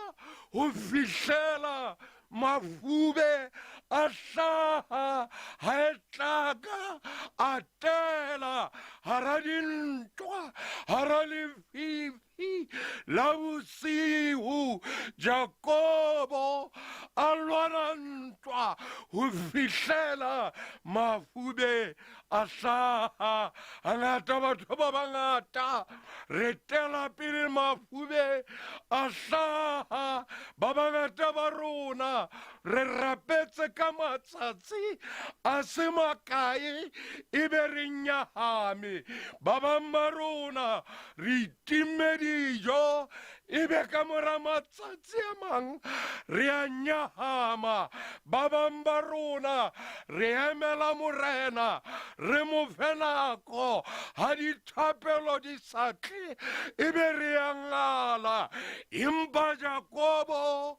ho fihlela mafube a hlaha ha e tlaka a tela hara dintwa hara lefifi la bosiu. Jakobo a lwana ntwa ho fihlela mafube a hlaha. Hangata batho ba bangata re tela pele mafube a hlaha, ba bangata ba rona re rapetse ka matsatsi a se makae ebe re nyahame. Ba bang ba rona re itimme dijo ebe ka mora matsatsi a mang re a nyahama. Ba bang ba rona re emela morena re mo fe nako, ha dithapelo di sa tle ebe re a ngala. Empa Jakobo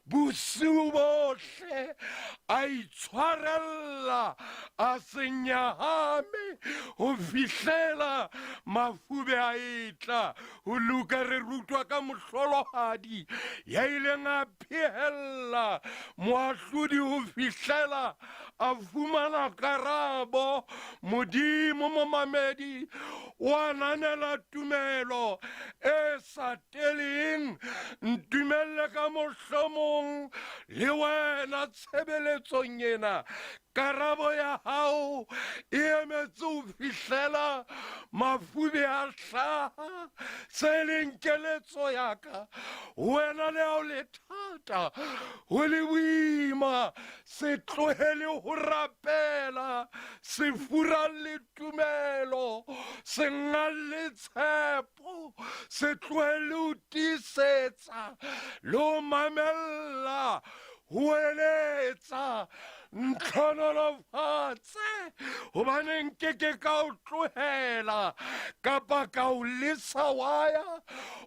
bosiu bohle a itshwarella a se nyahame ho fihlela mafube a etla. Ho Luka re rutwa ka mohlolohadi ya ileng a phehella moahlodi ho fihlela a fumana karabo. Modimo momamedi o ananela tumelo e sa teleng, ntumelle ka mohlomong le wena tshebeletsong ena. Karabo ya hao e emetse ho fihlela mafube a hlaha. Se leng keletso ya ka wena le hao le thata ho le boima, se tlohele ho rapela, se furalle tumelo, se ngalle tshepo, se tlohele ho tiisetsa le ho mamella ho eletsa. Ntlhonolofatse hobane nkeke ka o tlohela kapa ka o lesa wa ya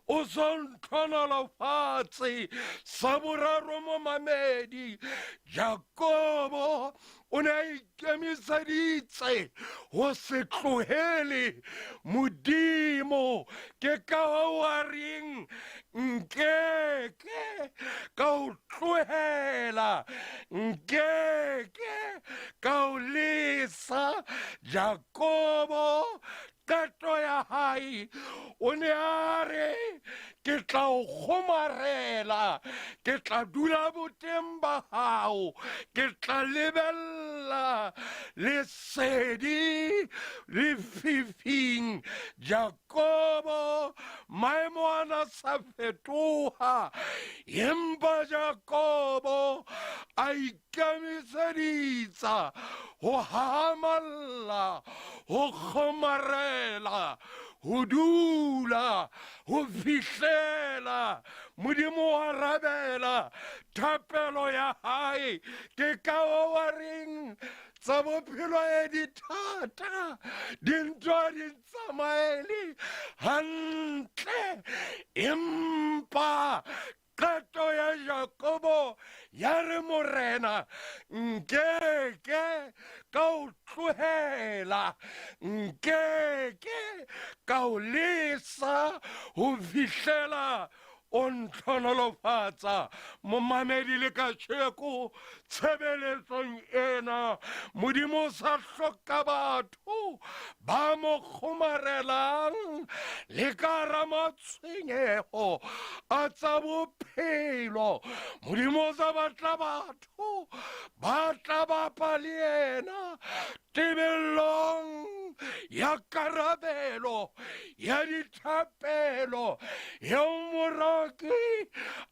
o so ntlhonolofatse. Sa boraro momamedi Jakobo o ne a ikemiseditse ho se tlohele Modimo. Ke ka hoo a reng nkeke ka o tlohela, nkeke ka o lesa. Jakobo qeto ya hae o ne a re ke tla o kgomarela, ke tla dula boteng ba hao, ke tla lebella lesedi le fifing. Jakobo maemo ana sa fetoha, empa Jakobo a ikemiseditsa ho hamalla, ho kgomarela, ho dula, ho fihlela Modimo wa rabela thapelo ya hae. Ke ka wa reng tsa bophelo e dithata, dintwa di tsamaele hantle, empa qeto ya Jakobo ya re morena nkeke ka o tlohela, nkeke ka o lesa ho fihlela o ntlhonolofatsa. Momamedi le kasheko tshebeletsong ena, Modimo sa hloka batho ba mo kgomarelang le ka hara matshwenyeho a tsa bophelo. Modimo sa batla batho ba tla bapa le yena tebellong ya karabelo, ya dithapelo, ya moraki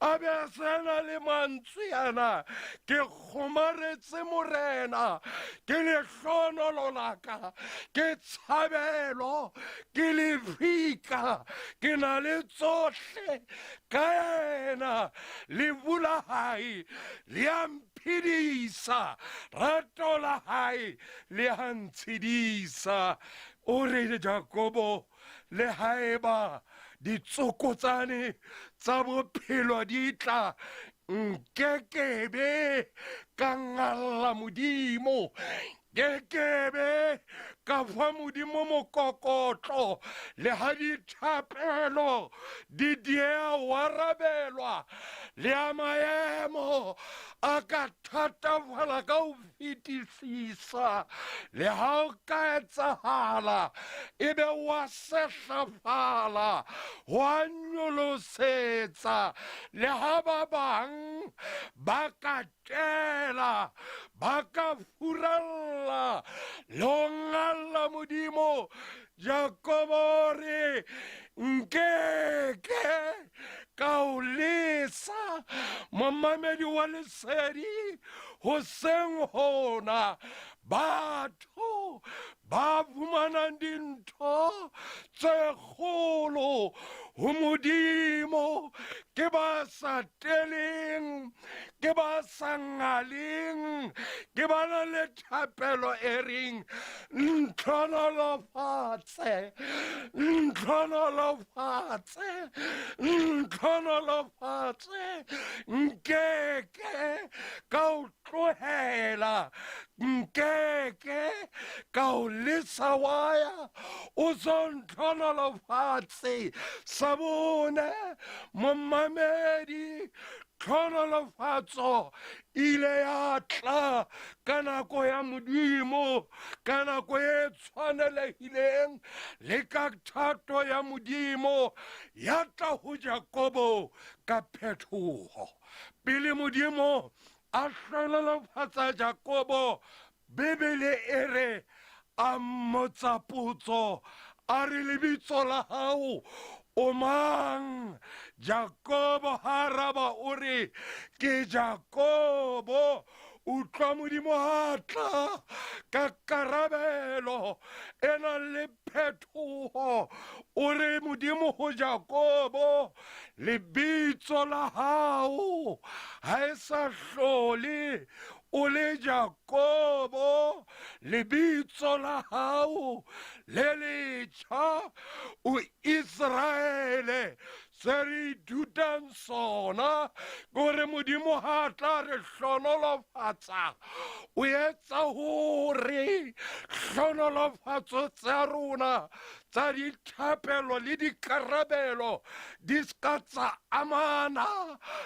a be a sena le mantswe yana. Ke kgomaretse morena, ke lehlohonolo la ka, ke tshabelo, ke lefika, ke na le tsohle ka yena. Lefu la hae le a mphidisa, rato la hae le a ntshedisa. O re Jakobo, le haeba ditsokotsane tsa bophelo di tla, nkekebe ka ngalla Modimo, nkekebe ka fa Modimo mokokotlo. Le ha dithapelo di diea wa rabelwa, le a maemo a ka thatafala ka ho fetisisa, le ha o ka etsahala ebe wa sehlafala, wa nyolosetsa, le ha ba bang ba ka tela, ba ka furalla, le ho ngalla Modimo. Jakobo re nkeke ka o lesa. Momamedi wa lesedi hoseng hona, batho ba fumanang dintho tse kgolo ho Modimo, ke ba sa teleng, ke ba sa ngaleng, ke ba na le thapelo e reng ntlhonolofatse, ntlhonolofatse, ntlhonolofatse. Nkeke ka o tlohela, nkeke ka o lesa waya o so ntlhonolofatse. Sa bone momamedi, tlhonolofatso ile ya tla ka nako ya Modimo, ka nako e tshwanelehileng le ka thato ya Modimo ya tla ho Jakobo ka phethoho. Pele Modimo a hlonolofatsa Jakobo, Bebele e re a mmotsa potso, a re lebitso la hao o mang? Jakobo haraba o re ke Jakobo. Utlwa Modimo ha tla ka karabelo e nang le phethoho. O re Modimo ho Jakobo, lebitso la hao ha e sa hlole o le Jakobo, lebitso la hao le letjha o Israele. Se re ithutang sona gore Modimo ha tla re hlonolofatsa, o etsa hore hlonolofatso tsa rona tsa dithapelo le dikarabelo di ska tsa amana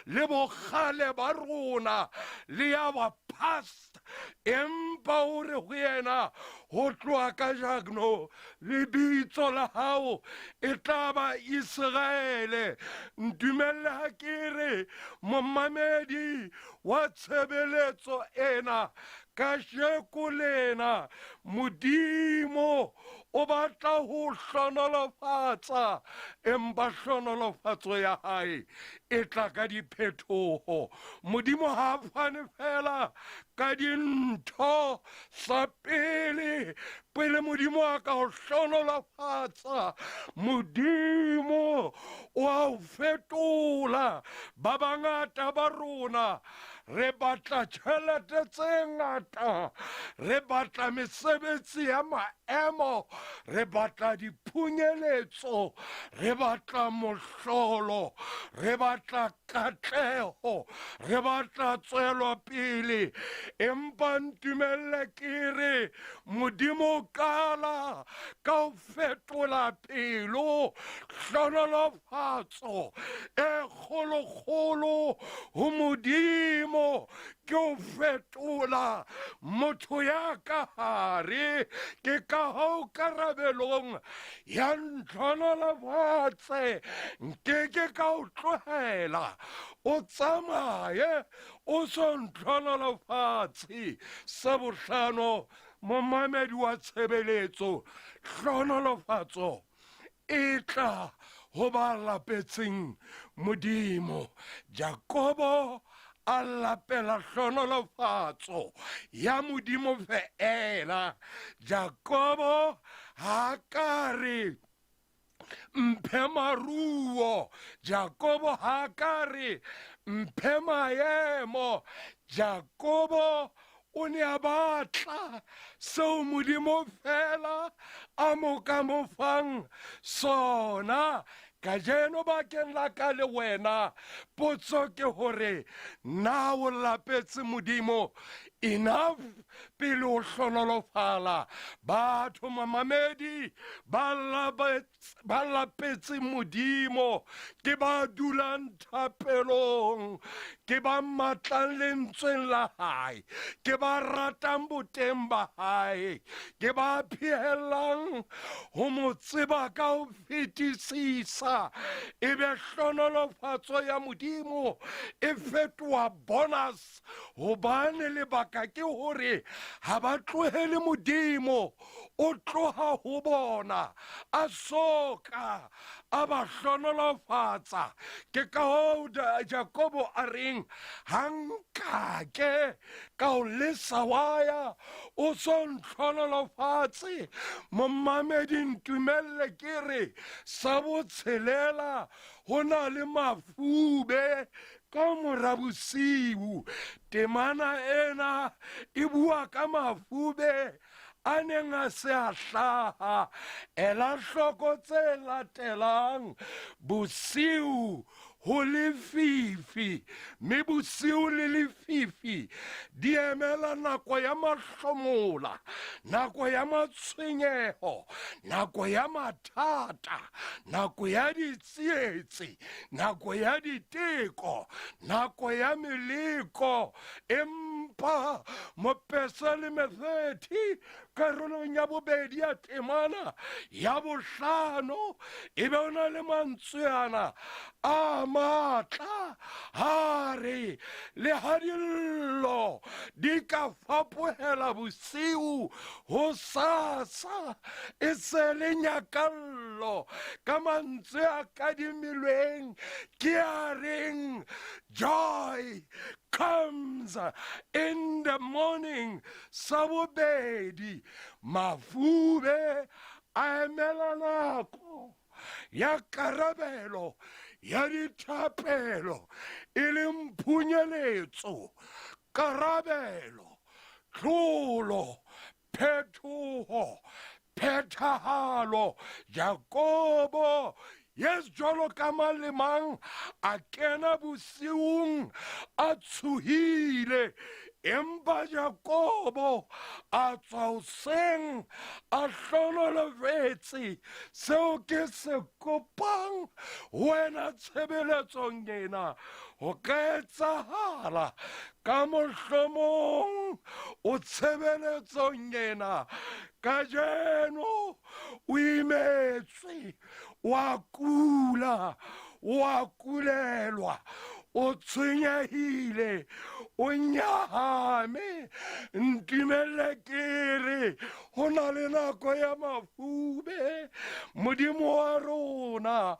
le bogale ba rona le ya ba past. Empa o re ho yena ho tloha ka jagno hao lebitso la hao e tla ba Israele. Ntumelle ha ke re momamedi wa tshebeletso ena kasheko lena Modimo o batla ho hlonolofatsa empa hlonolofatso ya hae e tla ka diphetoho. Modimo ha fane fela ka dintho sa pele Modimo a ka ho hlonolofatsa. Modimo o a ho fetola. Ba bangata ba rona re batla tjhelete tse ngata, re batla mesebetsi ya maemo, re batla diphunyeletso, re batla mohlolo, re batla katleho, re batla tswelo pele. Empa ntumelle ke re Modimo kala ka ho fetola pelo, hlonolofatso e kgolo-kgolo ho Modimo ke ho fetola motho ya ka hare. Ke ka hao karabelong ya ntlhonolofatse nkeke ka o tlohela o tsamaye o so ntlhonolofatse. Sa bohlano, momamedi wa tshebeletso, hlonolofatso e tla ho ba lapetseng Modimo. Jakobo a lapela hlonolofatso ya Modimo feela. Jakobo ha ka re mphe maruo, Jakobo ha ka re mphe maemo. Jakobo o ne a batla seo Modimo fela a mo ka mo fang sona. Kajeno bakeng la ka le wena, potso ke hore na o lapetse Modimo enough pele o hlonolofala. Batho mamamedi ba lapetse Modimo ke ba dulang thapelong, ke ba matlang lentsweng la hae, ke ba ratang boteng ba hae, ke ba phehellang ho mo tseba ka ho fetisisa. Ebe hlonolofatso ya Modimo e fetoha bonus. Hobane lebaka ke hore ha ba tlohele Modimo, o tloha ho bona a soka a ba hlonolofatsa. Ke ka hoo Jakobo a reng hankake ka o lesa waya o so ntlhonolofatse. Momamedi ntumelle ke re sa botshelela ho na le mafube ka mora bosiu. Temana ena e bua ka mafube a neng a se a hlaha. Ela hloko tse latelang. Bosiu ho lefifi, mme bosiu le lefifi di emela nako ya mahlomola, nako ya matshwenyeho, nako ya mathata, nako ya ditsietsi, nako ya diteko, nako ya meleko. Empa Mopesa le Metheti karolong ya bobedi ya temana ya bohlano ebe o na le mantsweana a matla ha re le ha dillo di ka fapohela bosiu ho sasa e se le nyakallo ka mantswe a kadimilweng ke a reng joy comes in the morning. Sa bobedi mafube a emela nako ya karabelo ya dithapelo e leng phunyeletso, karabelo, tlholo, phethoho, phethahalo. Jakobo yes jwalo ka mang le mang a kena bosiung a tshohile, empa Jakobo a tswa hoseng a hlonolofetse. Seo ke se kopang wena tshebeletsong ena ho ka etsahala ka mohlomong o tshebeletsong ena kajeno o imetswe wa kula wa kulelwa o tshwenyehile o nyahame ntumelle ke re go na le nako ya mafube modimo wa rona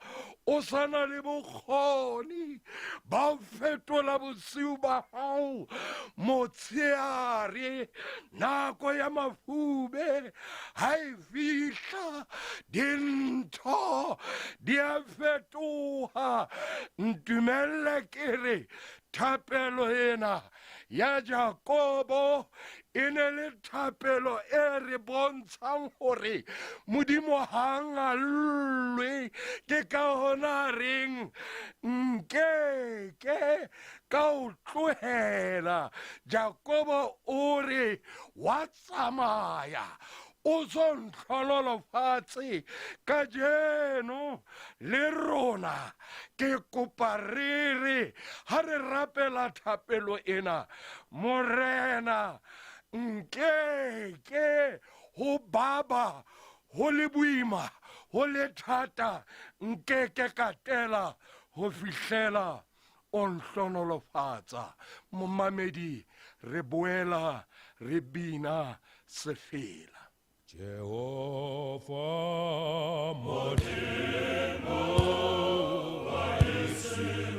o sana le bokgoni ba fetola bosiu ba hao motsheare nako ya mafube ha e fihla dintho di a fetoha ntumelle ke re thapelo ena ya Jakobo e ne le thapelo e re bontshang hore modimo hangallwe ke ka hona reng nke ka o tlohela Jakobo o re wa tsamaya o sontlhonolofatse ka jeno le rona ke kopa re re ha re rapela thapelo ena morena nke ho baba ho le boima ho le thata nke katela ho fihlela on hlonolofatsa momamedi re boela re bina sefela Jehovah Modimo wa Israel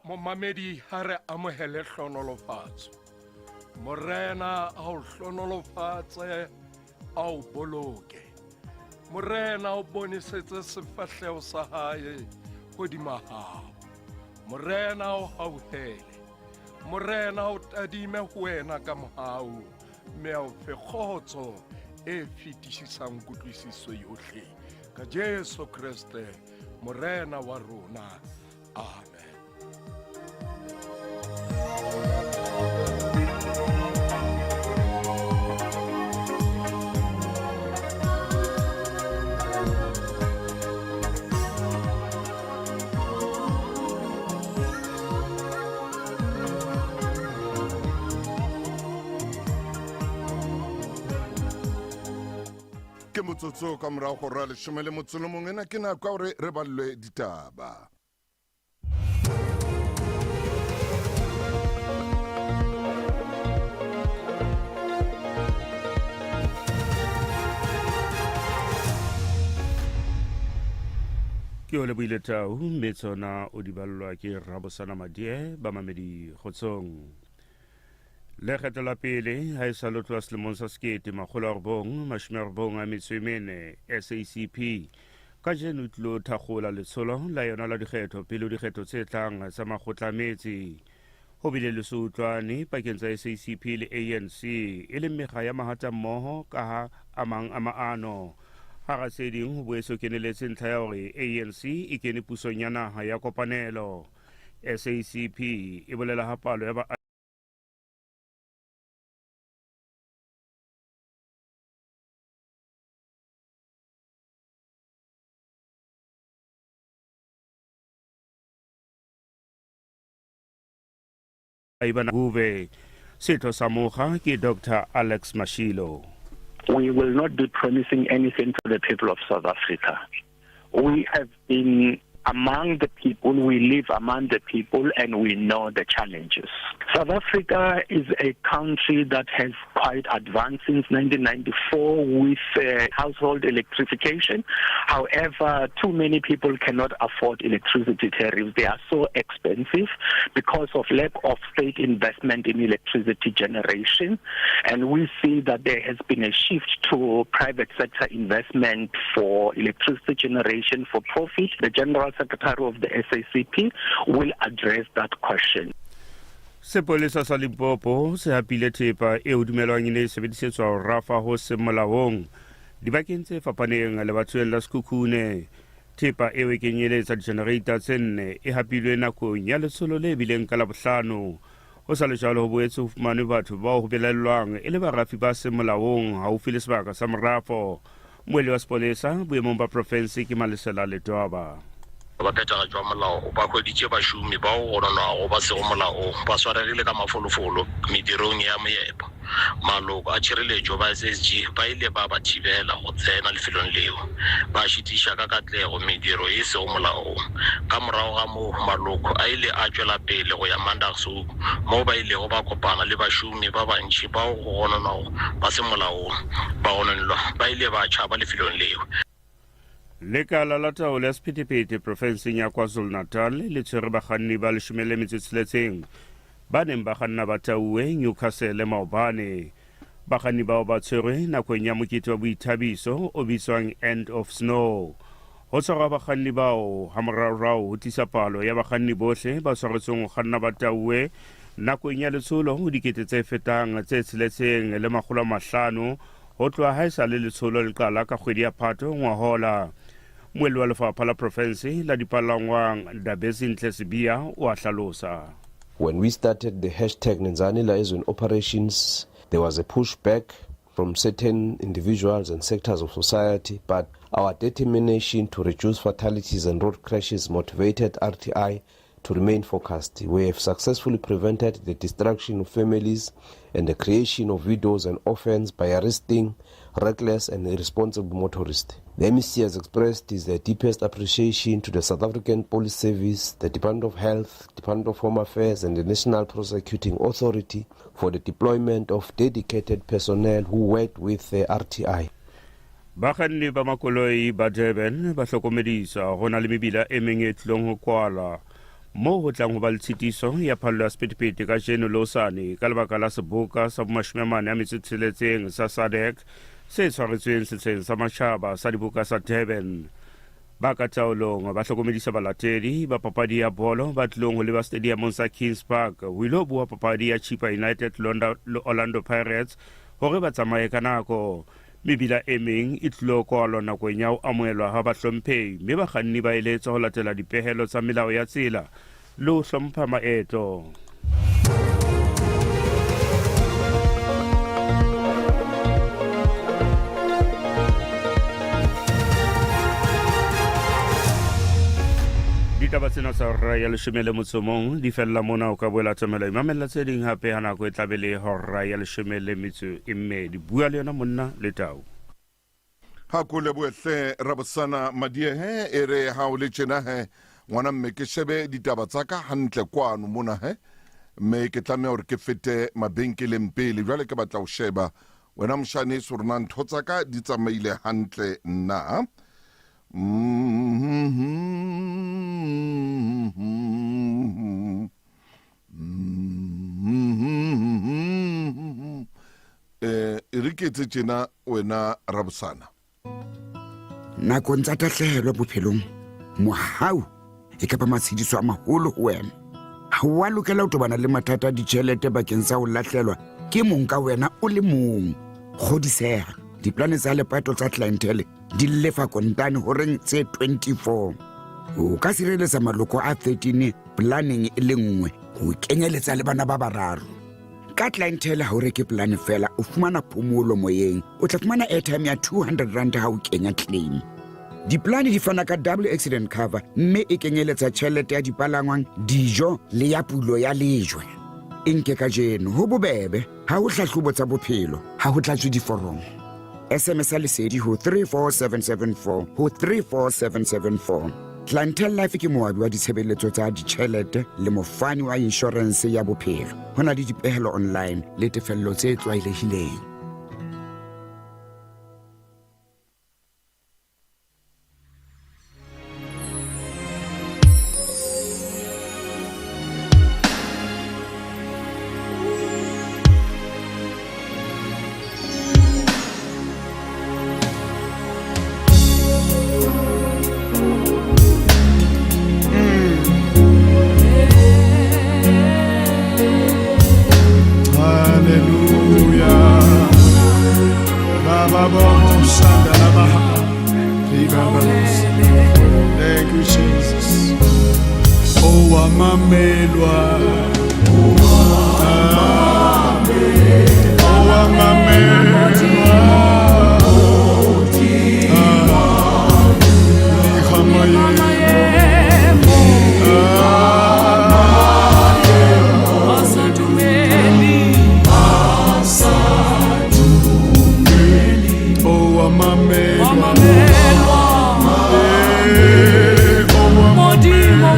momamedi ha re amohele hlonolofatso. Morena a o hlonolofatse, a o boloke. Morena o bonisetse sefahleho sa hae hodima hao. Morena o hauhele. Morena o tadime ho wena ka mohau, mme a o fe kgotso e fetisisang kutlwisiso yohle. Ka Jesu Kriste, Morena wa rona. Amen. Ke motsotso ka morao go ra leshome le motso le mongwe ena ke nako ya gore re balwe ditaba. ke o leboile tau mme tsona o di ballwa ke Rabosana Madie ba mamedi kgotsong. Lekgetho la pele ha e sa lotlwa selemong sa 1994 SACP ka jeno e tlo thakgola letsholo la yona la dikgetho pele ho dikgetho tse tlang tsa makgotla a metsi. Ho bile le seutlwane pakeng tsa SACP le ANC e leng mekga ya mahatammoho ka ha a mang a maano. Hara tse ding ho boetse ho keneletse ntlha ya hore ANC e kene pusong ya naha ya kopanelo. SACP e bolela ha palo ya ba Setho sa mokga ke Dr. Alex Mashilo. We will not be promising anything to the people of South Africa. We have been among the people, we live among the people, and we know the challenges. South Africa is a country that has quite advanced since 1994 with household electrification. However, too many people cannot afford electricity tariffs. They are so expensive because of lack of state investment in electricity generation. And we see that there has been a shift to private sector investment for electricity generation for profit. The General Secretary of the SACP will address that question. Sepolesa sa Limpopo se hapile thepa e dumelwang e ne e sebedisetswa ho rafa ho se molaong dibakeng tse fapaneng le bathong la Sekhukhune. Thepa e e kenyeletsa di-generator tse 4 e hapilwe nakong ya letsholo le bileng ka Labohlano. Ho sa le jalo ho boetse ho fumanwe batho bao ho belellwang e le barafi ba se molaong haufi le sebaka sa morafo. Moeli wa sepolesa boemong ba province ke Malesela Letwaba. Ba phethaga jwa molao ba kgweditse bašomi bao go ronwago ba sego molao ba swaregile ka mafolofolo medirong ya moepo. Maloko a tshireletso ba SSG ba ile ba ba thibela go tsena lefelong leo ba šitiša ka katlego mediro e sego molaong. Ka morago ga moo maloko a ile a tšwela pele go ya Mandakzulu moo ba ilego ba kopana le bašomi ba bantši bao go gononwago ba se molaong ba gononelwa ba ile ba tšhaba lefelong leo. Lekala la taolo ya sephethephethe profenseng ya KwaZulu-Natal le tshwere bakganni ba 16 ba neng ba kganna ba tauwe Newcastle maobane. Bakganni bao ba tshwerwe nakong ya mokete wa boithabiso o bitswang End of Snow. Ho tshwarwa bakganni bao ha moraorao ho tlisa palo ya bakganni bohle ba tshwaretsweng ho kganna ba tauwe nakong ya letsholo ho dikete tse fetang tse 650 ho tloha ha esale letsholo le qala ka kgwedi ya Phato ngwahola. Moeli wa lefapha la province la dipalangwang Dabezinhle Sibia o a hlalosa. When we started the hashtag Nenzani Liaison operations, there was a pushback from certain individuals and sectors of society, but our determination to reduce fatalities and road crashes motivated RTI to remain focused. We have successfully prevented the destruction of families and the creation of widows and orphans by arresting reckless and irresponsible motorists. The MEC has expressed his deepest appreciation to the South African Police Service, the Department of Health, Department of Home Affairs and the National Prosecuting Authority for the deployment of dedicated personnel who worked with the RTI. Bakganni ba makoloi ba Durban ba hlokomedisa ho na le mebila e meng e tlong ho kwala mo ho tlang ho ba le tshitiso ya phallo ya sephethephethe ka jeno losane ka lebaka la seboka sa bomashimane ya metsotsheletseng sa SADC se tshwaretsweng setsheng sa matjhaba sa dibuka sa Durban. Ba ka taolong ba hlokomedisa balatedi ba papadi ya bolo ba tlong ho leba stadiumong sa Kings Park ho ilo bua papadi ya Chippa United Orlando Pirates hore ba tsamaye ka nako. Mebila e meng e tlilo kwalwa nakong ya ho amohelwa ha bahlomphehi mme bakganni ba eletsa ho latela dipehelo tsa melao ya tsela le ho hlompha maeto. Ditaba tsena tsa hora ya 11 di fella mona o ka boela tsamela imamela tse ding hape ha nako e tlabele hora ya 12 di bua le yona monna le tau. Ha kule boehle Rabosana Madiehe ere ha o le tjena he ngwana mme ke shebe ditaba tsa ka hantle kwano mona he mme ke tlameha hore ke fete mabenkeleng pele jwale ke batla ho sheba wena mshane surna ntho tsa ka di tsamaile hantle na Riketse tjena wena Rabosana nakong tsa tahlehelo bophelong mohau e ka ba matshediso a maholo ho wena ha wa lokela ho tobana le mathata a ditjhelete bakeng sa ho lahlelwa ke mong ka wena o le mong kgodiseha diplane tsa lepato tsa clientele di lefa kontane horeng tse 24 o ka sireletsa maloko a 13 planning e le nngwe ho kenyeletsa le bana ba bararo ka clientele ha o reke plan fela o fumana phomolo moyeng o tla fumana airtime ya 200 rand ha o kenya claim diplane di fana ka double accident cover mme e kenyeletsa tjhelete ya dipalangwang dijo le ya pulo ya lejwe enke ka jeno ho bobebe ha o hlahlobo tsa bophelo ha ho tlatswe diforomo SMS lesedi ho 34774 ho 34774 Clientele Life ke moabi wa ditshebeletso tsa ditjhelete le mofani wa insurance ya bophelo hona le dipehelo online le tefello tse tlwaelehileng. Thank you, Jesus. Oh, amamelwa. Oh, amamelwa. Modimo,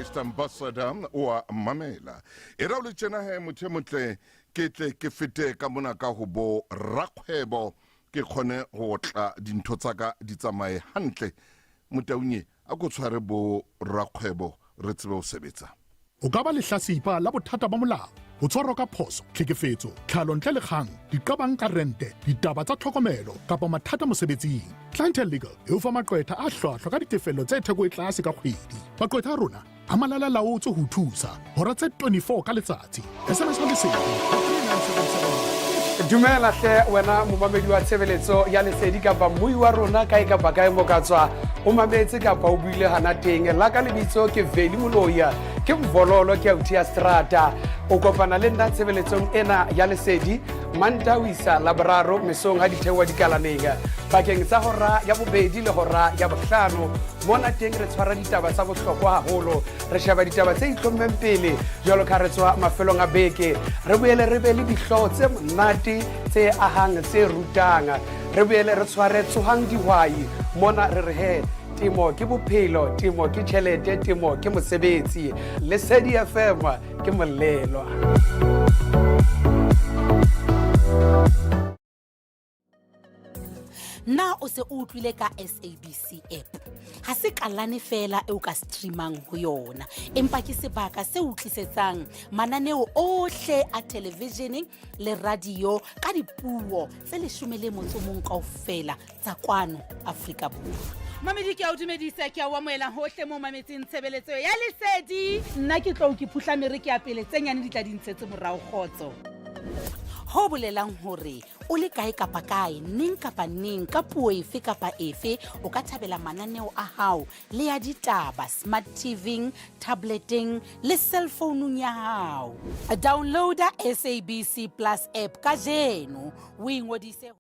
Christ ambassador wa mamela e ra le tsena he motho motle ke tle ke fete ka mona ka go bo rakgwebo ke khone go tla dintho tsaka di tsamaye hantle motaunye a go tshware bo rakgwebo re tsebe o sebetsa o ka ba lehlasipa la bothata ba molao ho tshwarwa ka phoso tlhekefetso tlhalo ntle le kgang diqabang ka rente ditaba tsa tlhokomelo kapa mathata mosebetsing Clientele Legal e o fa maqwetha a hlwahlwa ka ditefello tse theko e tlase ka kgwedi maqwetha a rona a malala laotse ho thusa hora tse 24 ka letsatsi SMS ka lesedi dumela hle wena momamedi wa tshebeletso ya lesedi kapa mmui wa rona kae kapa kae mo ka tswa o mametse kapa o buile hana teng la ka lebitso ke Veli Moloya ke mvololo ke auti ya strata o kopana le nna tshebeletsong ena ya lesedi manta o isa laboraro mesong ha dithewa dikalaneng bakeng sa hora ya bobedi le hora ya bohlano mona teng re tshwara ditaba tsa bohlokwa haholo re sheba ditaba tse itlhommeng pele jwalo ka re tswa mafelong a beke re boele re be le dihlooho tse monate tse ahang tse rutang re boele re tshware tsohang dihwai mona re re he temo ke bophelo temo ke tjhelete temo ke mosebetsi Lesedi FM ke molelo na o se o utlwile ka SABC app ha se kalane fela e o ka streamang ho yona empa ke sebaka se utlisetsang mananeo ohle a television le radio ka dipuo tse 11 kaofela tsa kwano Afrika Borwa Mamedi ke a o dumedisa ke a wa moela hohle mo mametseng tshebeletso ya lesedi nna ke tlo ke phutla mereki ya pele tse nyane di tla dintshetse morao khotso ho bolelang hore o le kae kapa kae ning kapa ning ka puo efe kapa efe o ka thabela mananeo a hao le ya ditaba smart TV tableting le cellphone ya hao downloada SABC Plus app ka jeno o ingodise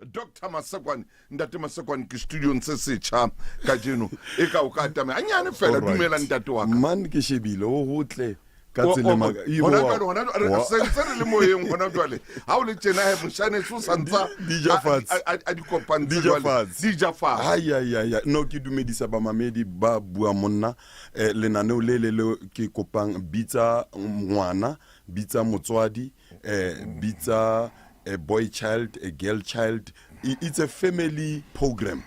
Dr. Masekwani ndate Masekwani ke studio nse setjha ka jeno e ka o ka tame anyane fela dumela ntate wa ka man ke shebile o hotle ka tsele maga hona sentse le moyeng hona jwale ha o le tjena he moshane so santsa a di kopantse jwale di jafatse ya no ke dumedisa ba mamedi ba bua monna lenaneo le ke kopang bitsa ngwana bitsa motswadi bitsa a boy child, a girl child. It's a family program.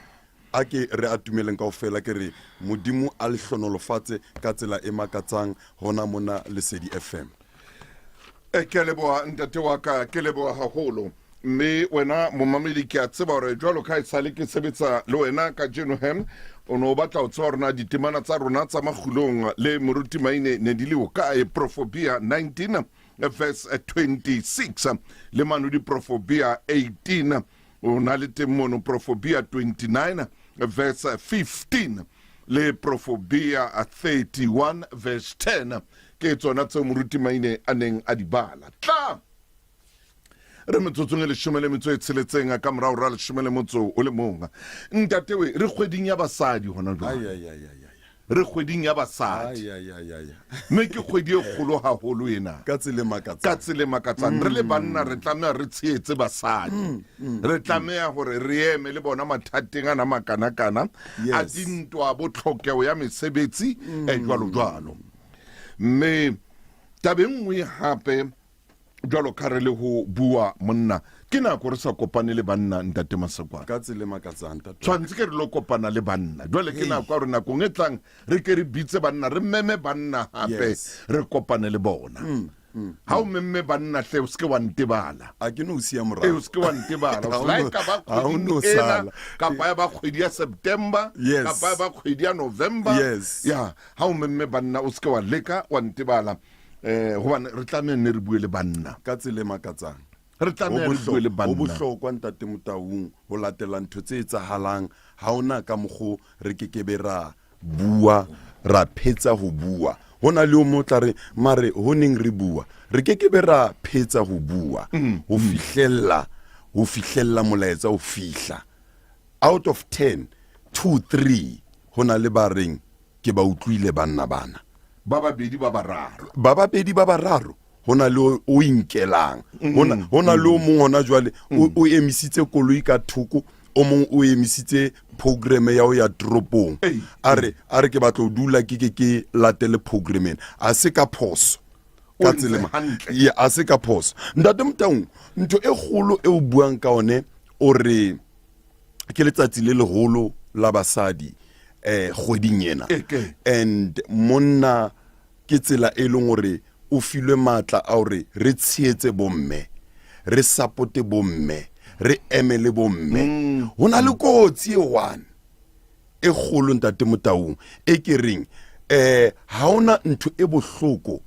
Ake re atumeleng kaofela ke re modimo a le hlonolofatse ka tsela e makatsang hona mona Lesedi FM. Ke leboa ntate wa ka ke leboa haholo mme wena momamedi ke a tseba hore jwalo ka isale ke sebetsa le wena ka jeno hem o no batla o tswa rona ditemana tsa rona tsa magulong le moruti maine ne di le o ka Prophobia 19 verse 26 le manudi Prophobia 18 o na le temono Prophobia 29 verse 15 le Prophobia 31 verse 10 ke tsona tse moruti maine aneng a dibala tla re metsotsong le shumele metso e tsheletseng ka morao ra le shumele motso o le monga ntate we re kgweding ya basadi hona jwale re kgweding ya basadi me ke kgwedi e kgolo haholo ena ka tsele makatsang re le banna re tlamea re tshetse basadi re tlamea hore re eme le bona mathateng ana makana a dintwa botlhokego ya mesebetsi e jwalo mme tabeng we hape jwalo ka re le ho bua monna ke nako re sa kopane le banna ntate Masekwani ka tsele makatsang tshwantse ke re lo kopana le banna jwale ke nako re nako ngetlang re ke re bitse banna re meme banna hape re kopane le bona ha o memme banna hle o ske wa ntebala a ke no sia morao o ske wa ntebala o like ba kgwedi ka ba ba kgwedi ya September ka ba kgwedi ya November ya ha o memme banna o ske wa leka wa ntebala hobane re tlamea ne re bue le banna ka tsele makatsang re tlamea re bue le banna o bohlokwa ntate Motaung ho latela ntho tse etsahalang ha ona ka mogho re kekebe ra bua ra phetsa ho bua hona le o motla re mare honeng re bua re kekebe ra phetsa ho bua ho fihlella molaetsa o fihla out of 10 2 3 hona le ba reng ke ba utlwile banna bana ba babedi ba bararo hona le o inkelang hona le o mong hona jwale o emisitse koloi ka thoko o mong o emisitse program ya o ya toropong a re ke batla o dula ke latele programmeng a se ka phoso ka tselema a se ka phoso ntate Motaung ntho e kgolo e o buang ka one o re ke letsatsi le legolo la basadi kgweding ena and monna ke tsela e leng gore o filwe matla a gore re tsheetse bomme re supporte bomme re emele bomme ho na le kotsi e one e kgolo ntate Motaung e ke reng ha ona ntho e bohloko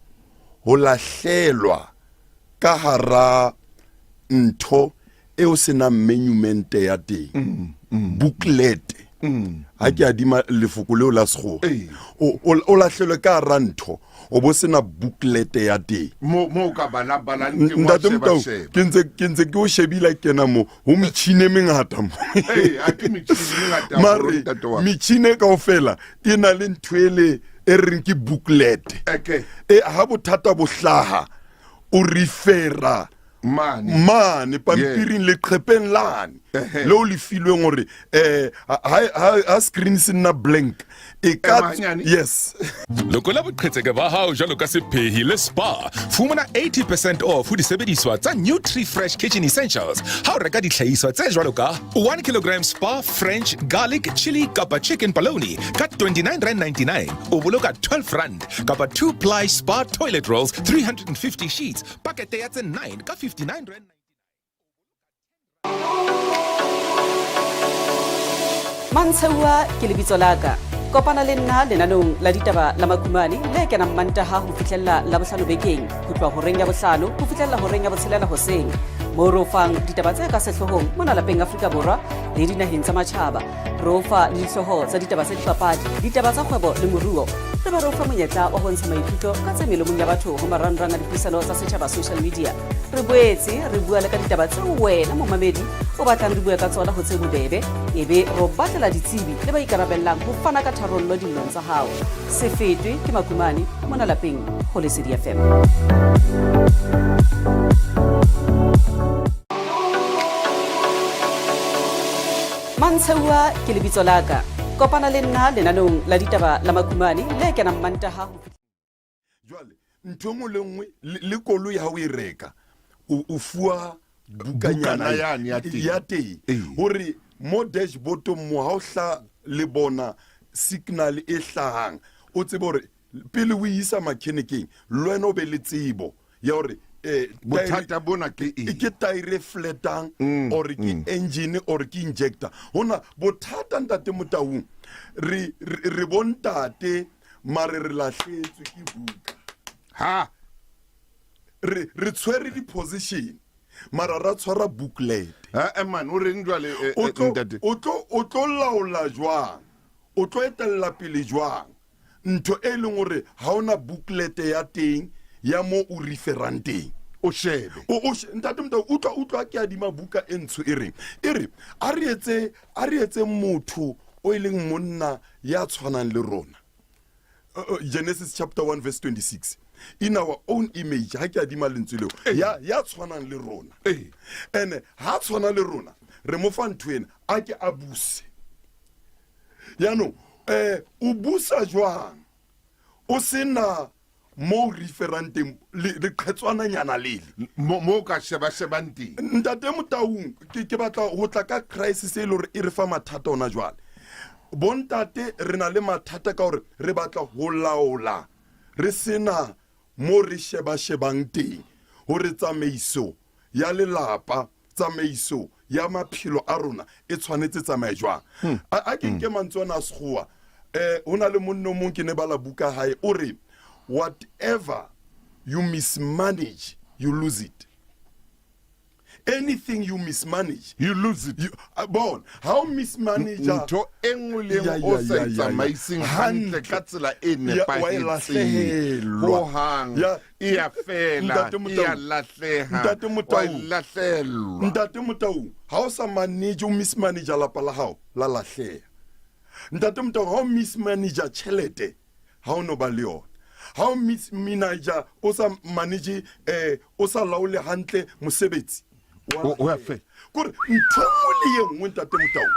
ho lahlelwa ka hara ntho e o sena monument ya teng booklet ha ke adima lefoko leo la sego o lahlelwe ka hara ntho o bo sena booklet ya teng mo ka bala ntate Motaung ke ntse ke o shebile kena mo ho metšhine mengata mo mare metšhine kaofela e na le ntho ele e reng ke booklet ha bothata bo hlaha o refera mane pampiring leqhepeng lane leo le filweng gore ha screen se nna blank yes loko la boqhetseke ba hao jalo ka sephehi le spa fumana 80% off ho disebediswa tsa Nutri-Fresh Kitchen Essentials ha o reka dihlahiswa tse jwalo ka 1 kg spa French garlic chili kapa chicken bologna ka R29.99 o boloka R12 kapa 2 ply spa toilet rolls 350 sheets pakete ya tse 9 ka R59. Mantshewa ke lebitso la ka kopana le nna lenanong la ditaba la makumane le kenang Mantaha ho fihlella la bohlano bekeng ho tloha horeng ya bohlano ho fihlella horeng ya botshelela hoseng mo ro fang ditaba tse ka sehlohong mona lapeng Afrika Borwa le dinaheng tsa matjhaba ro fa le dihlooho tsa ditaba tsa dipapadi ditaba tsa kgwebo le moruo re ba ro fa monyetla wa ho ntsha maikutlo ka tse melomong ya batho ho marangrang a dipuisano tsa setjhaba social media re boetse re bua le ka ditaba tse wena momamedi o batlang re bua ka tsona ho tse bobebe ebe ro batlela ditsebi le ba ikarabellang ho fana ka tharollo dilong tsa hao se fetwe ke makumane mona lapeng ho Lesedi FM. Mantshewa ke lebitso la ka kopana le nna lenanong la ditaba la makumane le kenang Mantaha jwale ntho mo le nngwe le kolo ya ho ireka o fuwa bukanyana ya teng hore mo dashboard mo ha o hla le bona signal e hlahang o tsebe hore pele o isa mechanicing le wena o be le tsebo ya hore bothata bona ke tire flatang or ke engine or ke injector hona bothata ntate Motaung re bontate mare re lahletswe ke buka re tshwere di position mara ra tshwara booklet man o reng jwale ntate o tlo laola jwang o tlo etella pele jwang ntho e leng gore ha ona booklet ya teng ya mo o referang teng o shebe ntate Motaung utlwa ke adima buka e ntsho e re a re etse motho o e leng monna ya tshwanang le rona Genesis chapter 1 verse 26 in our own image ha ke adima lentswe leo ya tshwanang le rona ene ha tshwana le rona re mo fa ntho ena a ke a buse yano o busa jwang o sena mo referanteng le qhetswana nyana lele mo ka sheba nteng ntate Motaung ke batla ho tla ka crisis e le hore e re fa mathata ona jwale bontate re na le mathata ka hore re batla ho laola re sena mo re shebang teng hore tsamaiso ya lelapa tsamaiso ya maphelo a rona e tshwanetse tsamaya jwang a ke nke mantswana a sekgowa hona le monno mong ke ne bala buka hae o re whatever you mismanage you lose it. Anything you mismanage, you lose it. Bon, how mismanage ntho engwe le o sa tsamaising hantle ka tsela e nepahetseng ho hang ya fela ya lahleha ntate Motaung ha o sa manage o mismanage lapa la hao la lahleha ntate Motaung ha o mismanage tjhelete ha o no ba le yona ha o mismanage o sa manage o sa laole hantle mosebetsi wa fe kore ntho le yengwe ntate Motaung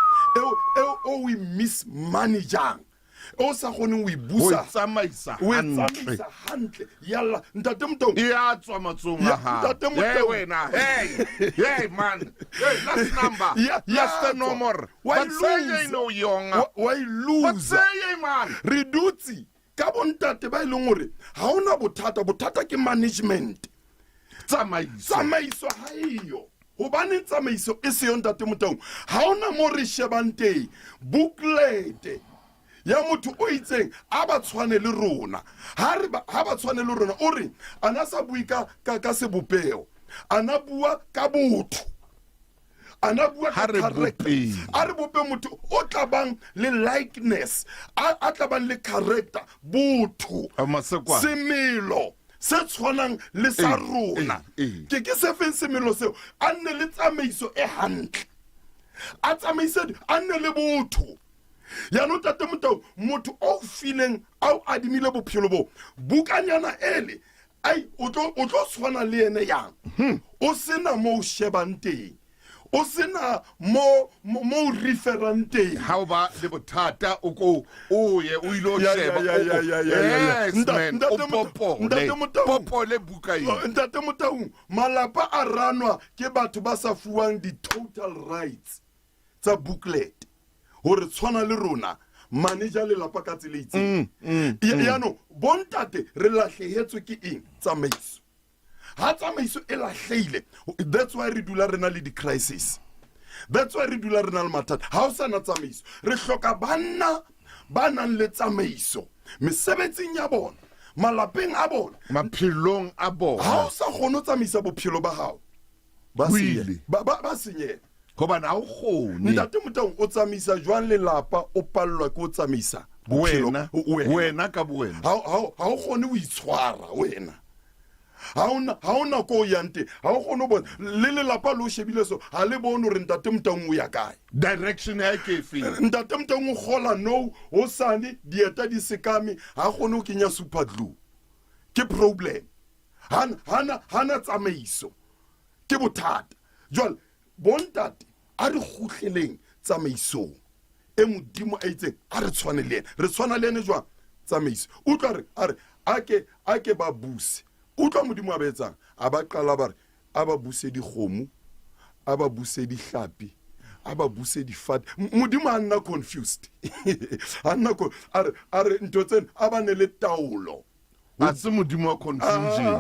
o we mismanagang o sa kgoneng o e busa O e tsamaisa o e hantle. tsamaisa hantle yalla ntate Motau e a tswa matsong a hao ntate Motau wena hey man hey last number Ya last tswa. nomor Wa but say lose. you know yonga wa e but lose say man re dutse ka bontate ba ileng gore ha ona bothata ke management tsamaiso ha iyo hobane tsamaiso e se yo ntate Motau ha ona mo re shebang teng booklet ya motho o itseng a ba tshwane le rona ha ba tshwane le rona o re ana sa bui ka sebopeo ana bua ka botho ana bua ka character a re bope motho o tla bang le likeness a tla bang le character botho semelo se tshwanang le sa rona ke se feng semelo seo a nne le tsamaiso e hantle a tsamaise a nne le botho ya no tate Motau motho o feeling au adimile bophelo bo bukanyana ele ai o tlo tshwana le ene yang o sena mo shebang teng o sena mo referang teng ha ba le bothata o ko o ye o ilo sheba yes man popole buka eo ntate Motau malapa a ranwa ke batho ba sa fuwang di total rights tsa booklet hore tshwana le rona manager le lapa ka tsela itseng yaanong bontate re lahlehetswe ke eng tsamaiso ha tsamaiso e lahleile that's why re dula rena le di-crisis that's why re dula rena le mathata ha o sana tsamaiso re hloka banna ba nang le tsamaiso mesebetsing ya bona malapeng a bona maphelong a bona ha o sa kgone ho tsamaisa bophelo ba hao ba senyela hobane ha o kgone ntate Motau o tsamaisa jwang lelapa o pallwa ke o tsamaisa wena ka bowena ha o kgone o itshwara wena ha ona ko yante ha o kgone bona le lelapa lo shebile so ha le bone hore ntate Motau o ya kae direction ya ke feel ntate Motau o gola no o sane dieta di sekame ha kgone o kenya super glue ke problem hana tsamaiso ke bothata jwale bontate a re khutleleng tsamaisong e modimo a itseng a re tshwane le ene re tshwana le ene jwang tsamaiso o tla re a re ake ba buse o tla modimo a betsang a ba qala ba re a ba buse dikgomo a ba buse dihlapi a ba buse difate modimo a nna confused a re ntho tsena a ba ne le taolo a se modimo wa confusion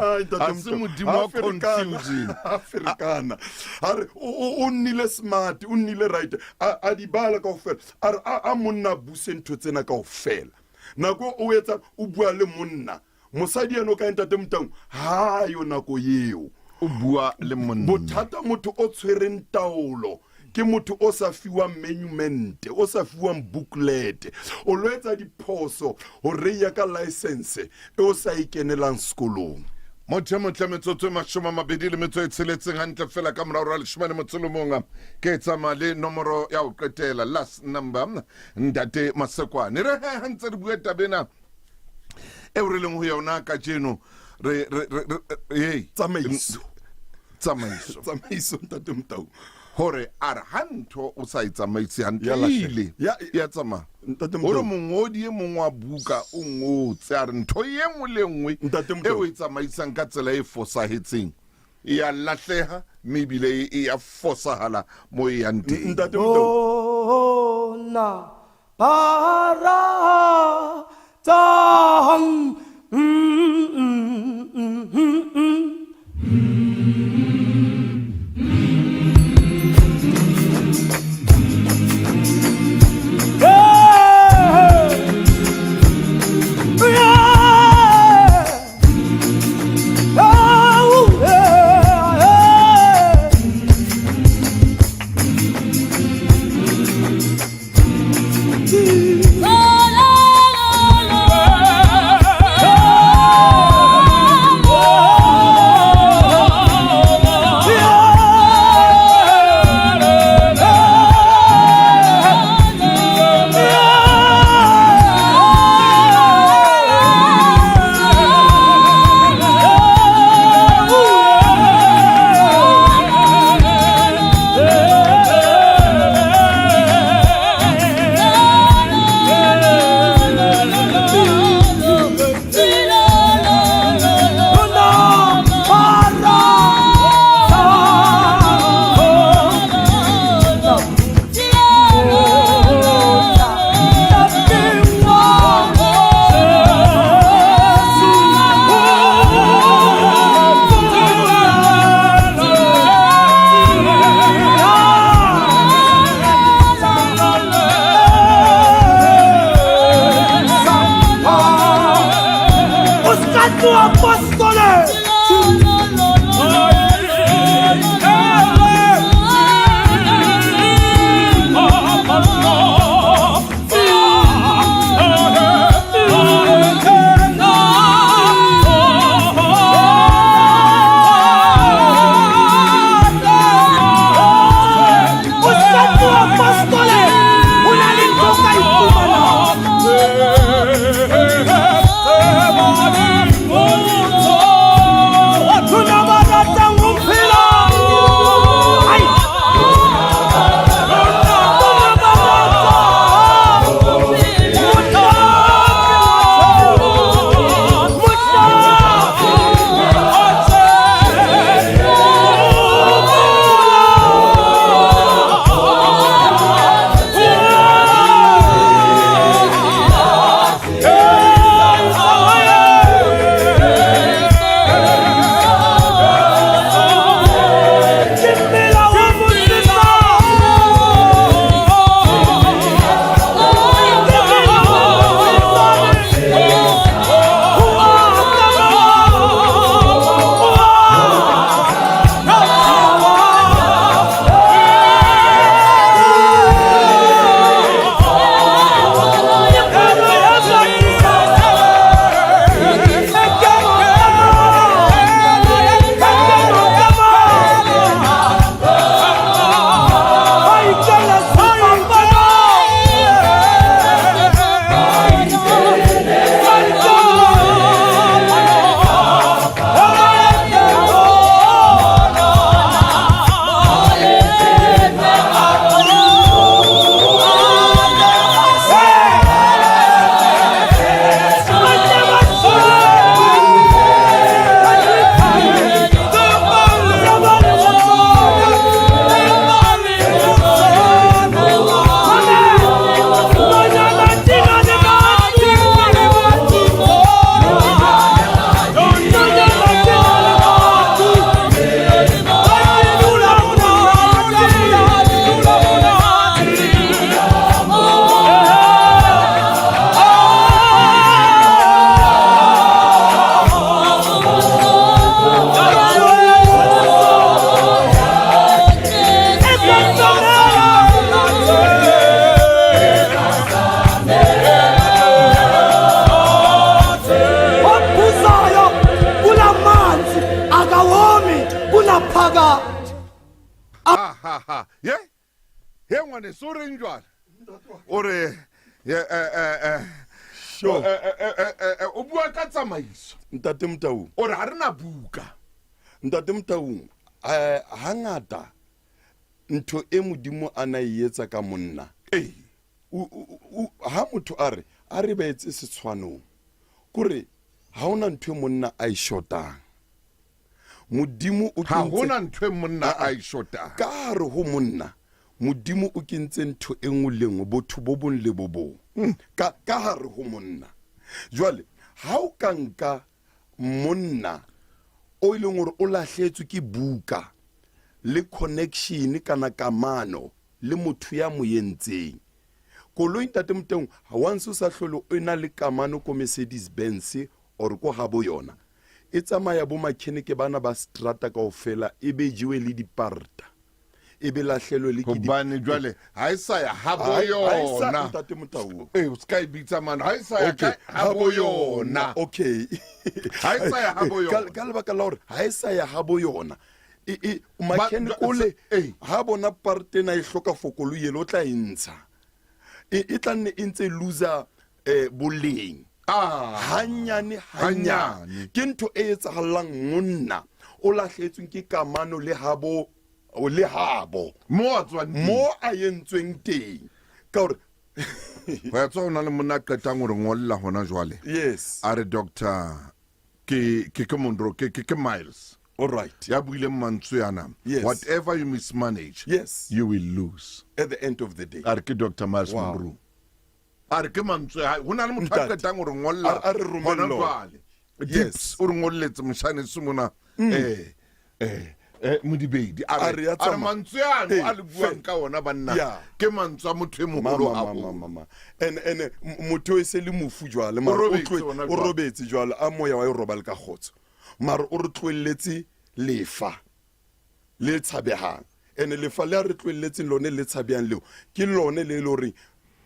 Africana are o nnile smart o nnile right a di bala kaofela are a monna buse ntho tsena kaofela nako o etsa o bua le monna mosadi eno ka ntate Motau ha yo nako yeo o bua le monna bothata motho o tshwereng taolo ke motho o sa fiwang monument o sa fiwang booklet o lo etsa diphoso o reya ka license e o sa ikenelang sekolong motho metsotso e 26 hantle fela ka morao ra leshome motsolomong ke tsama le nomoro ya o qetela last number ntate Masekwane re hantse re bua tabena e re leng ho yona ka jeno re tsamaiso ntate Motau hore a re hanto o sa itsamaitse hantle ya tsama ore mongodi e mongwe wa buka o ngotse a re ntho ye nngwe le nngwe e o itsamaisang ka tsela e fosahetseng e ya lahleha mebile e ya fosahala mo e yang teng na para tang Oh jwale so reng jwale ore o bua ka tsamaiso ntate Motaung ore ha rena buka ntate Motaung hangata ntho e modimo ana etsa ka monna ha motho a re baetse setshwanong kore ha ona ntho e monna a ishotang modimo o ha hona ntho e monna a ishotang ka hare ho monna modimo o kentse ntho e nngwe le nngwe botho bo bong le bo bong ka hare ho monna jwale ha o ka nka monna o ile ngore o lahletswe ke buka le connection kana kamano le motho ya mo yentseng koloi ntate Motaung once o sa hlolo o ena le kamano ko Mercedes Benz or ko habo yona e tsamaya bo mechanic bana ba strata kaofela e be jiwe le diparta e be lahlelwe le ke hobane jwale ha isa ya habo yona ntate Motaung o ska ibitsa man ha isa ya habo yona okay ha isa ya habo yona ka lebaka la hore ha isa ya habo yona mechanic ole ha bona partena e hloka fokolo yelo tla intsha e tla nne intse loser boleng hanyane ke ntho e etsahalang monna o lahletsweng ke kamano le habo mo a yentsweng teng ka hore wa tswa ona le monna qetang hore ngolla hona jwale yes are doctor ke mondro ke Miles all right ya buile mantswe yana whatever you mismanage yes you will lose at the end of the day are ke Dr. Miles Monroe are ke mantswe hona le motho a qetang hore ngolla a re romello yes o re ngolletse moshane sumona modibedi are mantswe ano a le buang ka ona banna ke mantswe a motho e moholo mama and motho e se le mofu jwale mara o robetse jwale a moya wa e roba le ka khotso mara o re tloelletse lefa le tshabehang ene lefa le re tloelletse lone le tshabehang leo ke lone le lore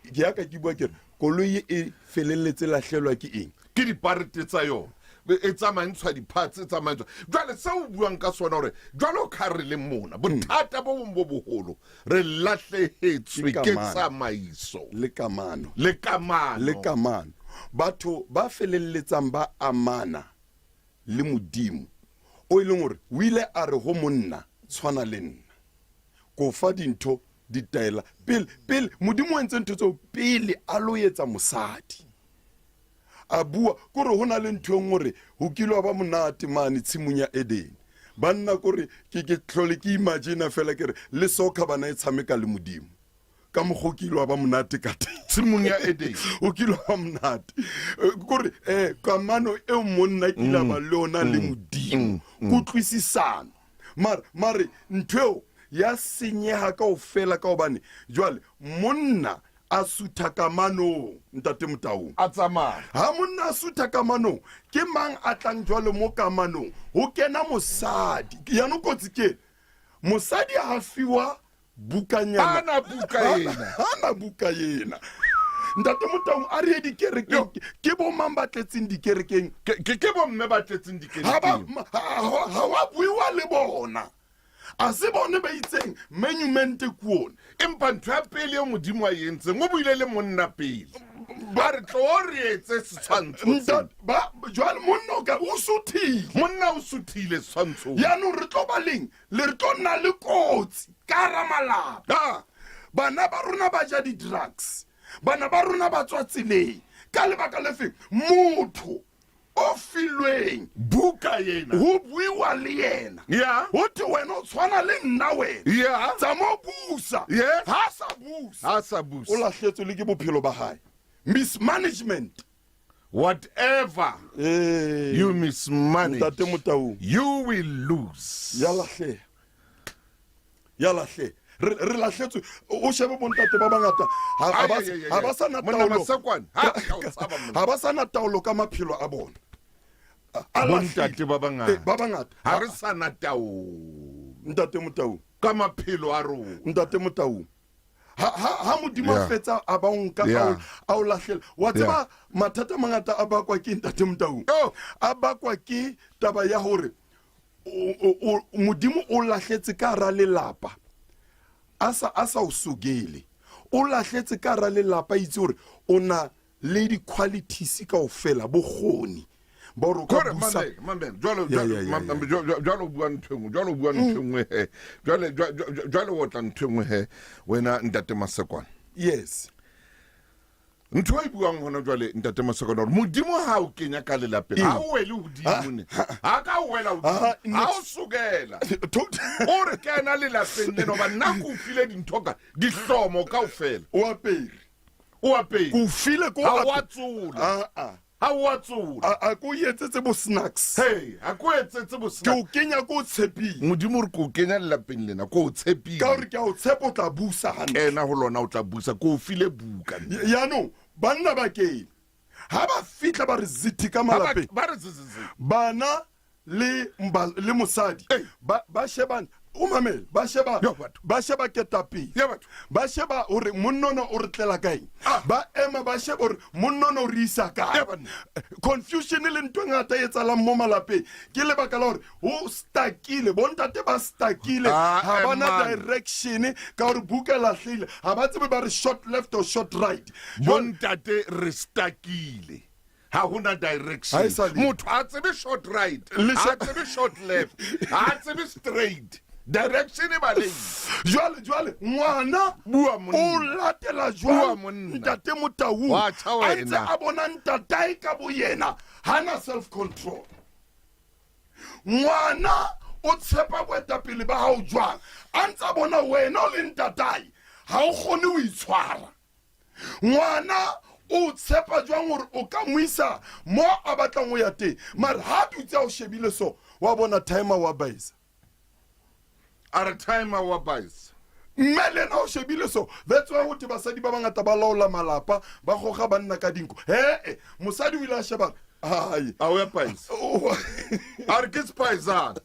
ke ya ka ke bua ke koloi e felelletse lahlelwa ke eng ke diparty tsa yona e tsamantshwa di-parts tsamantshwa jwale se o buang ka sona gore jwale o kga re le mona bothata bo bong bo boholo re lahlehetswe ke tsamaiso le kamano batho ba felelletsang ba amana le modimo o ile ngore o ile a re ho monna tshwana le nna ko fa dintho ditaela pele modimo o entse ntho tseo pele a lo etsa mosadi a bua kore ho na le ntho ngore ho kilwa ba monate mane tshimunya Eden banna kore ke tlhole ke imagine fela kere le soka bana e tshameka le modimo ka mogokilwa ba monate ka tshimunya Eden o kilwa ba monate kore kamano e monna kila ba lona le modimo kutlwisisana mare ntho ya senyeha kaofela ka hobane jwale monna a sutha kamano ntate Motaung a tsamaya ha monna a sutha kamano ke mang a tlang jwale mo kamano ho kena mosadi ya no kotsi ke mosadi a fiwa bukanyana ana buka yena ntate Motaung a re dikerekeng ke bo mang batletseng dikerekeng ke bo mme batletseng dikerekeng ha wa buiwa le bona a se bone ba itseng monument kuone empa ntho ya pele e modimo a yentseng o buile le monna pele ba re tlo re etse setshwantsho jwale monna o suthile setshwantsho yaanong re tlo baleng le re tlo nna le kotsi ka ramalapa bana ba rona ba ja di-drugs bana ba rona ba tswa tseleng ka lebaka le feng motho o filweng buka yena ho buiwa le yena ho te wena o tshwana le nna wena tsa mo busa ha sa busa o lahletswe le ke bophelo ba hae mismanagement whatever you mismanage ntate Motaung you will lose ya lahle re lahletswe o shebe bontate ba bangata ha ba sa na taolo ka maphelo a bona bontate ba bangata ha re sa na taolo ntate Motaung ka maphelo a rona ntate Motaung ha modimo a fetsa a ba nka a o lahlela wa tseba mathata mangata a bakwa ke ntate Motaung a bakwa ke taba ya hore modimo o lahletse ka ra lelapa asa o sugele o lahletse ka ra lelapa itse hore o na le di-qualities kaofela bokgoni ba hore o ka busa jalo bua nthwe he jalo o tla nthwe nngwe he wena ntate Masekwane. Yes. Ntho e buang hona jwale ntate Masekwane hore modimo ha o kenya ka lelapeng ha o wele hodimo ne ha ka o wela hodimo ha o sukela o re kena lelapeng leno ba nna go file dintho ka dihlomo kaofela o apere go file ko ha wa tsula ha wa tsula a go yetsetse bo snacks a go yetsetse bo snacks ke o kenya go tshepile modimo re go kenya lelapeng lena go tshepile ka hore ke a o tshepo tla busa hantle kena ho lona o tla busa go file buka yano banna ba ke ha ba fitla ba re zithi ka malapeng bana le mosadi ba shebana o mamele ba sheba ketapile ba sheba hore monnona o re tlela kae ba ema ba sheba hore monnona o re isa kae confusion le ntwe ngata e tsalang mo malapeng ke lebaka la hore o stakile bontate ba stakile ha bana direction ka hore buka lahlile ha ba tsebe ba re short left or short right bontate re stakile ha hona direction motho a tsebe short right a tsebe short left a tsebe straight direction e baleng jwale ngwana o latela jwang ntate Motau a ntse a bona ntatae ka bo yena hana self control ngwana o tshepa boetapele ba hao jwang a ntse a bona wena o le ntatae ha o kgone o itshwara ngwana o tshepa jwang hore o ka moisa mo a batlang o ya teng mara ha dutse o shebile so wa bona timer wa baisa are timer wa baisa mmele na o shebile so that's why ho te basadi ba bangata ba laola malapa ba goga banna ka dinko mosadi o ile a sheba ai a o ya baisa are ke spaisa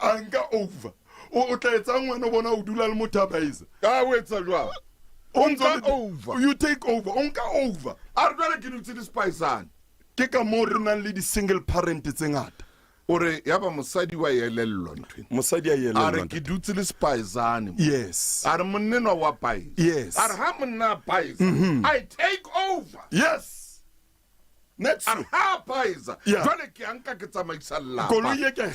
anga over o tla etsa ngwana bona o dula le motho a baisa o etsa jwang over you take over onka over a re jwale ke dutse di-spiceane ke ka moo re nang le di-single parent tse ngata ore yaba mosadi wa elellwa ntwe mosadi a elellwa a re ke dutse le spiceane yes a re monnenwa wa paisa yes a re ha monna a paisa I take over yes next a re ha paisa jwale ke anka ke tsamaisa lapa koloi e ke e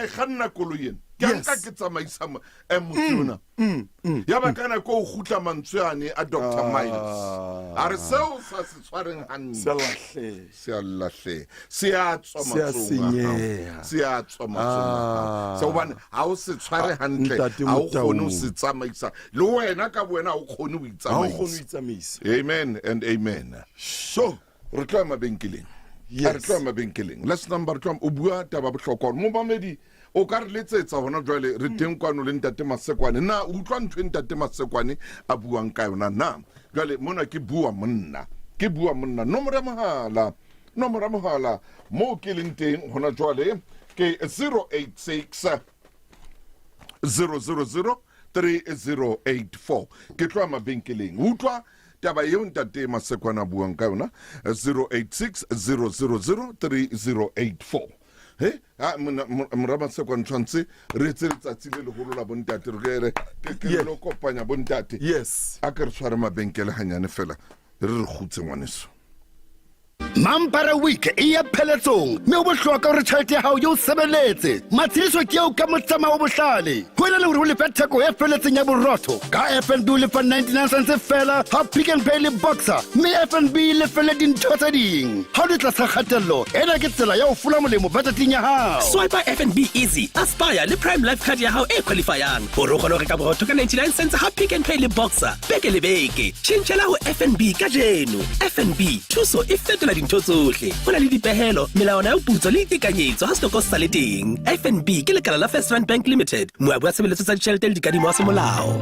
kganna koloi ena ke anka ke tsamaisa motsona yaba kana ko gutla mantsweane a Dr. Miles a re seo sa se tshwareng hantle se lahle se a tswa matsonga so bana ha o se tshware hantle ha o khone o se tsamaisa le wena ka boena o khone o itsamaisa amen and amen so re tla mabenkeleng re tla mabenkeleng last number tla o bua taba bohlokwa mo bamedi o ka re letsetsa hona jwale re teng kwano le ntate Masekwane na utlwa ntwe ntate Masekwane a buang ka yona na jwale mona ke bua monna nomoro ya mohala mo ke leng teng hona jwale ke 086 000 3084 ke tloa mabenkeleng utlwa taba yeo ntate Masekwane a buang ka yona 086 000 3084 Masekwane tshwantse re tse letsatsi le legolo la bontate re ke lo kopanya bontate yes a ke re tshware mabenkele hanyane fela re gutse ngwaneso Mampara week e ya pheletsong mme o bohlokwa hore tjhelete ya hao yo sebeletse matshidiso ke eo ka motsama o bohlale ho ena le hore o lefa theko e feletseng ya borotho ka FNB o lefa 99 cents fela ha Pick n Pay le Boxer mme FNB le fele dintho tse ding ha o le tlasa kgatello ena ke tsela ya ho fula molemo budgeting ya hao swipe FNB easy Aspire le Prime Life card ya hao e qualifyang hore o kgone ho reka borotho ka 99 cents ha Pick n Pay le Boxer beke le beke tjhentjhela ho FNB ka jeno FNB thuso e fetola dintho tsohle ho na le dipehelo melawana ya putso le ditekanyetso ha stoko sa le teng FNB ke lekala la First Rand Bank Limited moabi wa tshebeletso tsa ditjhelete le dikadimo wa semolao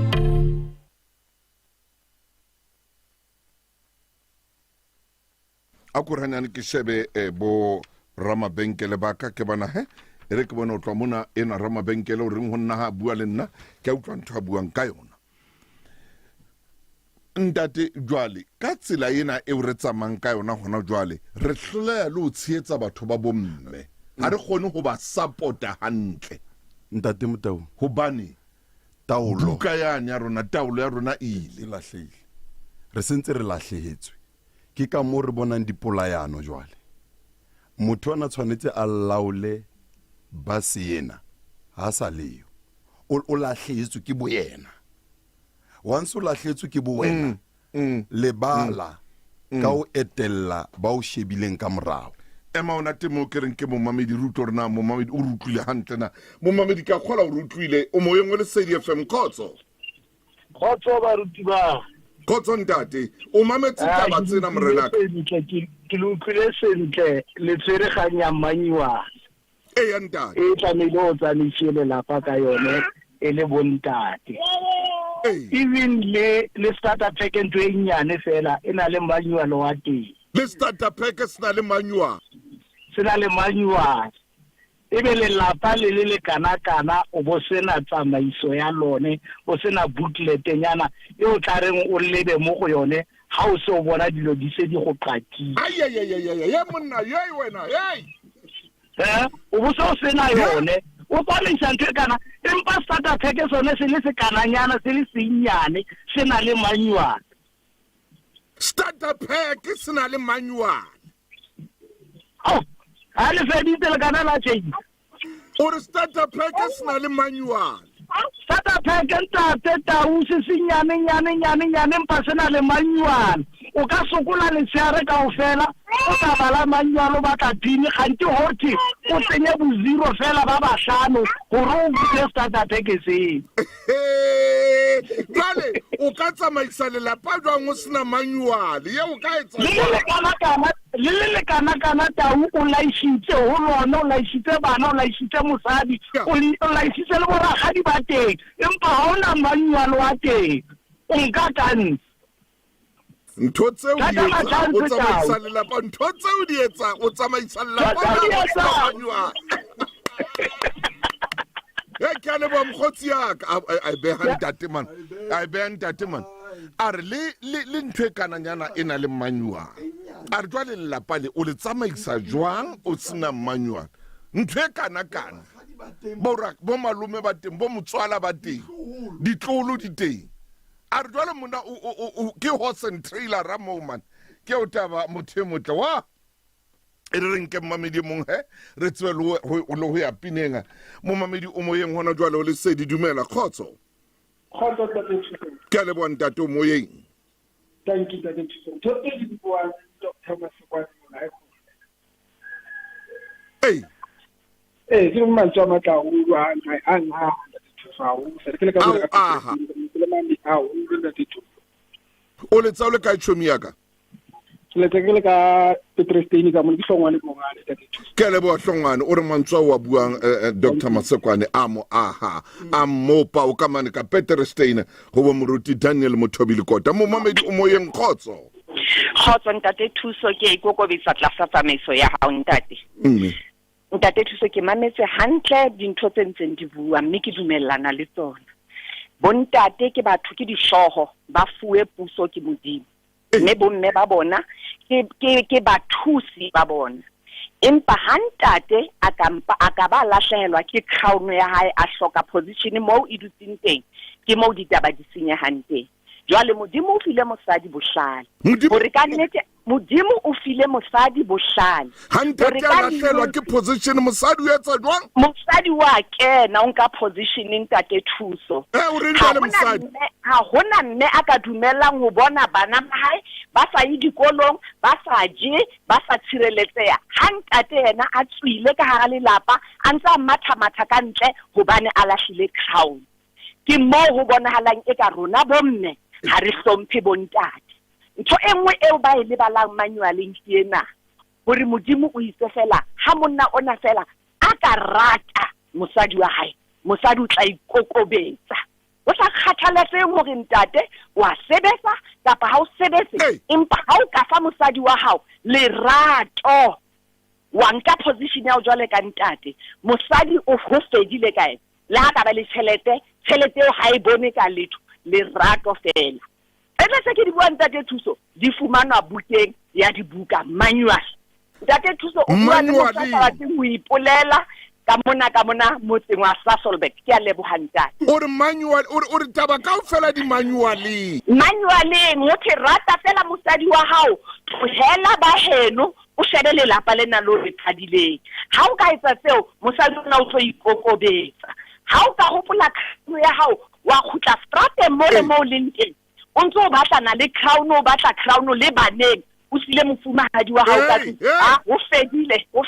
a kuranyane ke shebe bo ramabenkele ba ka ke bana re ke bona o tloa mona ena ramabenkele o reng ho nna ha bua le nna ke a utlwa ntho a buang ka yona ntate jwale ka tsela ena e o re tsamang ka yona hona jwale re hloleha le o tsheetsa batho ba bomme ha re kgone ho ba supporta hantle ntate Motau hobane taolo buka yane ya rona taolo ya rona ile e lahlehile re sentse re lahlehetswe ke ka mo re bonang dipolayano jwale motho ana tshwanetse a laole ba seena ha sa leyo o lahlehetswe ke boyena once o lahlehetswe ke boyena lebala ka o etella ba o shebileng ka morao ema ona temo ke reng ke momamedi ruto rena momamedi o rutlwile hantle na momamedi ka khola o rutlwile o moyeng o le Sedi FM khotso baruti ba khotso ntate o mametse taba tsena morena ke lo utlwile sentle le tsere ganya manyiwa e ya ntate e tlamehile o tsamaise lelapa ka yone e le bontate even le starter pack ntwe inyane fela ena le manyiwa lo wa teng le starter pack sena le manyiwa ebe lelapa le kana o bo sena tsamaiso ya lone o sena booklet nyana e o tla reng o lebe mo go yone ha o se o bona dilo di se di go qatile ye monna ye wena o bo se o sena yone o tsamaisa ntwe kana empa starter pack sone se le se kananyana se le senyane se na le manual starter pack sena le manual ha le feditse le kana la change or starter pack sena le manual starter pack ntate tau se senyane empa sena le manual o ka sokola le seare ka ofela o ka bala manual o batla pini ganti hoti o tsenye bo zero fela ba bahlano gore o bule starter pack se Kale o ka tsamaisa lelapa jwang o sena manual ye o ka etsa le kana tau o laishitse ho lona o laishitse bana o laishitse mosadi o laishitse le boragadi ba teng empa ha ona manual wa teng o nka kane ntho tseo di etsa o tsamaisa lelapa ntho tseo di etsa o tsamaisa lelapa manual ke le ba mkhotsi ya I behan dateman are le ntwe kana nyana ena le manual are jwa le lapa le o le tsamaisa jwang o sena manual ntwe kana bo malume ba teng bo motswala ba teng ditlolo di teng are jwa le mona o ke horse and trailer ra moment ke o taba motho motle wa e re nke mamedi mong re tswe lo ya pinenga mo mamedi o moyeng hona jwale o le Sedi dumela khotso ke le bona tato moyeng thank you tate tote di bua Dr. Masekwani ke mantso matla o wa anga o le tsao le ka tshomi yaka le tekele ka Petresteni ka mo ke hlongwane bongane tate ke le bo hlongwane o re mantswa wa buang Dr. Masekwani a mo pa o ka mane ka Petresteni go bo moruti Daniel Mothobile Kota mo mamedi o moyeng khotso ntate thuso ke ikokobetsa tlasa tsamaiso ya hao ntate ntate thuso ke mametse hantle dintho tse ntseng di bua mme ke dumellana le tsona bontate ke batho ke dishoho ba fuwe puso ke modimo mme bomme ba bona ke bathusi ba bona empa hantate a ka ba lahlehelwa ke crown ya hae a hloka position mo e dutseng teng ke mo ditaba di senyehang teng jwale modimo o file mosadi bohlale hore ka nnete modimo o file mosadi bohlale hantate a lahlehelwa ke position mosadi o etsa jwang mosadi wa kena o nka position ntate thuso o re le mosadi ha hona mme a ka dumelang ho bona bana ba hae ba sa yi dikolong ba sa je ba sa tshireletseha hantate yena a tswile ka hara lelapa a ntse a matha ka ntle hobane a lahlile crown ke mo ho bonahalang e ka rona bomme ha re hlomphe bontate ntho engwe eo ba e lebalang manualeng ke ena hore modimo o itse fela ha monna ona fela a ka rata mosadi wa hae mosadi o tla ikokobetsa o sa kgathaletse hore ntate wa sebetsa kapa ha o sebetse empa ha o ka fa mosadi wa hao lerato wa nka position ya o jwale ka ntate mosadi o fedile kae la ka ba le tšhelete o ha e bone ka letho lerato fela ebe se ke di bua ntate thuso di fumana bukeng ya dibuka manual ntate thuso o bua le mosadi o ipolela ka mona motseng wa Sasolburg ke a lebohantane o re manual o re taba kaofela di manualeng motho rata fela mosadi wa hao tlohela ba heno o shebe lelapa lena lo re thadileng ha o ka etsa tseo mosadi ona o tlo ikokobetsa ha o ka hopola khano ya hao wa khutla strate mo le mo leng teng o ntse o batlana le crown o batla crown le baneng o sile mofumahadi wa hao ka o fedile wa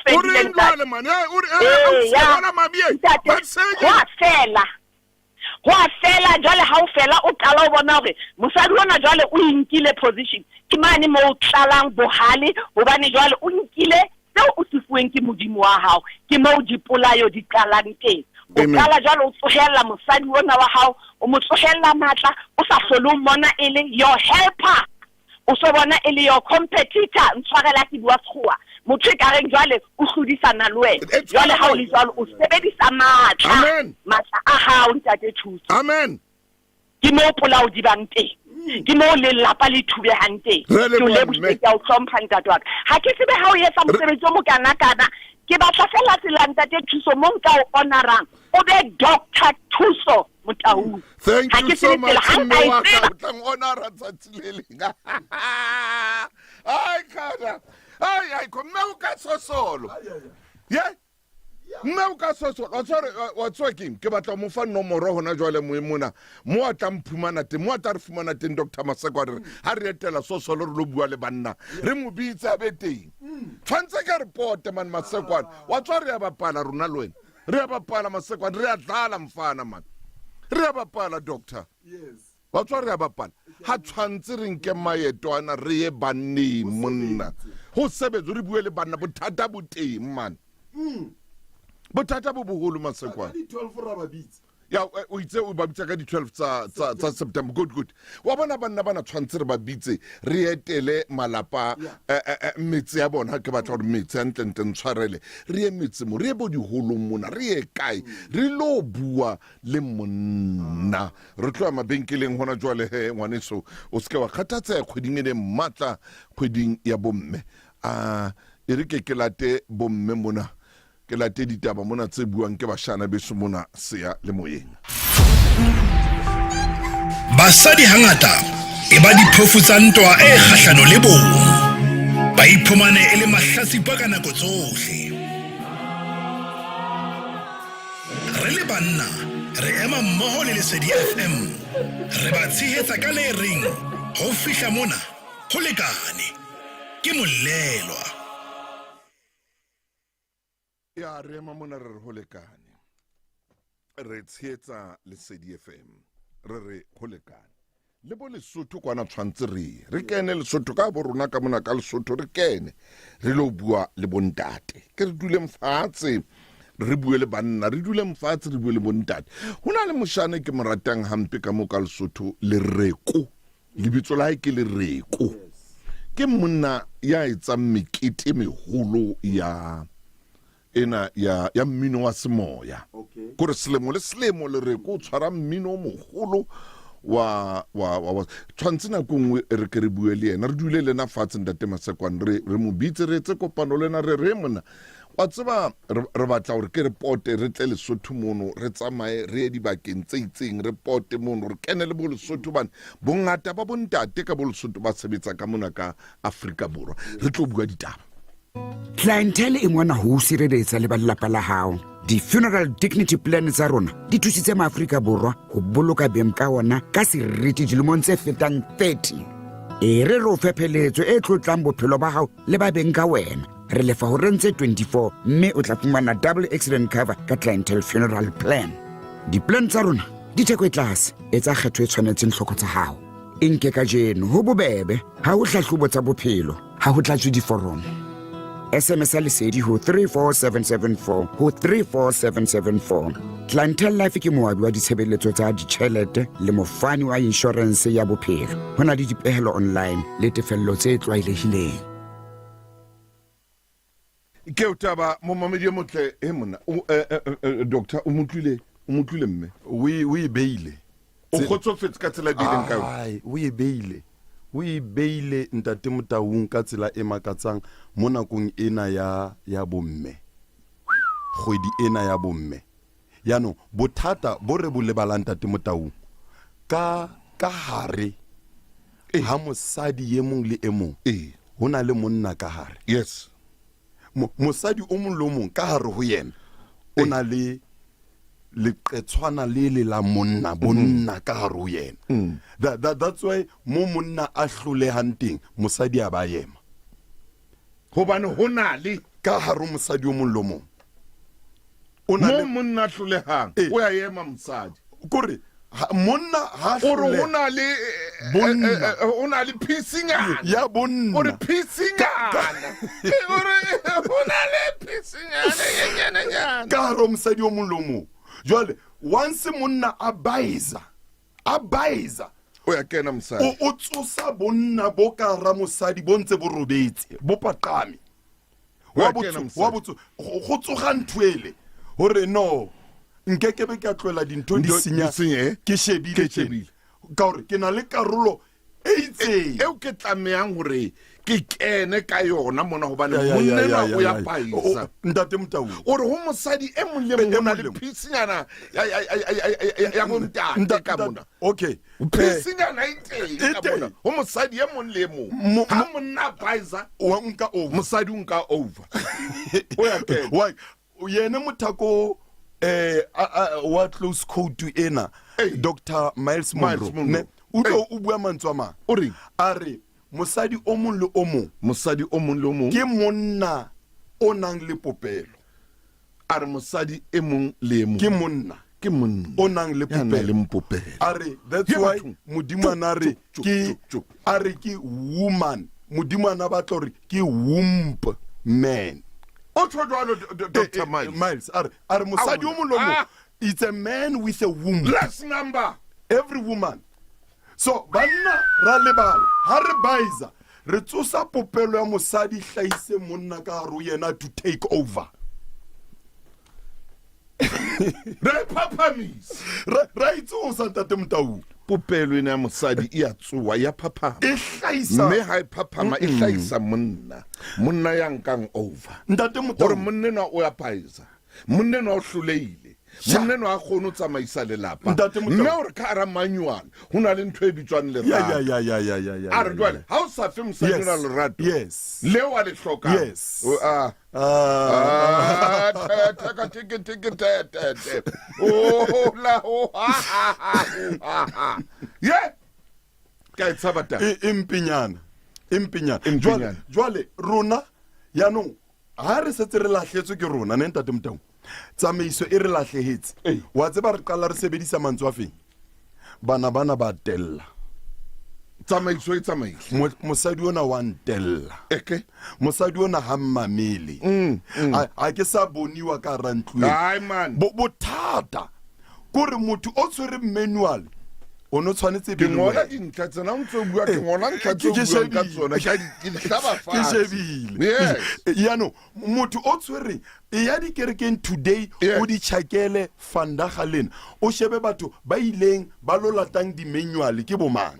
fela jwale ha o fela o qala o bona hore mosadi ona jwale o inkile position ke mane mo o tlalang bohale hobane jwale o nkile seo o sifuweng ke modimo wa hao ke mo dipolayo di qalang teng o qala jwale o tsohella mosadi ona wa hao o mo tsohella matla o sa hlolo mona ele your helper o so bona ele your competitor ntshwarela ke bua tshwa motho ka reng jwale o hlodisana le wena jwale ha o le jwale o sebedisa matla a hao ntate thuso amen ke mo polao di bang teng ke mo le lapa le thubehang teng ke le botse ya o hlompha ntate wa ha ke tsebe ha o etsa mosebetsi o mo kana ke batla fela tsela ntate thuso mo nka o honorang o be Dr. Thuso Motau. Thank you so much. Ay kada. Ay komeuka sosolo. Yeah. Mmeuka sosolo. O tsore o tsoking ke batla mo fa nomoro hona jwale moemona. Mo atla mphumana te, mo atla re fumana te Dr. Masekwa ha re etela sosolo re lo bua le banna. Re mo bitsa be teng. Tshwantse ka report man Masekwa. Wa tsore ya bapala rona lo wena. Re ya bapala Masekwa re ya dlala mfana man. Re ya bapala doctor. Yes. Wa tswa re ya bapala. Ha tshwantse re nke maeto ana re ye banne monna. Ho sebetsa re bue le banna bothata bo teng man. Bothata bo boholo Masekwa. 12 ra ba bitse. Ya o itse o ba bitsa ka di 12 tsa September good. Wa bona banna bana tshwantse re ba bitse re etele malapa metsi ya bona ke batla gore metsi a ntlente ntshwarele re ye metsi mo re ye bo di holo mona re ye kae re lo bua le monna re tloa mabenkeleng hona jwale he ngwaneso o ske wa kgathatsa ya kgweding ene matla kgweding ya bomme e re ke late bomme mona ke late ditaba mona tse buang ke bashana beso mona seya le moyeng basadi hangata e ba diphofu tsa ntwa e kgahlano le bong ba iphumane e le mahlatsipa ka nako tsohle re le banna re ema mmoho le Lesedi FM re ba tshehetsa ka le reng ho fihla mona ho lekane ke molelwa ya re ema mona re ho lekane re tshehetsa Lesedi FM re ho lekane le bo Lesotho kwana tshwantse re kene Lesotho ka bo rona ka mona ka Lesotho re kene re lo bua le bontate ke re dule mfatshe re bue le banna re dule mfatshe re bue le bontate hona le moshane ke moratang hampe ka mo ka Lesotho le reko lebitso la ke le reko ke monna ya etsa mekete meholo ya ena ya mmino wa semoya gore selemo le selemo le reko tshwara mmino mogolo wa tshwantse nako nngwe re ke re bue le yena re dule lena fatshe ntate Masekwane re mo bitse re tse kopano lena re mona wa tseba re batla gore ke reporte re tle Lesotho mono re tsamaye re di bakeng tse itseng reporte mono re kene le bo Lesotho bana bongata ba bontate ka bo Lesotho ba sebetsa ka mona ka Afrika Borwa re tlo bua ditaba clientele e ngwana ho sireletsa le balapa la hao di-funeral dignity plan tsa rona di thusitse maAfrika Borwa ho boloka beng ka ona ka seriti dilemong tse fetang 30 e re ro fepheletso e tlotlang bophelo ba hao le ba beng ka wena re lefa ho rentse 24 mme o tla fumana double accident cover ka clientele funeral plan di-plan tsa rona di theko e tlase e tsa kgetho e tshwanetseng hloko tsa hao e nke ka jeno ho bobebe ha ho hlahlobo tsa bophelo ha ho tlatswe diforomo SMS Lesedi ho 34774 ho 34774. Clientele Life ke moabi wa ditshebeletso tsa ditjhelete le mofani wa insurance ya bophelo. Hona le dipehelo online le tefello tse tlwaelehileng. Ke utaba mo mamedi motle e mona doctor o motlile mme o e beile o khotsofetse ka tsela dileng ka ai o e beile ntate Motaung ka tsela e makatsang mo nakong ena ya bomme kgwedi ena ya bomme yaanong bothata bo re bo lebalang tate Motaung ka hare ha mosadi ye mong le e mong ho na le monna ka hare. Yes. Mosadi o mong le o mong ka hare ho yena o na le leqetshwana le la monna bonna ka hare ho yena. That's why mo monna a hlolehang teng mosadi a ba yema hobane ho na le ka hare mosadi o mong le o mong mo monna hlolehang o ya yema mosadi kore monna ha ore ho na le o na le phisinyana ya bonna ore phisinyana ore ho na le phisinyana nyana ka hare mosadi o mong le o mong. Jwale once monna a baiza o ya kena mosadi o tsosa bonna bo ka ra mosadi bo ntse bo robetse bo paqame wa botso go tsoga ntwele hore no nkekebe ke a tloela dintho di senya ke shebile ka hore ke na le karolo e itseng eo ke tlamehang hore ke kene ka yona mona hobane monna o ya paisa. Ntate Motaung ore ho mosadi e mong le mong na le phisinyana ya bontate ka mona. Okay, phisinyana itseng ka mona ho mosadi e mong le mong ha monna paisa o nka over mosadi o nka over o ya kena why yena Mothako wa close code to ena Dr. Miles Monroe ne o bua mantswe a mang o re a re mosadi o mong le o mong ke monna o nang le popelo. A re mosadi e mong le e mong ke monna o nang le popelo. A re that's why modimana re ke woman modimana ba tlo re ke womb man. O tshwaro Dr. Miles a re mosadi o mong le o mong it's a man with a womb. Last number every woman. So banna ra lebala ha re baiza re tsosa popelo ya mosadi hlaise monna ka ro yena to take over. Re papamis ra itsosa Ntate Motaung popelo ena ya mosadi e a tsoa ya phapama e hlaisa mme ha e phapama e hlaisa monna ya nkang over. Ntate Motaung hore monna na o ya paisa monna na o hloleile monna no a kgone o tsamaisa lelapa mme hore ka ara manual ho na le ntho e bitswang lerato a re jwale ha o sa fe mosadi o na lerato leo a le hloka ka e tshaba ta empinyana jwale rona yaanong ha re setse re lahletswe ke rona ne Ntate Motaung tsamaiso e re lahlehetse wa tseba re qala re sebedisa mantswe a feng bana ba tella tsamaiso e tsamaile mosadi ona wa ntella mosadi ona ha mmamele a ke sa boniwa ka rantlweng bothata kore motho o tshwere manual o no tshwanetse ke ngola dintlha tsena ntse o bua ke ngola ntlha tse o bua ka tsona ke hlaba shebile yano motho o tshwere ya dikerekeng today o di tshakele fandagalen o shebe batho ba ileng ba lo latang di manual ke bomang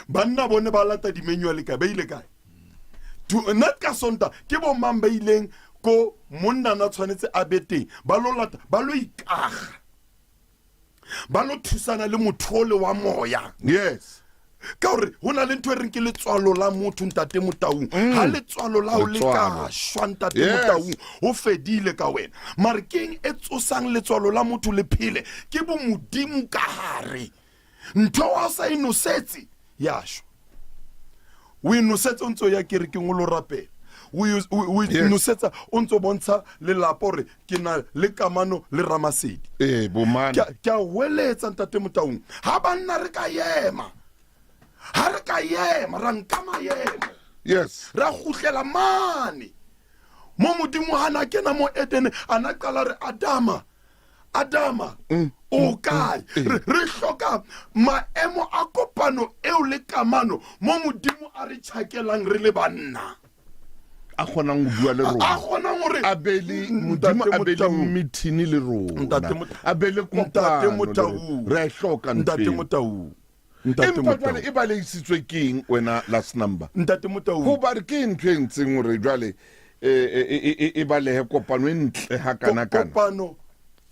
banna bone ba lata di manual ka ba ile kae to not ka sonta ke bomang ba ileng ko monna na tshwanetse a beteng ba lo lata ba lo ikaga ba lo thusana le mothole wa moya. Yes, ka hore ho na le ntho e reng ke letswalo la motho Ntate Motaung ha letswalo la o le ka shwa Ntate Motaung ho fedile ka wena mara keng e tsosang letswalo la motho le phele ke bo modimo ka hare ntho wa sa inosetse ya shwa o inosetse o ntso ya kerekeng o lo rapela o nosetsa o ntso bontsha le lapore ke na le kamano le Ramasedi bomana ke a weletsa Ntate Motaung ha banna re ka yema ra nkama yema ra gutlela mane mo modimo hana kena mo Eden ana qala re Adama o kae re hloka maemo a kopano eo le kamano mo modimo a re tšhakelang re le banna a kgonang go bua le rona a kgonang gore a bele modimo a bele meeting le rona a bele kopano re a hloka Ntate Motaung empa jwale e baleisitswe keng wena last number Ntate Motaung go ba re ke ntho e ntseng gore jwale e balehe kopano e ntle ha kana kana. Kopano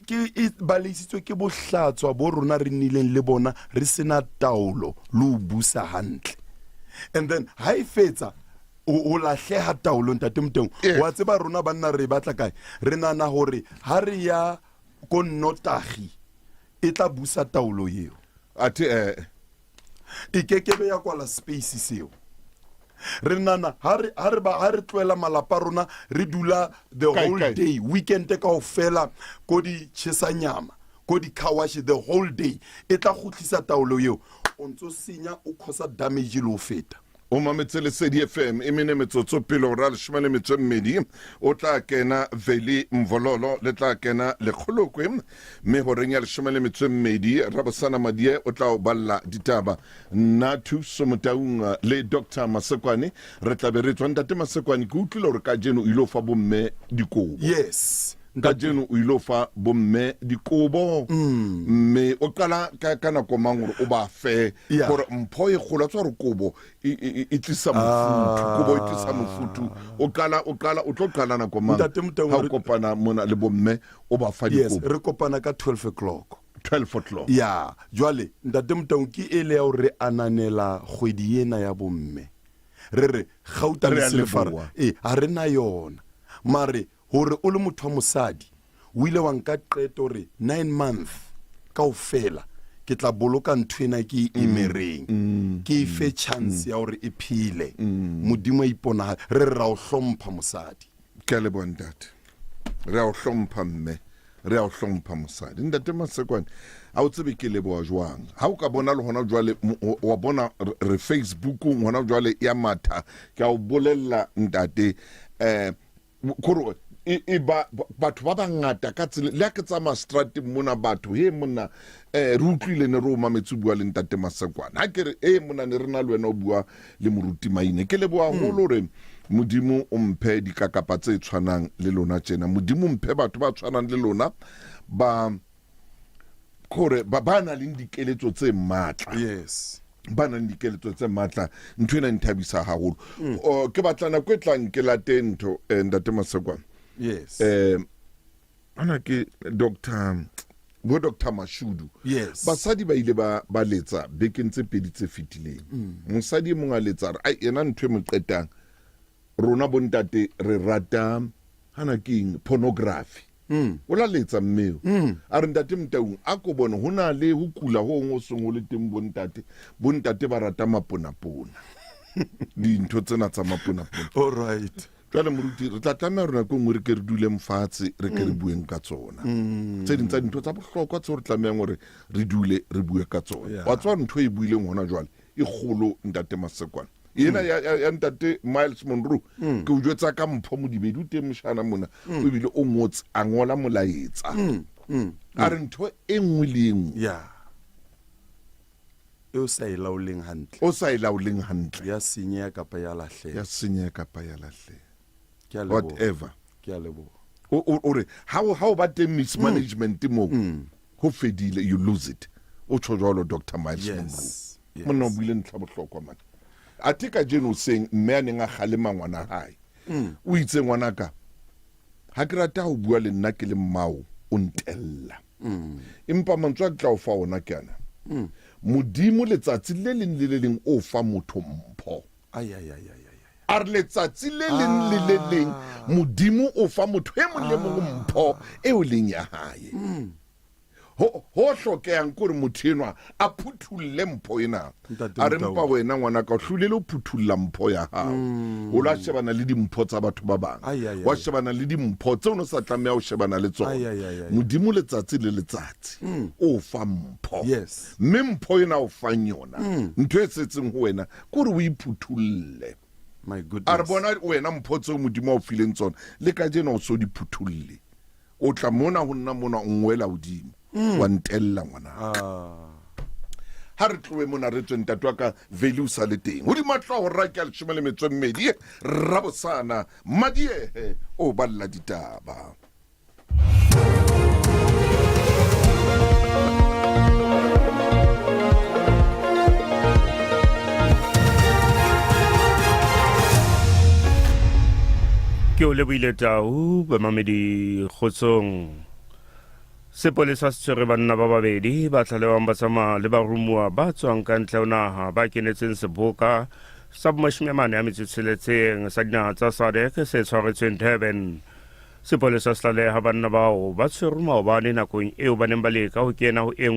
ke e baleisitswe ke bohlatswa bo rona re nnileng le bona re sena taolo le ho busa hantle. And then ha e fetsa o lahleha taolo ntate Moteng wa tseba rona banna re batla kae re nana hore ha re ya ko nnotagi e tla busa taolo eo athe e kekebe ya kwala space seo re nana ha re tloela malapa rona re dula the whole day weekend ka ofela ko di chesanyama ko di kawashi the whole day e tla khutlisa taolo eo o ntso senya o khosa damage le o feta o mametse Lesedi FM e mene metsotso pele o ra le shimane metsemmedi o tla kena Veli Mvololo le tla kena le kholokwe me ho renya le shimane metsemmedi Rabosana Madie o tla o balla ditaba nna thuso motaung le Dr Masekwane re tla be re tswa ntate Masekwane ke utlwile hore ka jeno o ile fa bomme dikobo yes ka jeno o ile fa bomme dikobo me o qala ka nako mang hore o ba fe gore mpho e gola tswa re kobo e tlisa mofutu kobo e tlisa mofutu o tlo qala nako mang ha o kopana mona le bomme o ba fa dikobo yes re kopana ka 12 o'clock 12 o'clock ya jwale ntate Moteng ke ele ya hore ananela kgwedi ena ya bomme re gauta le silfara ha re na yona mare hore o le motho wa mosadi o ile wa nka qeto re 9 months ka ofela ke tla boloka nthwena ke imereng ke fe chance ya hore e phile modimo a ipona re ra o hlompha mosadi ke le bontate re a o hlompha mme re a o hlompha mosadi ntate Masekwane a o tsebe ke leboa jwang ha o ka bona le hona jwale wa bona re Facebook hona jwale ya matha ke a o bolella ntate koro e ba batho ba bangata ka tsela le ke tsa mastrati mona batho he mona re utlwile ne re o mametse bua le ntate Masekwane ha ke re mona ne re na le wena o bua le moruti maine ke leboa holo re modimo o mphe dikakapa tse tshwanang le lona tjena modimo mphe batho ba tshwanang le lona ba kore ba bana le dikeletso tse matla yes bana le dikeletso tse matla ntwena nthabisa haholo ke batlana kwetlang ke la tento ntate Masekwane yes ana ke Dr Mashudu yes basadi ba ile ba letsa bekeng tse pedi tse fitileng mosadi mong a letsa re ai ena ntwe mo qetang rona bontate re rata hana king pornography o la letsa mmeo a re ntate Mtaung a ko bona hona le ho kula ho ngo sengwe le teng bontate ba rata maponapona dintho tsena tsa maponapona all right jwale moruti re tla tlameha rona ko ngwe re ke re dule mfatshe re ke re bueng ka tsona tse ding tsa dintho tsa bohlokwa tse re tlameha gore re dule re bue ka tsona wa tswa ntho e buileng hona jwale e kgolo ntate Masekwane yena ya ntate Miles Monroe ke o jwetsa ka mpho modibedi o teng moshana mona o bile o ngotse a ngola molaetsa a re ntho e nngwe le engwe o sa e laoleng hantle ya senyeha kapa ya lahleha whatever ke a leboha ore how ba teng mismanagement mo ho fedile you lose it o tsho jwalo Dr Miles Monroe monna o buile ntlha bohlokwa man a tika jeno seng mme a neng a kgalema ngwana hae o itse ngwana ka ha ke rata ho bua le nna ke le mmao o ntella empa mantswa tla o fa ona ke ana modimo letsatsi le leng o fa motho mpho a re letsatsi le leng modimo o fa motho e mong le mong mpho e o leng ya hae ho hlokehang gore motho enwa a phuthulle mpho ena a re mpa wena ngwana ka hlulele o phuthulla mpho ya hao o la shebana le dimpho tsa batho ba bang wa shebana le dimpho tse o no sa tlameha o shebana le tsona modimo letsatsi le letsatsi o fa mpho mme mpho ena o fang yona ntho e setseng ho wena gore o iphuthulle my goodness a re bona wena mpho tseo modimo o fileng tsona le ka jena o so di phuthulle o tla mona ho nna mona o ngwela hodimo wa ntella ngwana ha re tlowe mona re tswe ntate wa ka value sa le teng ho di matla ho raka le shimele metswemmedi Rabosana Madie o balla ditaba ke o lebohile Tau bamamedi kgotsong. Sepolesa se tshwere banna ba babedi ba tlalewang ba tsamaya le barumuwa ba tswang ka ntle ho naha ba kenetseng seboka sa bomashimane a metsotsheletseng sa dinaha tsa SADC se tshwaretsweng Durban. Sepolesa se tlaleha banna bao ba tshwere maobane nakong eo ba neng ba leka ho kena ho